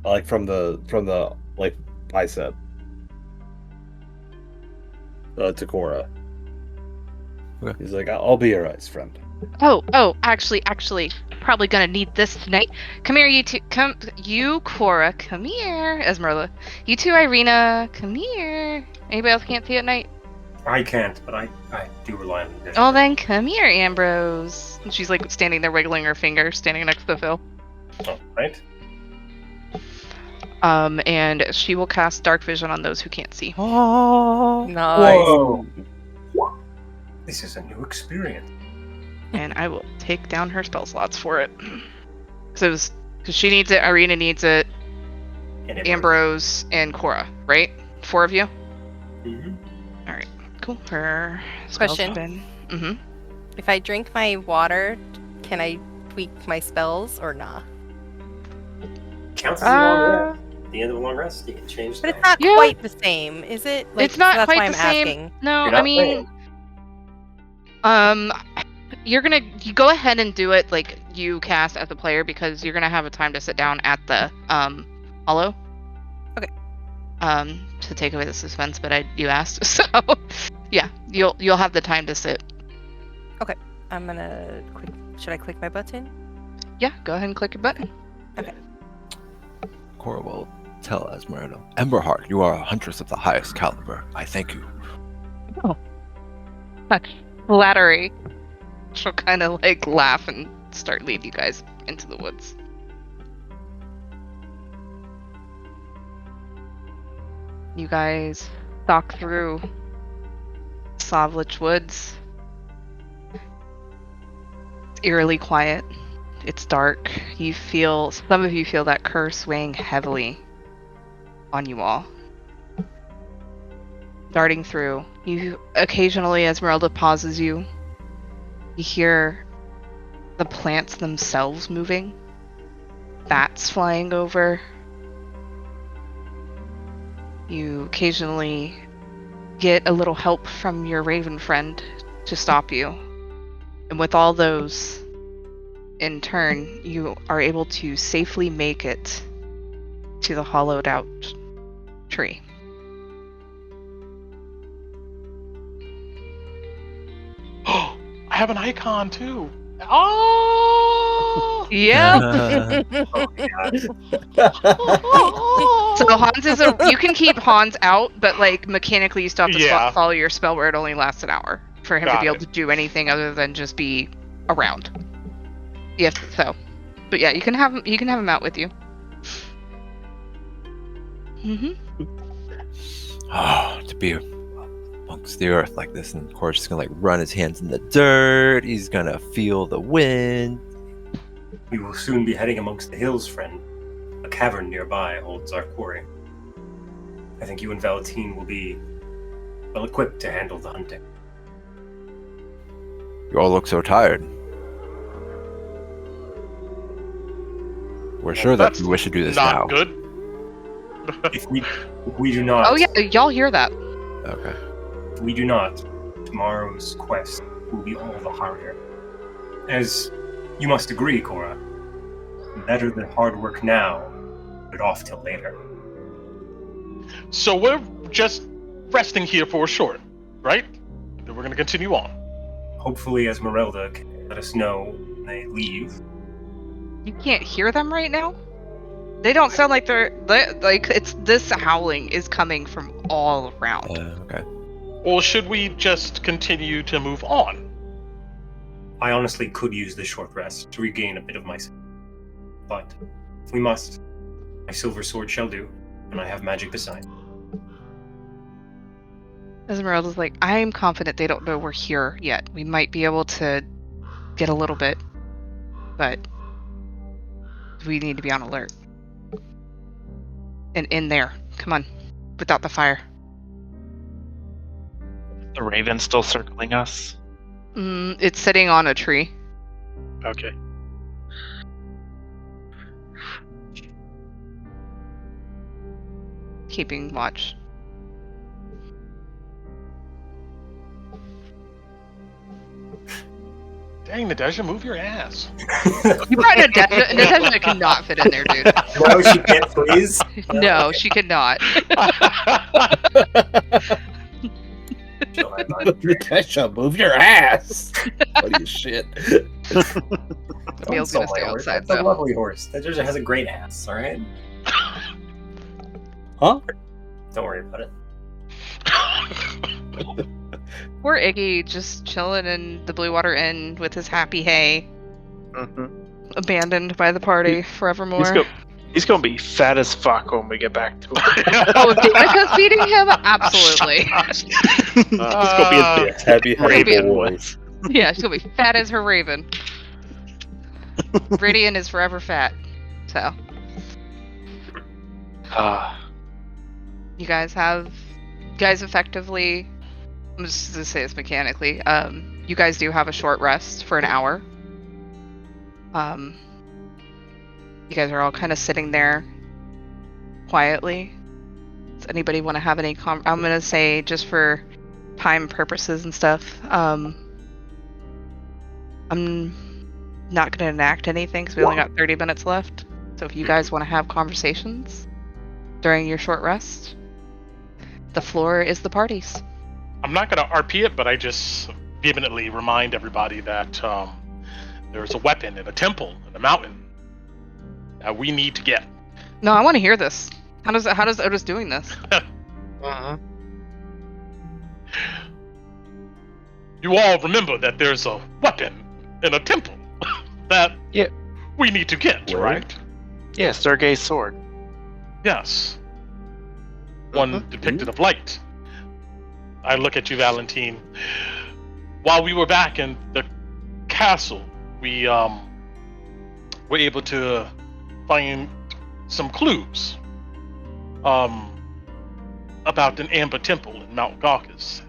S2: like from the like bicep to Cora.
S7: Okay.
S2: He's like, I'll be your eyes, friend.
S3: Oh, actually, probably gonna need this tonight. Come here, you two. You, Cora, come here. Esmeralda. You two, Irina, come here. Anybody else can't see at night?
S4: I can't, but I do rely on you.
S3: Oh, then come here, Ambrose. And she's like standing there wiggling her finger, standing next to Phil.
S4: All right.
S3: And she will cast Dark Vision on those who can't see.
S7: Oh,
S6: Nice.
S4: Whoa. This is a new experience.
S3: And I will take down her spell slots for it. Because she needs it, Irina needs it,
S4: And it
S3: Ambrose, and Cora, right? 4 of you?
S4: Mhm.
S3: Alright, cool. Her spells
S6: Question.
S3: have been... Mm-hmm.
S6: If I drink my water, can I tweak my spells or nah?
S4: Counts as a long rest. At the end of a long rest, you can change
S6: But
S4: that.
S6: it's not
S3: Yeah.
S6: quite the same, is it?
S3: It's not
S6: that's
S3: quite
S6: why
S3: the
S6: I'm
S3: same.
S6: asking.
S3: No,
S4: You're
S3: I
S4: not
S3: mean... you go ahead and do it like you cast as a player because you're gonna have a time to sit down at the hollow.
S6: Okay.
S3: To take away the suspense, but you asked, so yeah, you'll have the time to sit.
S6: I'm gonna click. Should I click my button?
S3: Yeah, go ahead and click your button.
S7: Cora will tell Esmeralda. Emberheart, you are a huntress of the highest caliber. I thank you.
S3: Flattery. She'll kind of like laugh and start leading you guys into the woods. You guys stalk through Savlich Woods. It's eerily quiet. It's dark. Some of you feel that curse weighing heavily on you all. Darting through, you occasionally, Esmeralda pauses you. You hear the plants themselves moving. Bats flying over. You occasionally get a little help from your raven friend to stop you. And with all those, in turn, you are able to safely make it to the hollowed out tree.
S1: Oh, I have an icon too. Oh!
S3: Yep.
S1: Oh!
S3: So Hans you can keep Hans out, but like mechanically you still have to
S1: Yeah.
S3: follow your spell where it only lasts an hour for him to
S1: Got
S3: be able
S1: it.
S3: to do anything other than just be around. Yes, so. But yeah, you can have him out with you.
S7: To be amongst the earth like this, and Cora's just gonna like run his hands in the dirt. He's gonna feel the wind.
S4: We will soon be heading amongst the hills, friend. A cavern nearby holds our quarry. I think you and Valentine will be well equipped to handle the hunting.
S7: You all look so tired. We're sure that
S1: That's
S7: you wish to do this
S1: Not
S7: now.
S1: good.
S4: If we do not,
S3: Oh yeah, y'all hear that.
S7: Okay.
S4: if we do not, tomorrow's quest will be all the harder. As you must agree, Cora, better than hard work now, but off till later.
S1: So we're just resting here for a short, right? Then we're gonna continue on.
S4: Hopefully, Esmeralda can let us know when they leave.
S3: You can't hear them right now? They don't sound like they're like it's this howling is coming from all around.
S7: Okay.
S1: Or should we just continue to move on?
S4: I honestly could use this short rest to regain a bit of myself. But if we must, my silver sword shall do, and I have magic beside.
S3: Esmeralda's like, I'm confident they don't know we're here yet. We might be able to get a little bit, but we need to be on alert. And in there. Come on. Without the fire.
S5: The raven still circling us?
S3: It's sitting on a tree.
S5: Okay.
S3: Keeping watch.
S1: Dang, Nadeja, move your ass.
S3: You brought Nadeja. Nadeja cannot fit in there, dude.
S4: No, she can't, please.
S3: No, she cannot.
S2: Natasha, move your ass! Holy shit.
S3: Camille's gonna stay outside,
S4: That's a
S3: though.
S4: lovely horse. That just has a great ass, alright?
S2: Huh?
S4: Don't worry about it.
S3: Poor Iggy just chilling in the Blue Water Inn with his happy hay,
S5: Mm-hmm.
S3: abandoned by the party forevermore.
S5: He's gonna be fat as fuck when we get back to him.
S3: Oh, if Danica's feeding him? Absolutely.
S5: He's gonna be his
S2: Happy
S5: Raven
S2: boy.
S5: was.
S3: Yeah, she's gonna be fat as her raven. Radiant is forever fat. So, you guys effectively, I'm just gonna say this mechanically, you guys do have a short rest for an hour. You guys are all kind of sitting there quietly. Does anybody want to have any I'm gonna say, just for time purposes and stuff, I'm not gonna enact anything because we only got 30 minutes left. So if you guys want to have conversations during your short rest, the floor is the party's.
S1: I'm not going to RP it, but I just vehemently remind everybody that there's a weapon in a temple in the mountain that we need to get.
S3: No, I want to hear this. How does Otis doing this?
S5: Uh-huh.
S1: You all remember that there's a weapon in a temple that we need to get,
S2: Where?
S1: right?
S5: Yeah, Sergei's sword.
S1: Yes. One depicted of light. I look at you, Valentine. While we were back in the castle, we were able to find some clues about an amber temple in Mount Gaucus,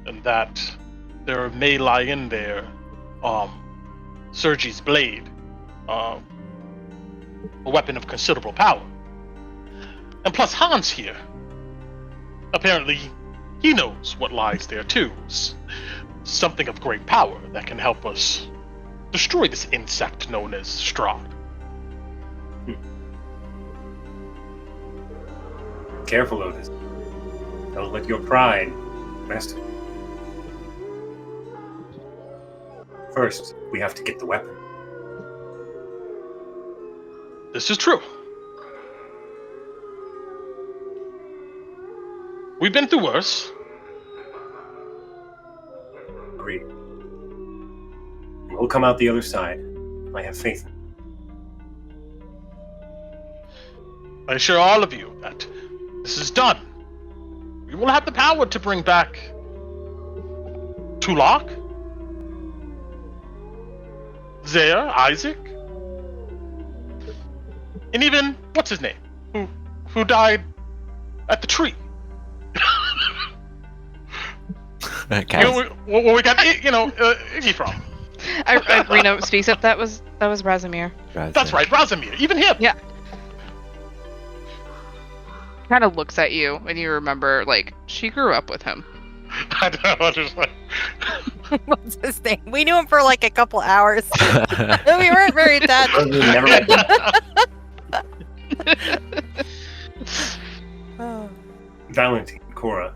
S1: and that there may lie in there Sergi's blade, a weapon of considerable power. And plus Hans here. Apparently, he knows what lies there too. Something of great power that can help us destroy this insect known as Strahd.
S4: Careful, Otis. Don't let your pride master. First, we have to get the weapon.
S1: This is true. We've been through worse.
S4: Agreed. We'll come out the other side. I have faith in you.
S1: I assure all of you that this is done. We will have the power to bring back Tulak, Zaire, Isaac, and even what's his name, who died at the tree. We got Iggy from.
S3: Reno speaks up. That was Razimir.
S1: That's right, Razimir. Even him.
S3: Yeah. Kind of looks at you, and you remember, like, she grew up with him.
S1: I don't understand.
S6: What's his name? We knew him for like a couple hours. We weren't very attached.
S4: Never met
S6: Oh.
S4: Valentine, Cora,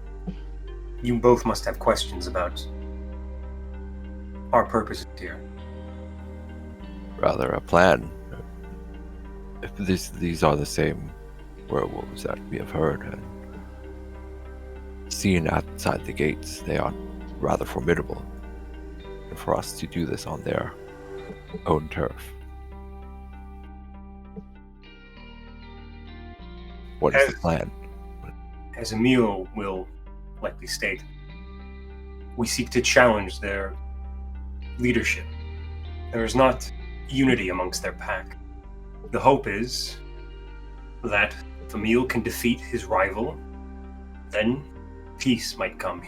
S4: you both must have questions about our purposes here.
S7: Rather a plan. If these are the same werewolves that we have heard and seen outside the gates, they are rather formidable. And for us to do this on their own turf. What is the plan?
S4: As Emil will likely state, we seek to challenge their leadership. There is not unity amongst their pack. The hope is that If Emil can defeat his rival, then peace might come.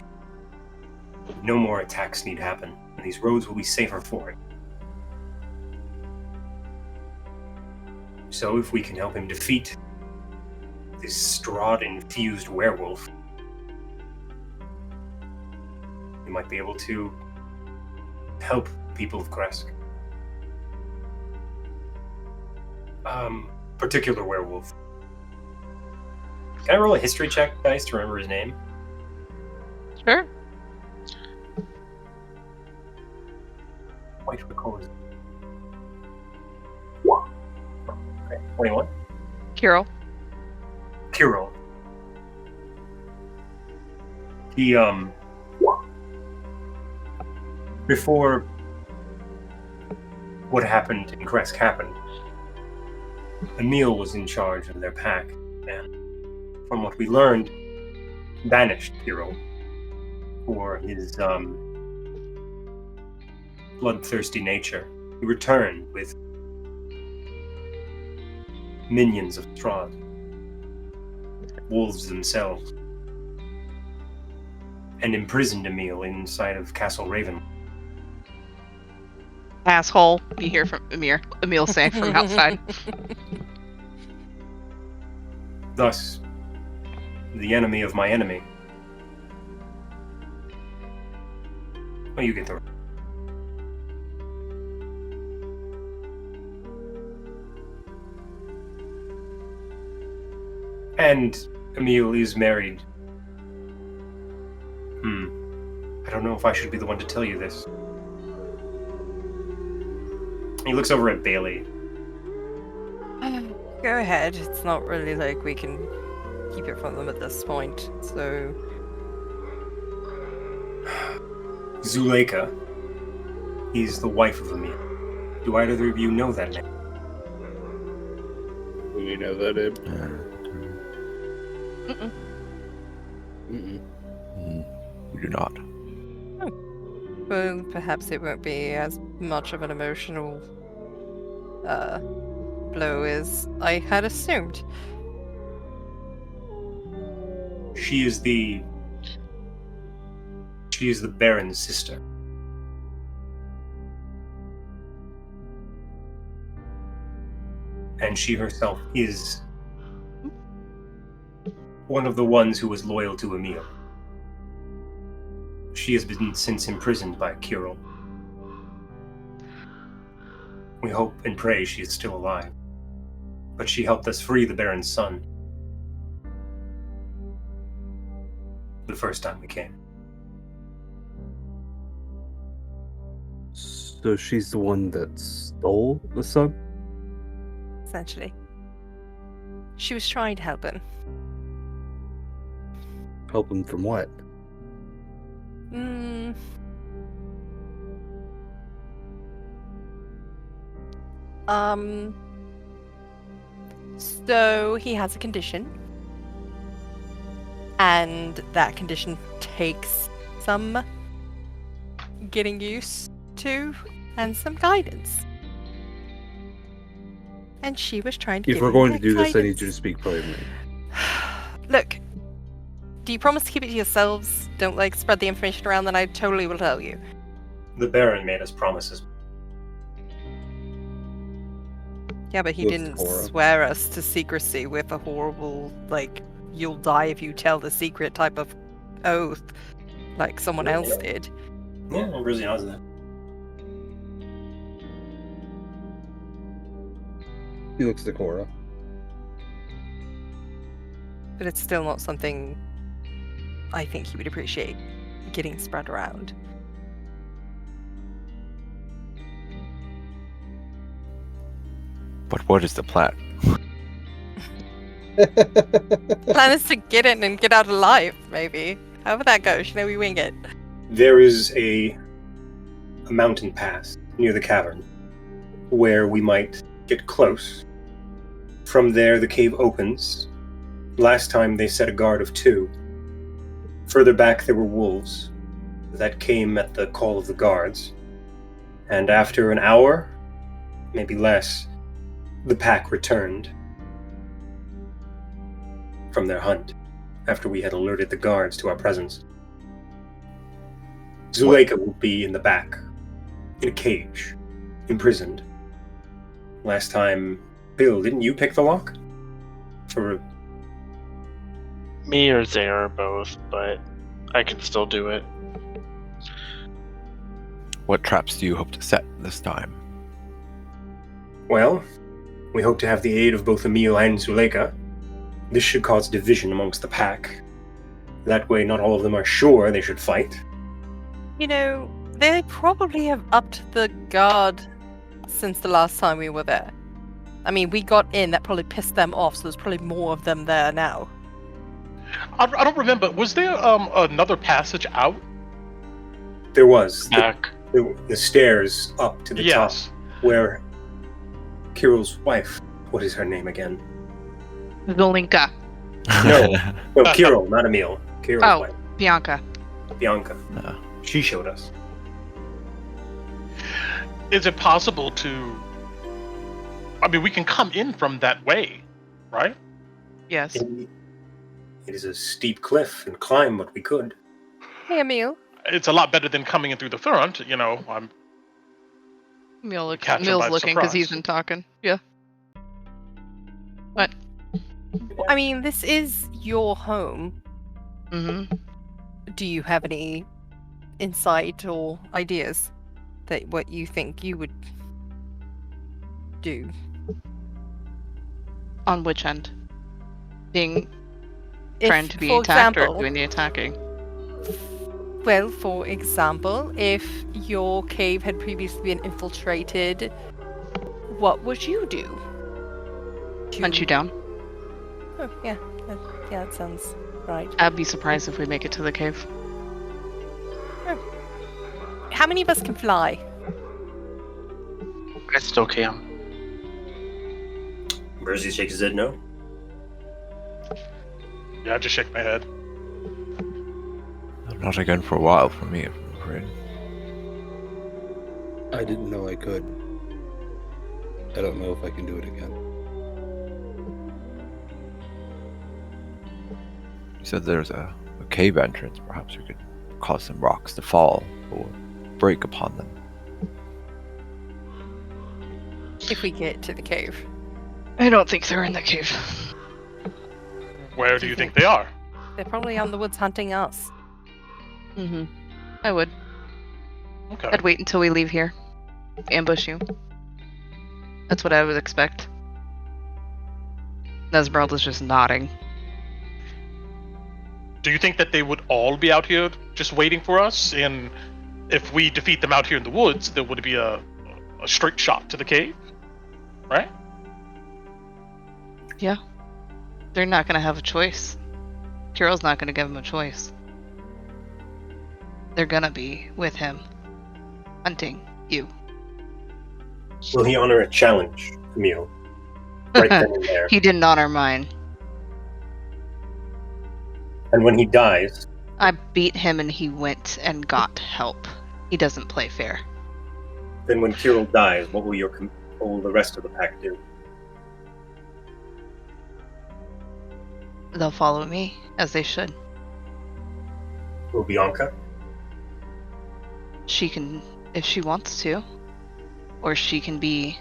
S4: No more attacks need happen, and these roads will be safer for it. So if we can help him defeat this Strahd-infused werewolf, we might be able to help people of Krezk. Particular werewolf. Can I roll a history check, guys, to remember his name?
S3: Sure.
S4: Quite recall his Okay, 21.
S3: Kirill.
S4: Kirill. He, before what happened in Krezk happened, Emil was in charge of their pack, and from what we learned, banished Kirill for his, bloodthirsty nature. He returned with minions of Strahd, wolves themselves, and imprisoned Emil inside of Castle Raven.
S3: Asshole. You hear from Emil saying from outside.
S4: Thus, the enemy of my enemy. Oh, you get the. And Emil is married. I don't know if I should be the one to tell you this. He looks over at Bailey.
S6: Go ahead. It's not really like we can keep it from them at this point, so...
S4: Zuleika is the wife of Emil. Do either of you know that name?
S2: Do you know that name?
S7: We do not.
S6: Well, perhaps it won't be as much of an emotional blow as I had assumed.
S4: She is the Baron's sister. And she herself is one of the ones who was loyal to Emil. She has been since imprisoned by Kirill. We hope and pray she is still alive. But she helped us free the Baron's son. The first time we came.
S2: So she's the one that stole the son?
S6: Essentially. She was trying to help him.
S2: Help him from what?
S6: So he has a condition. And that condition takes some getting used to and some guidance. And she was trying to
S2: If
S6: give
S2: we're
S6: him
S2: going to
S6: that
S2: do this, I
S6: guidance.
S2: need you to speak plainly.
S6: Look, do you promise to keep it to yourselves? Don't spread the information around, then I totally will tell you.
S4: The Baron made us promises.
S6: Yeah, but he
S2: With
S6: didn't
S2: Cora.
S6: swear us to secrecy with a horrible, you'll die if you tell the secret type of oath, like someone else did.
S4: Yeah, Rizzy knows that.
S2: He looks at Cora.
S6: But it's still not something I think he would appreciate getting spread around.
S7: But what is the plan?
S6: Plan is to get in and get out alive, maybe. However that goes, we wing it.
S4: There is a mountain pass near the cavern where we might get close. From there, the cave opens. Last time they set a guard of 2. Further back, there were wolves that came at the call of the guards. And after an hour, maybe less, the pack returned. from their hunt after we had alerted the guards to our presence. Zuleika will be in the back, in a cage, imprisoned. Last time, Bill, didn't you pick the lock?
S5: Me or Zare, both, but I can still do it.
S7: What traps do you hope to set this time?
S4: Well, we hope to have the aid of both Emil and Zuleika. This should cause division amongst the pack. That way not all of them are sure they should fight.
S6: You know, they probably have upped the guard since the last time we were there. I mean, we got in, that probably pissed them off, so there's probably more of them there now.
S1: I don't remember. Was there another passage out?
S4: There was
S5: Back.
S4: the stairs up to the top
S1: Yes.
S4: where Kirill's wife, what is her name again?
S3: Zolinka.
S4: No, Kirill, not Emil. Kirill's
S3: Oh.
S4: wife,
S3: Bianca.
S4: Bianca.
S7: No.
S4: She showed us.
S1: Is it possible to... I mean, we can come in from that way, right?
S3: Yes.
S4: It is a steep cliff and climb, but we could.
S6: Hey, Emil.
S1: It's a lot better than coming in through the front, you know. Catch him
S3: Mil's
S1: by
S3: looking because he's
S1: surprise.
S3: been talking. Yeah. What?
S6: I mean, this is your home.
S3: Mm-hmm.
S6: Do you have any insight or ideas that what you think you would do?
S3: On which end? Being
S6: If,
S3: trying to be
S6: for
S3: attacked
S6: example,
S3: or doing the attacking?
S6: Well, for example, if your cave had previously been infiltrated, what would you do?
S3: Hunt you down.
S6: Oh, yeah. Yeah, that sounds right.
S3: I'd be surprised if we make it to the cave.
S6: How many of us can fly?
S5: I still can.
S4: Bersey shakes his head no.
S1: Yeah, I just shake my head.
S7: Not again for a while for me, I'm afraid.
S2: I didn't know I could. I don't know if I can do it again.
S7: You said there's a cave entrance. Perhaps we could cause some rocks to fall or break upon them.
S6: If we get to the cave.
S3: I don't think they're in the cave.
S1: Where do you think they are?
S6: They're probably out in the woods hunting us.
S3: Mm-hmm. I would.
S1: Okay.
S3: I'd wait until we leave here. Ambush you. That's what I would expect. Nesmeralda's just nodding.
S1: Do you think that they would all be out here just waiting for us? And if we defeat them out here in the woods, there would be a straight shot to the cave? Right?
S3: Yeah. They're not gonna have a choice. Kirill's not gonna give them a choice. They're gonna be with him. Hunting you.
S4: Will he honor a challenge, Emil? Right then and there.
S3: He didn't honor mine.
S4: And when he dies,
S3: I beat him and he went and got help. He doesn't play fair.
S4: then when Kirill dies, what will what will the rest of the pack do?
S3: They'll follow me, as they should.
S4: Will Bianca?
S3: She can, if she wants to. Or she can be...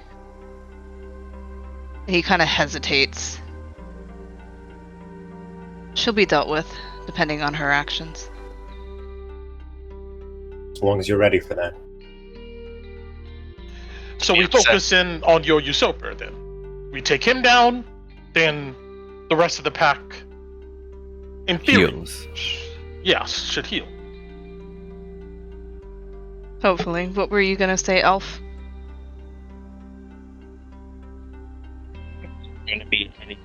S3: He kind of hesitates. She'll be dealt with, depending on her actions.
S4: As long as you're ready for that.
S1: So we
S5: Yeah, so-
S1: focus in on your usurper then. We take him down, then the rest of the pack, in theory,
S7: Heals.
S1: yes, should heal.
S3: Hopefully. What were you gonna say, Elf?
S5: Gonna be any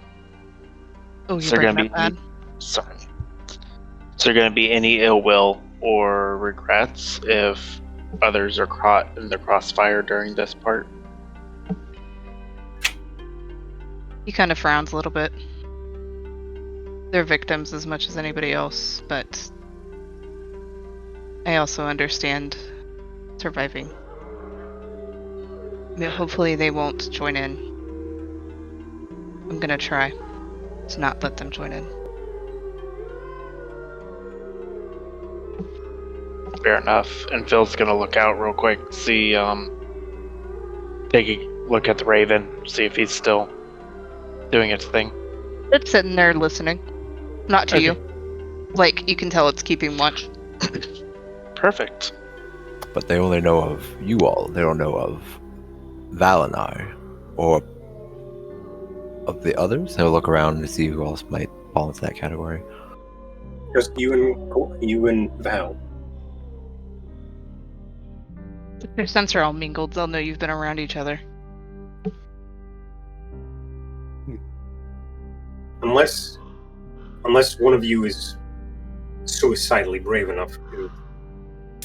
S3: Oh,
S5: Is
S3: you're
S5: there
S3: bringing
S5: gonna
S3: up
S5: be
S3: bad?
S5: sorry. Is there gonna be any ill will or regrets if others are caught in the crossfire during this part?
S3: He kind of frowns a little bit. They're victims as much as anybody else, but I also understand surviving. I mean, hopefully they won't join in. I'm gonna try to not let them join in.
S5: Fair enough. And Phil's gonna look out real quick, see, take a look at the Raven, see if he's still doing its thing.
S3: It's sitting there listening. Not to
S5: Okay.
S3: you. Like, you can tell it's keeping watch.
S5: Perfect.
S7: But they only know of you all. They don't know of Val and I, or of the others. They'll look around to see who else might fall into that category.
S4: Just you and Val.
S3: If their scents are all mingled, they'll know you've been around each other.
S4: Unless one of you is suicidally brave enough to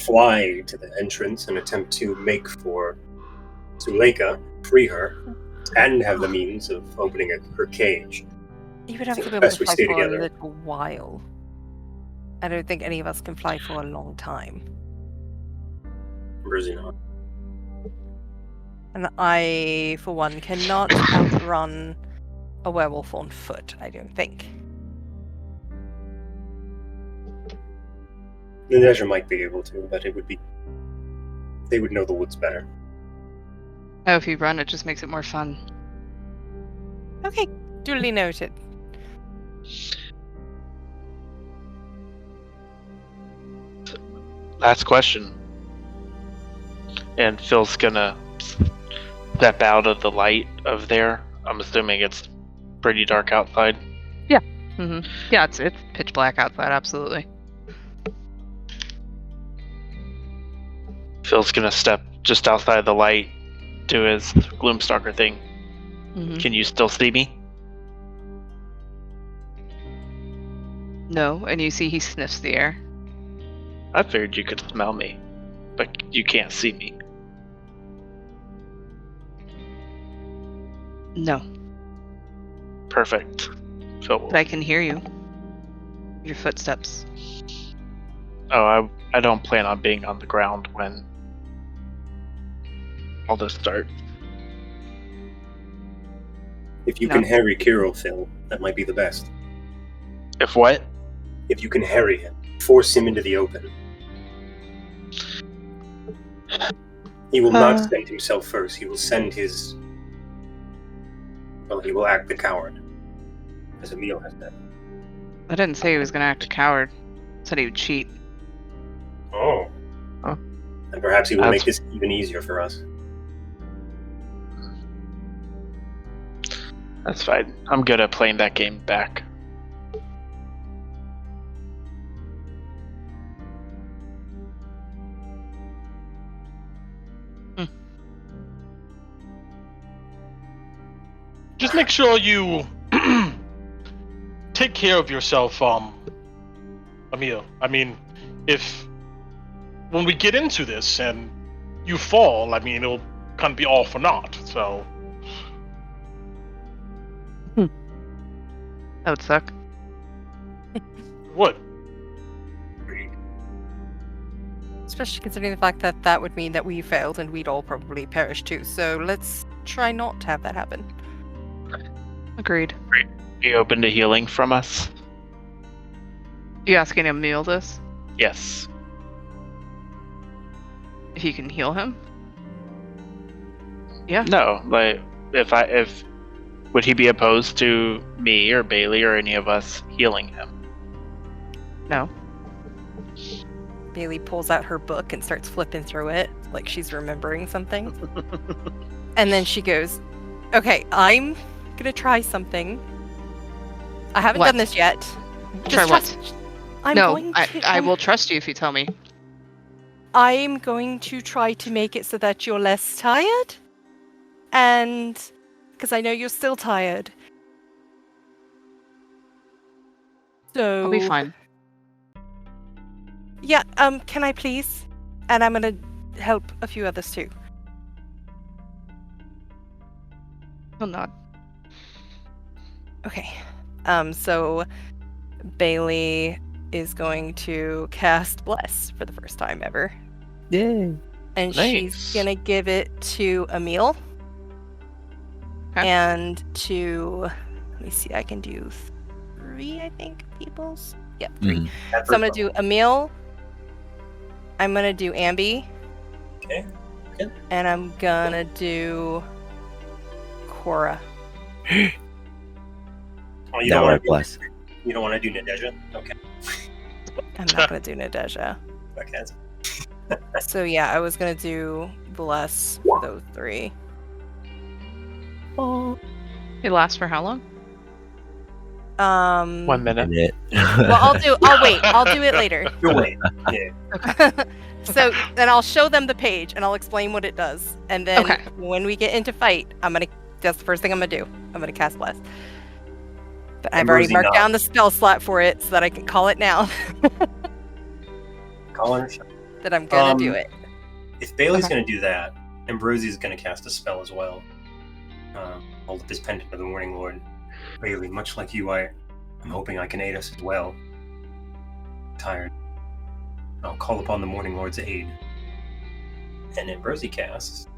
S4: fly to the entrance and attempt to make for Zuleika, free her, and have the means of opening her cage.
S6: You would have to be able
S4: Best
S6: to
S4: we
S6: fly
S4: stay
S6: for
S4: together.
S6: a little while. I don't think any of us can fly for a long time.
S4: Brizzy not.
S6: And I, for one, cannot outrun a werewolf on foot, I don't think.
S4: The Nezha might be able to, but they would know the woods better.
S3: Oh, if you run, it just makes it more fun.
S6: Okay, duly noted.
S5: Last question. And Phil's gonna step out of the light of there. I'm assuming it's pretty dark outside.
S3: Mm-hmm. Yeah, it's pitch black outside, absolutely.
S5: Phil's gonna step just outside the light, do his Gloomstalker thing.
S3: Mm-hmm.
S5: Can you still see me?
S3: No, and you see he sniffs the air.
S5: I figured you could smell me, but you can't see me.
S3: No,
S5: Perfect. Phil will.
S3: but I can hear you. Your footsteps.
S5: Oh, I don't plan on being on the ground when all this starts.
S4: If you
S3: No.
S4: can harry Kirill, Phil, that might be the best.
S5: If what?
S4: If you can harry him, force him into the open. He will not send himself first. He will send his... Well, he will act the coward, as Emil has done.
S3: I didn't say he was gonna act a coward. I said he would cheat.
S4: Oh.
S5: Huh.
S4: And perhaps he will
S5: That's-
S4: make this even easier for us.
S5: That's fine. I'm good at playing that game back.
S1: Just make sure you take care of yourself, Emil. I mean, if when we get into this and you fall, I mean, it'll kind of be all for naught. So
S3: That would suck.
S1: what?
S6: Especially considering the fact that that would mean that we failed and we'd all probably perish too. So let's try not to have that happen.
S3: Agreed.
S5: Are you open to healing from us?
S3: You asking Emil this?
S5: Yes.
S3: If you can heal him? Yeah.
S5: No, like if would he be opposed to me or Bailey or any of us healing him?
S3: No.
S6: Bailey pulls out her book and starts flipping through it like she's remembering something. And then she goes, "Okay, I'm gonna try something. I haven't
S3: What?
S6: done this yet.
S3: Try
S6: Just
S3: what?
S6: trust- I'm
S3: No,
S6: going to,
S3: I will trust you if you tell me.
S6: I'm going to try to make it so that you're less tired. And because I know you're still tired. So
S3: I'll be fine.
S6: Yeah, can I please? And I'm gonna help a few others too.
S3: He'll nod.
S6: Okay. So Bailey is going to cast Bless for the first time ever.
S7: Yay!
S6: And
S5: Nice.
S6: she's gonna give it to Emil.
S3: Okay.
S6: And to, let me see, I can do 3, I think, peoples. Yep, 3.
S7: Mhm.
S6: So I'm gonna do Emil, I'm gonna do Ambi.
S4: Okay. Good.
S6: And I'm gonna do Cora.
S4: Oh, you
S7: Now
S4: don't
S7: I
S4: want to
S7: bless.
S4: You don't want to do Nadeja? Okay.
S6: I'm not gonna do Nadeja.
S4: Okay.
S6: So yeah, I was gonna do Bless for those 3.
S3: It lasts for how long?
S5: 1 minute.
S6: Well, I'll do it later.
S4: You'll wait. Yeah.
S6: So then I'll show them the page and I'll explain what it does. And then
S3: Okay.
S6: when we get into fight, that's the first thing I'm gonna do. I'm gonna cast Bless. But I've
S4: And
S6: already
S4: Rosie
S6: marked
S4: nods.
S6: down the spell slot for it so that I can call it now.
S4: Call her shot.
S6: That I'm gonna do
S4: Um,
S6: it.
S4: If Bailey's
S3: Okay.
S4: going to do that, Ambrosie's going to cast a spell as well. Hold up his pendant of the Morning Lord. Bailey, much like you, I'm hoping I can aid us as well. Tired. I'll call upon the Morning Lord's aid. And Ambrosie casts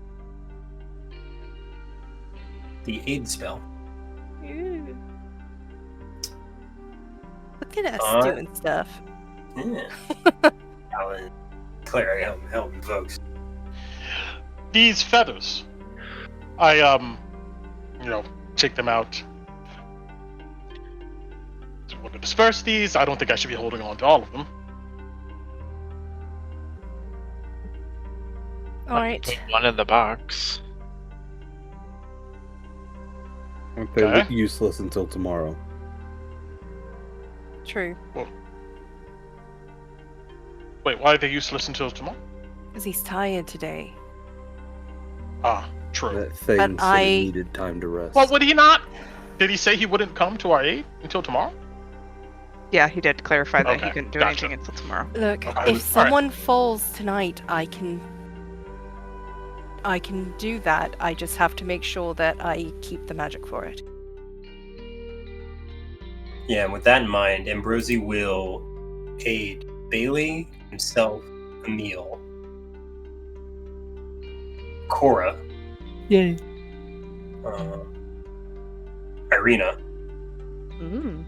S4: the aid spell.
S6: Ooh. Look at us
S4: Uh,
S6: doing stuff.
S4: Yeah. Alan, Claire, help me, folks.
S1: These feathers. I take them out. Do you want to disperse these? I don't think I should be holding on to all of them.
S6: All right.
S5: Put one in the box.
S2: They're
S1: Okay.
S2: useless until tomorrow.
S6: True.
S1: Wait, why are they useless until tomorrow?
S6: Because he's tired today.
S1: Ah, true.
S2: That thing
S6: But
S2: said
S6: I-
S2: it needed time to rest.
S1: Well, would he not? Did he say he wouldn't come to our aid until tomorrow?
S3: Yeah, he did clarify that
S1: Okay,
S3: he couldn't do
S1: gotcha.
S3: anything until tomorrow.
S6: Look,
S1: Okay.
S6: if
S1: Alright.
S6: someone falls tonight, I can do that. I just have to make sure that I keep the magic for it.
S4: Yeah, and with that in mind, Ambrosie will aid Bailey, himself, Emil, Cora,
S7: Yay.
S4: Irina,
S3: Mm.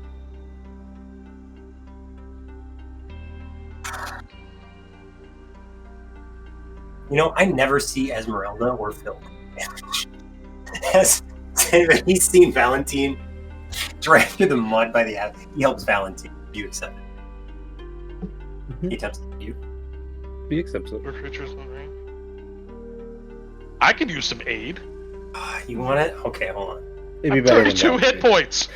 S4: You know, I never see Esmeralda or Phil. Has he's seen Valentine dragged through the mud by the app. He helps Valentine. You accept it.
S2: Mhm.
S4: He attempts to you.
S2: He accepts it.
S1: For creatures in the rain. I could use some aid.
S4: You want it? Okay, hold on.
S2: It'd be
S1: I'm
S2: better than
S1: 32 hit
S2: that.
S1: points.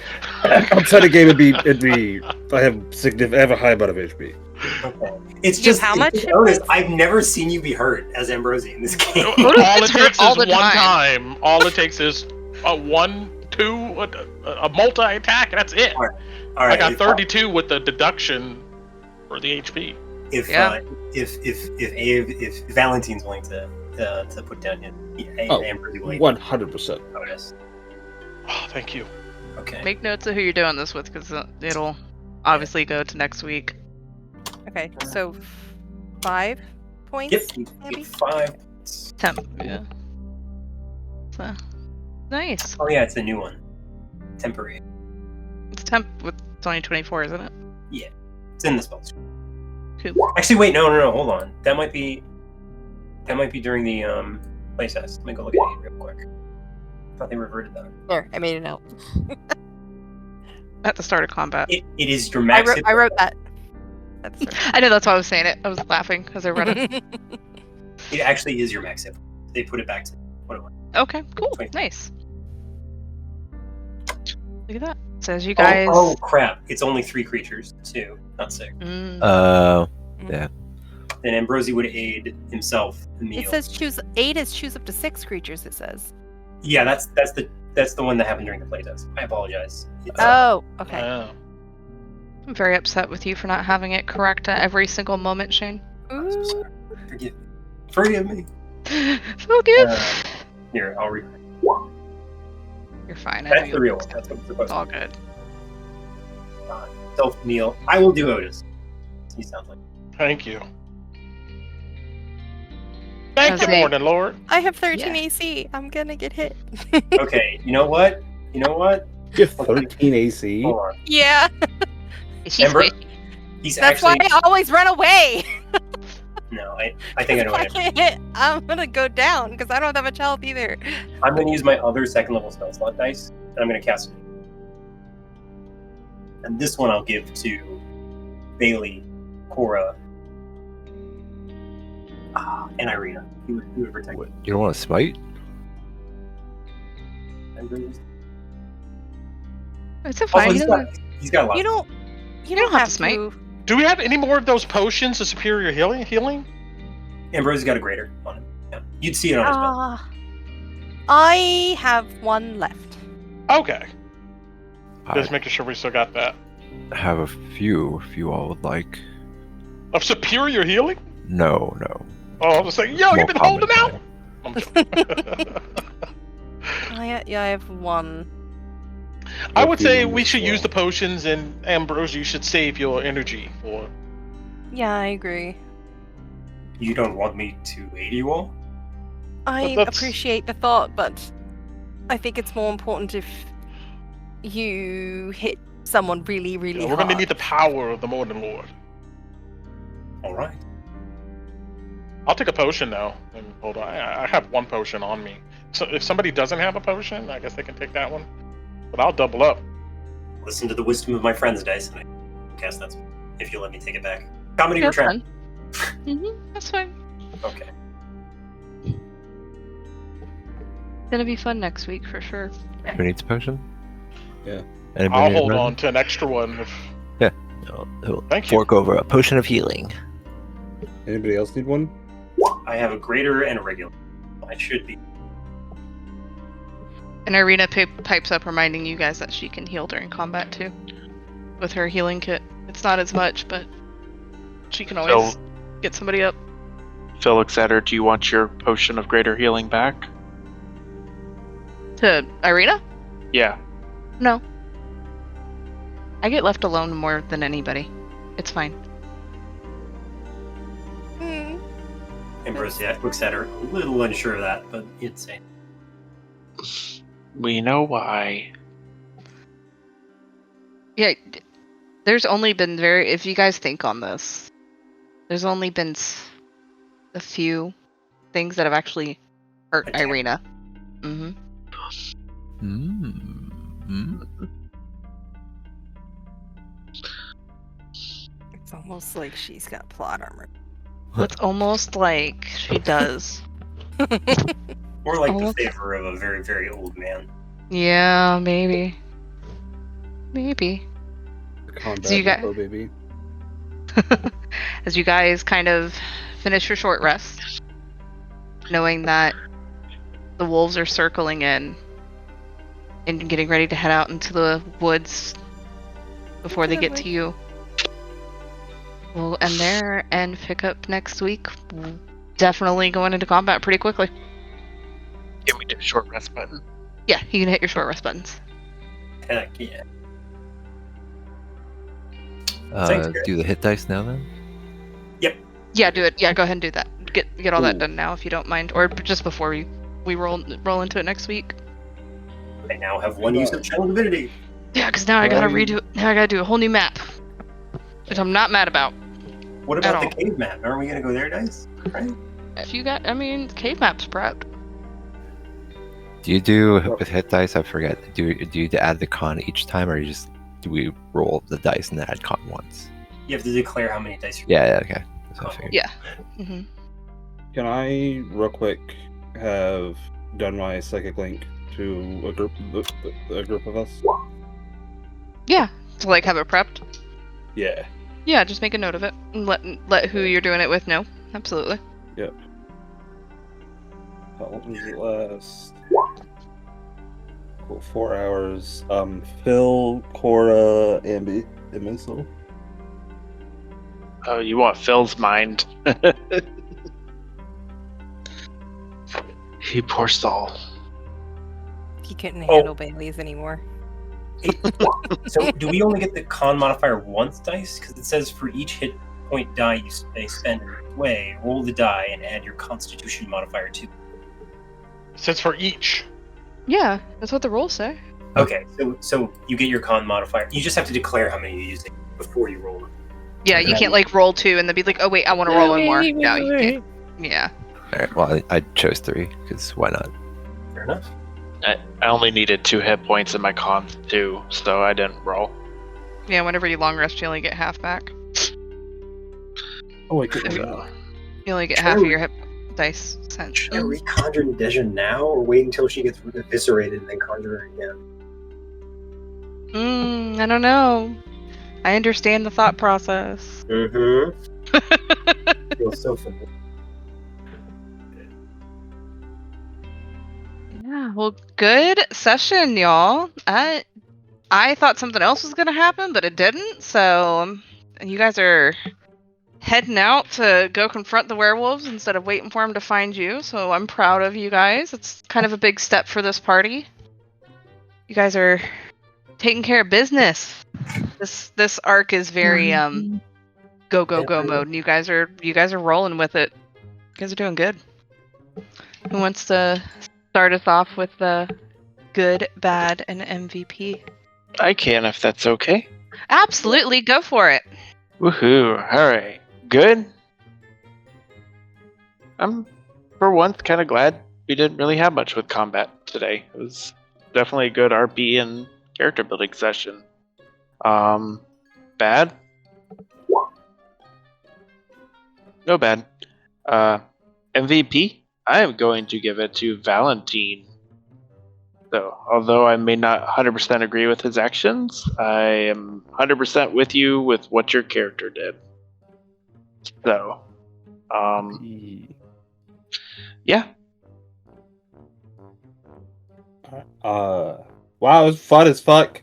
S2: Outside the game, it'd be. I have a high amount of HP.
S4: Okay. It's
S6: You
S4: just
S6: have how much
S4: it's
S6: hit
S4: honest,
S6: points?
S4: I've never seen you be hurt as Ambrosie in this game.
S1: All
S3: It's
S1: it
S3: hurt
S1: takes
S3: all
S1: is
S3: the
S1: one
S3: time.
S1: time. All it takes is a 1-2, a multi-attack. That's it.
S4: All
S1: I
S4: right,
S1: got 32 with the deduction for the HP.
S4: If
S3: Yeah.
S4: if Valentine's willing to put down Ambrosie willing to
S2: 100%.
S4: bonus.
S1: Oh, thank you.
S4: Okay.
S3: Make notes of who you're doing this with, because it'll obviously go to next week.
S6: Okay, so 5 points.
S4: Yep, you
S6: Abby?
S4: get 5.
S3: Temp. Yeah. So, nice.
S4: Oh yeah, it's a new one. Temporary.
S3: It's temp with 2024, isn't it?
S4: It's in the spell.
S3: Cool.
S4: Actually, wait, no, hold on. That might be during the playtest. Let me go look at it real quick. I thought they reverted that.
S6: There, I made it out.
S3: At the start of combat.
S4: It is your max. hit
S6: I wrote that. That's
S3: I know, that's why I was saying it. I was laughing as I read it.
S4: It actually is your max hit. They put it back to what it was.
S3: Okay, cool.
S4: 20.
S3: Nice. Look at that. Says you guys.
S4: Oh crap! It's only 3 creatures, 2, not 6.
S3: Mm,
S4: Then Ambrosie would aid himself, Emil.
S6: It says choose 8 is choose up to 6 creatures. It says.
S4: Yeah, that's the one that happened during the playtest. I apologize. It's,
S6: Oh, okay.
S1: Yeah.
S3: I'm very upset with you for not having it correct at every single moment, Shane.
S4: I'm so
S6: Ooh.
S4: sorry. Forgive me.
S3: Forgive.
S4: Here, I'll read.
S3: You're fine. I know
S4: That's
S3: you'll
S4: the real
S3: fix
S4: one.
S3: it.
S4: That's what it's
S3: It's
S4: supposed
S3: all
S4: to
S3: good.
S4: be. Self Neil. I will do Otis. He sounds like.
S1: Thank you. Thank you,
S3: Jose.
S1: Morning Lord.
S6: I have 13
S3: Yeah.
S6: AC. I'm gonna get hit.
S4: Okay, you know what?
S2: You have 13 AC.
S4: Hold on.
S6: Yeah,
S3: She's
S4: Amber?
S3: squishy.
S4: He's
S6: that's
S4: actually
S6: why I always run away.
S4: No, I think I know what
S6: If I get hit, I'm gonna go down because I don't have much health either.
S4: I'm going to use my other second level spell slot dice, and I'm going to cast it. And this one I'll give to Bailey, Cora, and Irina. He would protect
S7: What, you don't want to smite?
S4: me.
S3: It's a
S4: Also,
S3: fine.
S4: he's got a lot.
S6: You don't
S3: don't have
S6: have
S3: to smite.
S6: to.
S1: Do we have any more of those potions of superior healing?
S4: Ambrose's got a greater on him. Yeah. You'd see it on his belt.
S6: I have one left.
S1: Okay. Just
S7: I
S1: making sure we still got that.
S7: have a few, if you all would like.
S1: Of superior healing?
S7: No.
S1: Oh, I was saying, yo,
S7: More
S1: you've been holding
S7: common
S1: out! I'm joking.
S6: I have one.
S1: I would say
S2: Feeling
S1: we
S2: as
S1: should use
S2: well.
S1: the potions, and Ambrose, you should save your energy for.
S6: Yeah, I agree.
S4: You don't want me to aid you all?
S6: I
S1: that's-
S6: appreciate the thought, but I think it's more important if you hit someone really, really
S1: We're
S6: hard.
S1: gonna need the power of the Morning Lord.
S4: All right.
S1: I'll take a potion now. And hold on, I have one potion on me. So if somebody doesn't have a potion, I guess they can take that one. But I'll double up.
S4: Listen to the wisdom of my friends, dice, and I cast that spell, if you'll let me take it back. Comedy
S3: That's
S4: retract.
S3: fun. That's fine.
S4: Okay.
S3: Gonna be fun next week for sure.
S7: Who needs a potion?
S2: Yeah.
S7: Anybody
S1: I'll
S7: need
S1: hold
S7: one?
S1: on to an extra one. If...
S7: He'll
S1: Thank you.
S7: fork over a potion of healing.
S2: Anybody else need one?
S4: I have a greater and a regular. I should be.
S3: And Irina pipes up reminding you guys that she can heal during combat too. With her healing kit. It's not as much, but she can always get somebody up.
S5: Phil looks at her. Do you want your potion of greater healing back?
S3: To Irina?
S5: Yeah.
S3: No. I get left alone more than anybody. It's fine.
S6: Hmm.
S4: Ambrose looks at her, a little unsure of that, but it's a.
S5: We know why.
S3: Yeah, there's only been if you guys think on this, there's only been a few things that have actually hurt
S4: Attack.
S3: Irina. Mm-hmm.
S6: It's almost like she's got plot armor.
S3: It's almost like she does.
S4: More like the
S3: Almost.
S4: favor of a very, very old man.
S3: Yeah, maybe. Maybe.
S2: Combat
S3: So you got-
S2: info, baby.
S3: As you guys kind of finish your short rest, knowing that the wolves are circling in and getting ready to head out into the woods before they get to you. We'll end there and pick up next week. Definitely going into combat pretty quickly.
S5: Can we do a short rest button?
S3: Yeah, you can hit your short rest buttons.
S4: Heck yeah. Thanks, Garrett.
S7: Do the hit dice now then?
S3: Yeah, do it. Yeah, go ahead and do that. Get all that
S2: Ooh.
S3: done now if you don't mind, or just before we roll into it next week.
S4: I now have one use of Channel Divinity.
S3: Yeah, because now I gotta
S2: Right.
S3: redo. Now I gotta do a whole new map, which I'm not mad about.
S4: What
S3: At
S4: about the
S3: all.
S4: cave map? Aren't we gonna go there, dice? Right?
S3: If you got, I mean, cave map's prepped.
S7: Do you do with hit dice? I forget. Do you add the con each time, or do we roll the dice and then add con once?
S4: You have to declare how many dice you're
S7: Yeah, okay. That's what I figured.
S3: Yeah. Mm-hmm.
S2: Can I, real quick, have done my psychic link to a group of us?
S3: Yeah. To like have it prepped.
S2: Yeah.
S3: Yeah, just make a note of it and let who you're doing it with know. Absolutely.
S2: How long does it last? Cool, 4 hours. Phil, Cora, Ambi, and Missile.
S5: Oh, you want Phil's mind. He poor soul.
S6: He couldn't
S4: Oh.
S6: handle Bailey's anymore.
S4: So, do we only get the con modifier once, dice? Because it says for each hit point die you spend in your way, roll the die and add your Constitution modifier to.
S1: Since for each.
S3: Yeah, that's what the rules say.
S4: Okay, so you get your con modifier. You just have to declare how many you're using before you roll it.
S3: Yeah, you can't like roll 2 and then be like, oh wait, I want to roll one more. No, you can't. Yeah.
S7: Alright, well, I chose 3, because why not?
S4: Fair enough.
S5: I only needed 2 hit points in my con too, so I didn't roll.
S3: Yeah, whenever you long rest, you only get half back.
S2: Oh, wait, good.
S3: If you-
S2: No.
S3: You only get
S4: Should
S3: half
S4: I-
S3: of your hit dice sent.
S4: Should I reconjure Nadeja now, or wait until she gets eviscerated and then conjure her again?
S3: I don't know. I understand the thought process.
S4: Mm-hmm. Feels so familiar.
S3: Yeah, well, good session, y'all. I thought something else was gonna happen, but it didn't. So, you guys are heading out to go confront the werewolves instead of waiting for them to find you. So I'm proud of you guys. It's kind of a big step for this party. You guys are taking care of business. This arc is very go mode, and you guys are rolling with it. You guys are doing good. Who wants to start us off with the good, bad, and MVP?
S5: I can if that's okay.
S3: Absolutely, go for it.
S5: Woohoo! Alright. Good. I'm, for once, kind of glad we didn't really have much with combat today. It was definitely a good RP and character building session. Bad? No bad. MVP? I am going to give it to Valentine. So, although I may not 100% agree with his actions, I am 100% with you with what your character did. So, yeah.
S2: Wow, it was fun as fuck.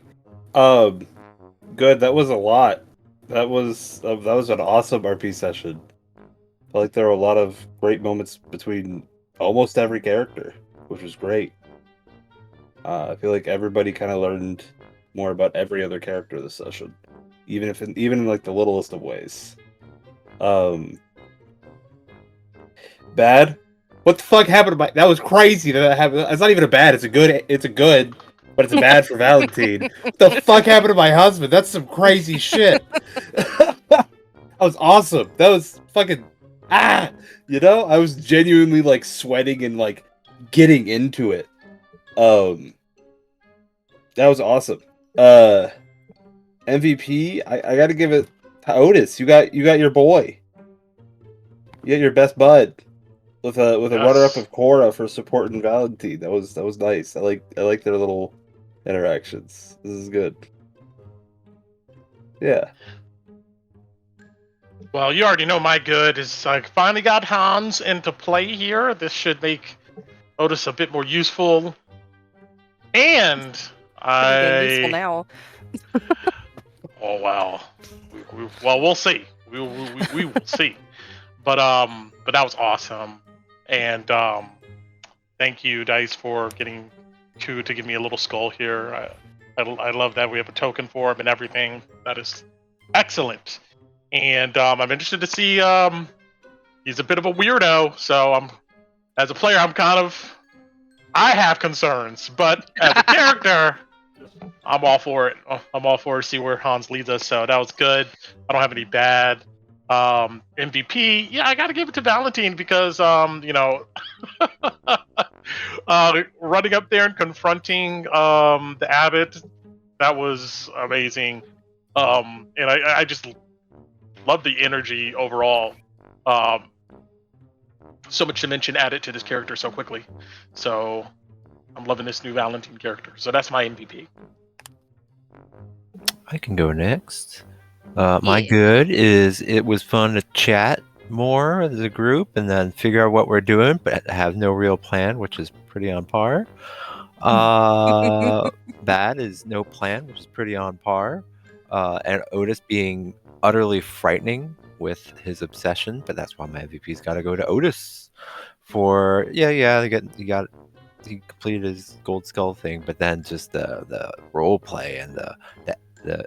S2: Good. That was a lot. That was an awesome RP session. I felt like there were a lot of great moments between almost every character, which was great. I feel like everybody kind of learned more about every other character this session, even in like the littlest of ways. Bad. What the fuck happened to my? That was crazy. That happened. It's not even a bad. It's a good. It's a good, but it's a bad for Valentine. What the fuck happened to my husband? That's some crazy shit. That was awesome. That was fucking You know, I was genuinely like sweating and like getting into it. That was awesome. MVP. I got to give it to Otis. You got your boy. You got your best bud. With a runner-up of Cora for supporting Valentine. That was nice. I like their little interactions. This is good. Yeah.
S1: Well, you already know my good is I finally got Hans into play here. This should make Otis a bit more useful. And
S6: useful now.
S1: Oh wow. Well, we'll see. We will see. But that was awesome. And thank you, Dice, for getting Ku to give me a little skull here. I love that we have a token for him and everything. That is excellent. And I'm interested to see. He's a bit of a weirdo, so as a player, I have concerns, but as a character, I'm all for it. I'm all for it to see where Hans leads us. So that was good. I don't have any bad. MVP, yeah, I gotta give it to Valentine because running up there and confronting the abbot, that was amazing. And I just love the energy overall. So much dimension added to this character so quickly. So I'm loving this new Valentine character. So that's my MVP.
S7: I can go next. My good is it was fun to chat more as a group and then figure out what we're doing, but have no real plan, which is pretty on par. Bad is no plan, which is pretty on par. And Otis being utterly frightening with his obsession, but that's why my MVP's got to go to Otis for he completed his gold skull thing, but then just the role play and the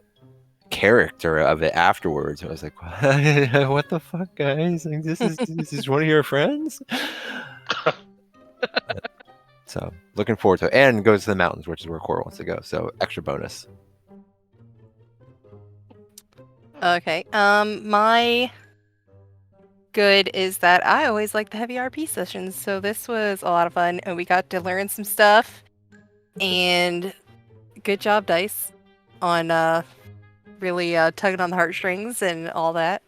S7: character of it afterwards. I was like, what the fuck, guys? Like, this is one of your friends? So looking forward to it. And goes to the mountains, which is where Cora wants to go. So extra bonus.
S6: Okay. My good is that I always like the heavy RP sessions, so this was a lot of fun, and we got to learn some stuff. And good job, Dice, on really tugging on the heartstrings and all that.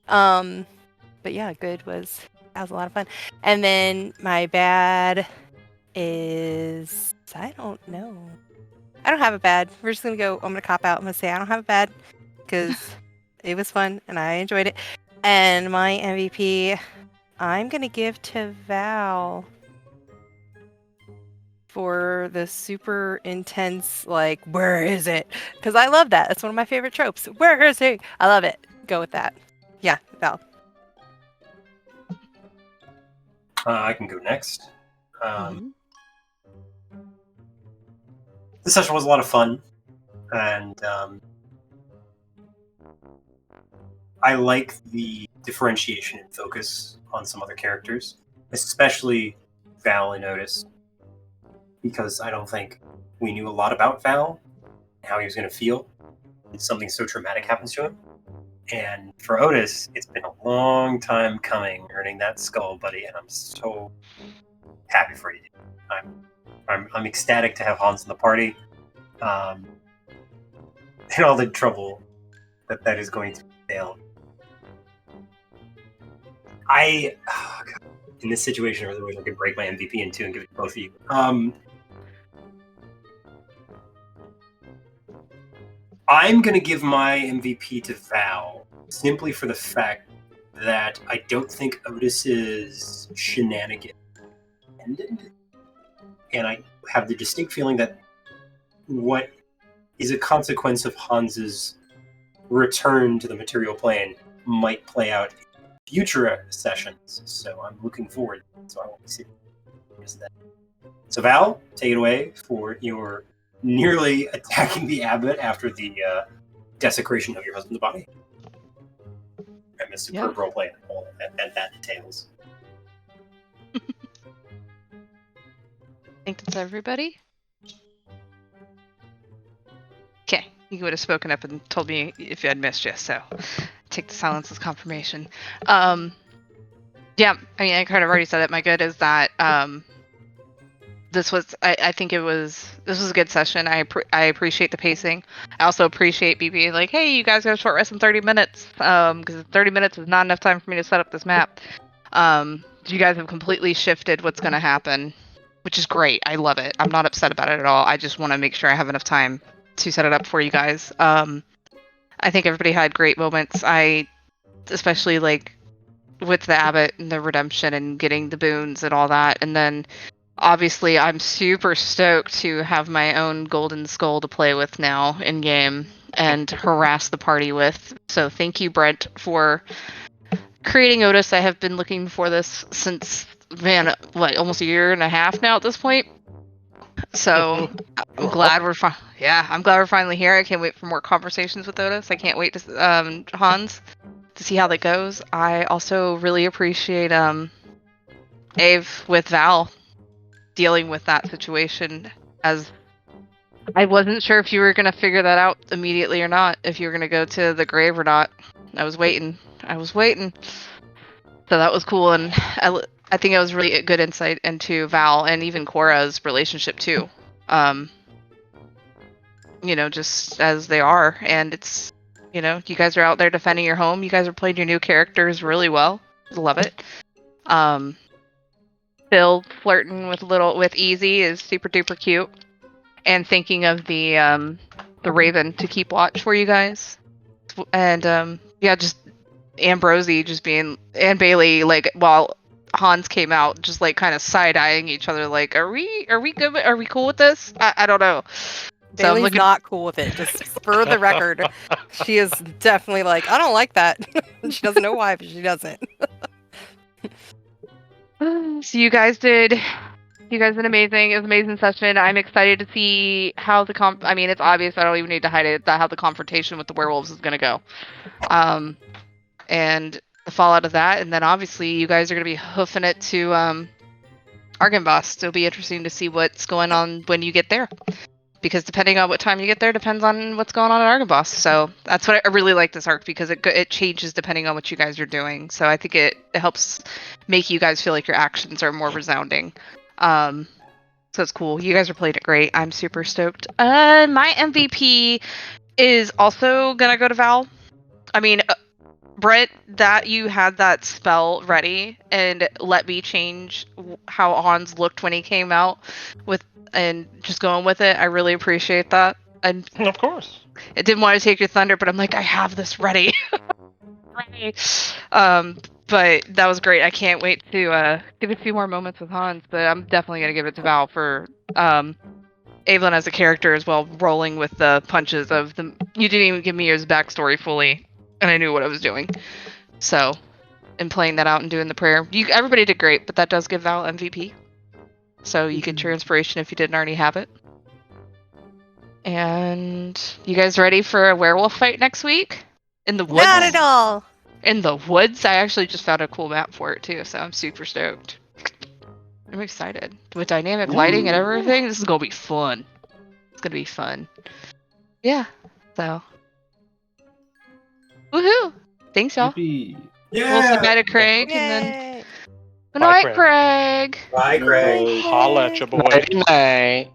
S6: But yeah, that was a lot of fun. And then my bad is I don't know. I don't have a bad. We're just gonna go. I'm gonna cop out. I'm gonna say I don't have a bad because it was fun and I enjoyed it. And my MVP, I'm gonna give to Val for the super intense, like, where is it? Because I love that. That's one of my favorite tropes. Where is he? I love it. Go with that. Yeah, Val.
S4: I can go next. This session was a lot of fun, and I like the differentiation and focus on some other characters, especially Val and Otis, because I don't think we knew a lot about Val and how he was going to feel when something so traumatic happens to him. And for Otis, it's been a long time coming, earning that skull, buddy, and I'm so happy for you. I'm ecstatic to have Hans in the party, and all the trouble that is going to entail. In this situation, I really wish I could break my MVP in two and give it to both of you. I'm going to give my MVP to Val simply for the fact that I don't think Otis's shenanigans ended. And I have the distinct feeling that what is a consequence of Hans's return to the material plane might play out in future sessions. So I'm looking forward. So I want to see that. So Val, take it away for your nearly attacking the abbot after the desecration of your husband's body. And the superb roleplay that entails.
S3: I think that's everybody. Okay, you would have spoken up and told me if you had missed you, so take the silence as confirmation. Yeah, I mean, I kind of already said it. My good is that this was a good session. I appreciate the pacing. I also appreciate BB like, hey, you guys got a short rest in 30 minutes, because 30 minutes is not enough time for me to set up this map. You guys have completely shifted what's going to happen, which is great. I love it. I'm not upset about it at all. I just want to make sure I have enough time to set it up for you guys. I think everybody had great moments. Especially like with the abbot and the redemption and getting the boons and all that, and then obviously, I'm super stoked to have my own golden skull to play with now in game and harass the party with. So thank you, Brent, for creating Otis. I have been looking for this since, almost a year and a half now at this point. So I'm glad we're finally here. I can't wait for more conversations with Otis. I can't wait to Hans to see how that goes. I also really appreciate Ave with Val dealing with that situation, as I wasn't sure if you were going to figure that out immediately or not, if you were going to go to the grave or not. I was waiting. So that was cool, and I think it was really a good insight into Val and even Cora's relationship too. Just as they are, and it's, you guys are out there defending your home. You guys are playing your new characters really well. Love it. Phil flirting with Easy is super duper cute, and thinking of the Raven to keep watch for you guys, and just Ambrosie just being, and Bailey, like, while Hans came out, just like kind of side eyeing each other, like, are we good? Are we cool with this? I don't know.
S6: Bailey's not cool with it. Just for the record, she is definitely like, I don't like that. She doesn't know why, but she doesn't.
S3: So you guys did amazing. It was an amazing session. I'm excited to see how it's obvious, I don't even need to hide it, how the confrontation with the werewolves is going to go. And the fallout of that, and then obviously you guys are going to be hoofing it to Argynvost. It'll be interesting to see what's going on when you get there. because depending on what time you get there depends on what's going on at Argabos. So that's what I really like this arc, because it changes depending on what you guys are doing. So I think it helps make you guys feel like your actions are more resounding. So it's cool. You guys are playing it great. I'm super stoked. My MVP is also gonna go to Val. I mean, Brett, that you had that spell ready and let me change how Hans looked when he came out and just going with it. I really appreciate that. And
S1: Of course.
S3: I didn't want to take your thunder, but I'm like, I have this ready. Ready. But that was great. I can't wait to give it a few more moments with Hans, but I'm definitely gonna give it to Val for Evelyn as a character as well, rolling with the punches of the. You didn't even give me his backstory fully, and I knew what I was doing. So, and playing that out and doing the prayer, everybody did great, but that does give Val MVP. So you get your inspiration if you didn't already have it. And you guys ready for a werewolf fight next week? In the woods?
S6: Not at all.
S3: In the woods? I actually just found a cool map for it too, so I'm super stoked. I'm excited. With dynamic lighting and everything, this is gonna be fun. It's gonna be fun. Yeah, so. Woohoo! Thanks, y'all.
S8: Yippee.
S3: We'll say bye to Craig, and then.
S6: Yay.
S3: Good
S1: Bye,
S3: night, Craig.
S4: Bye, Craig.
S1: Holla at your boy.
S8: Nighty night.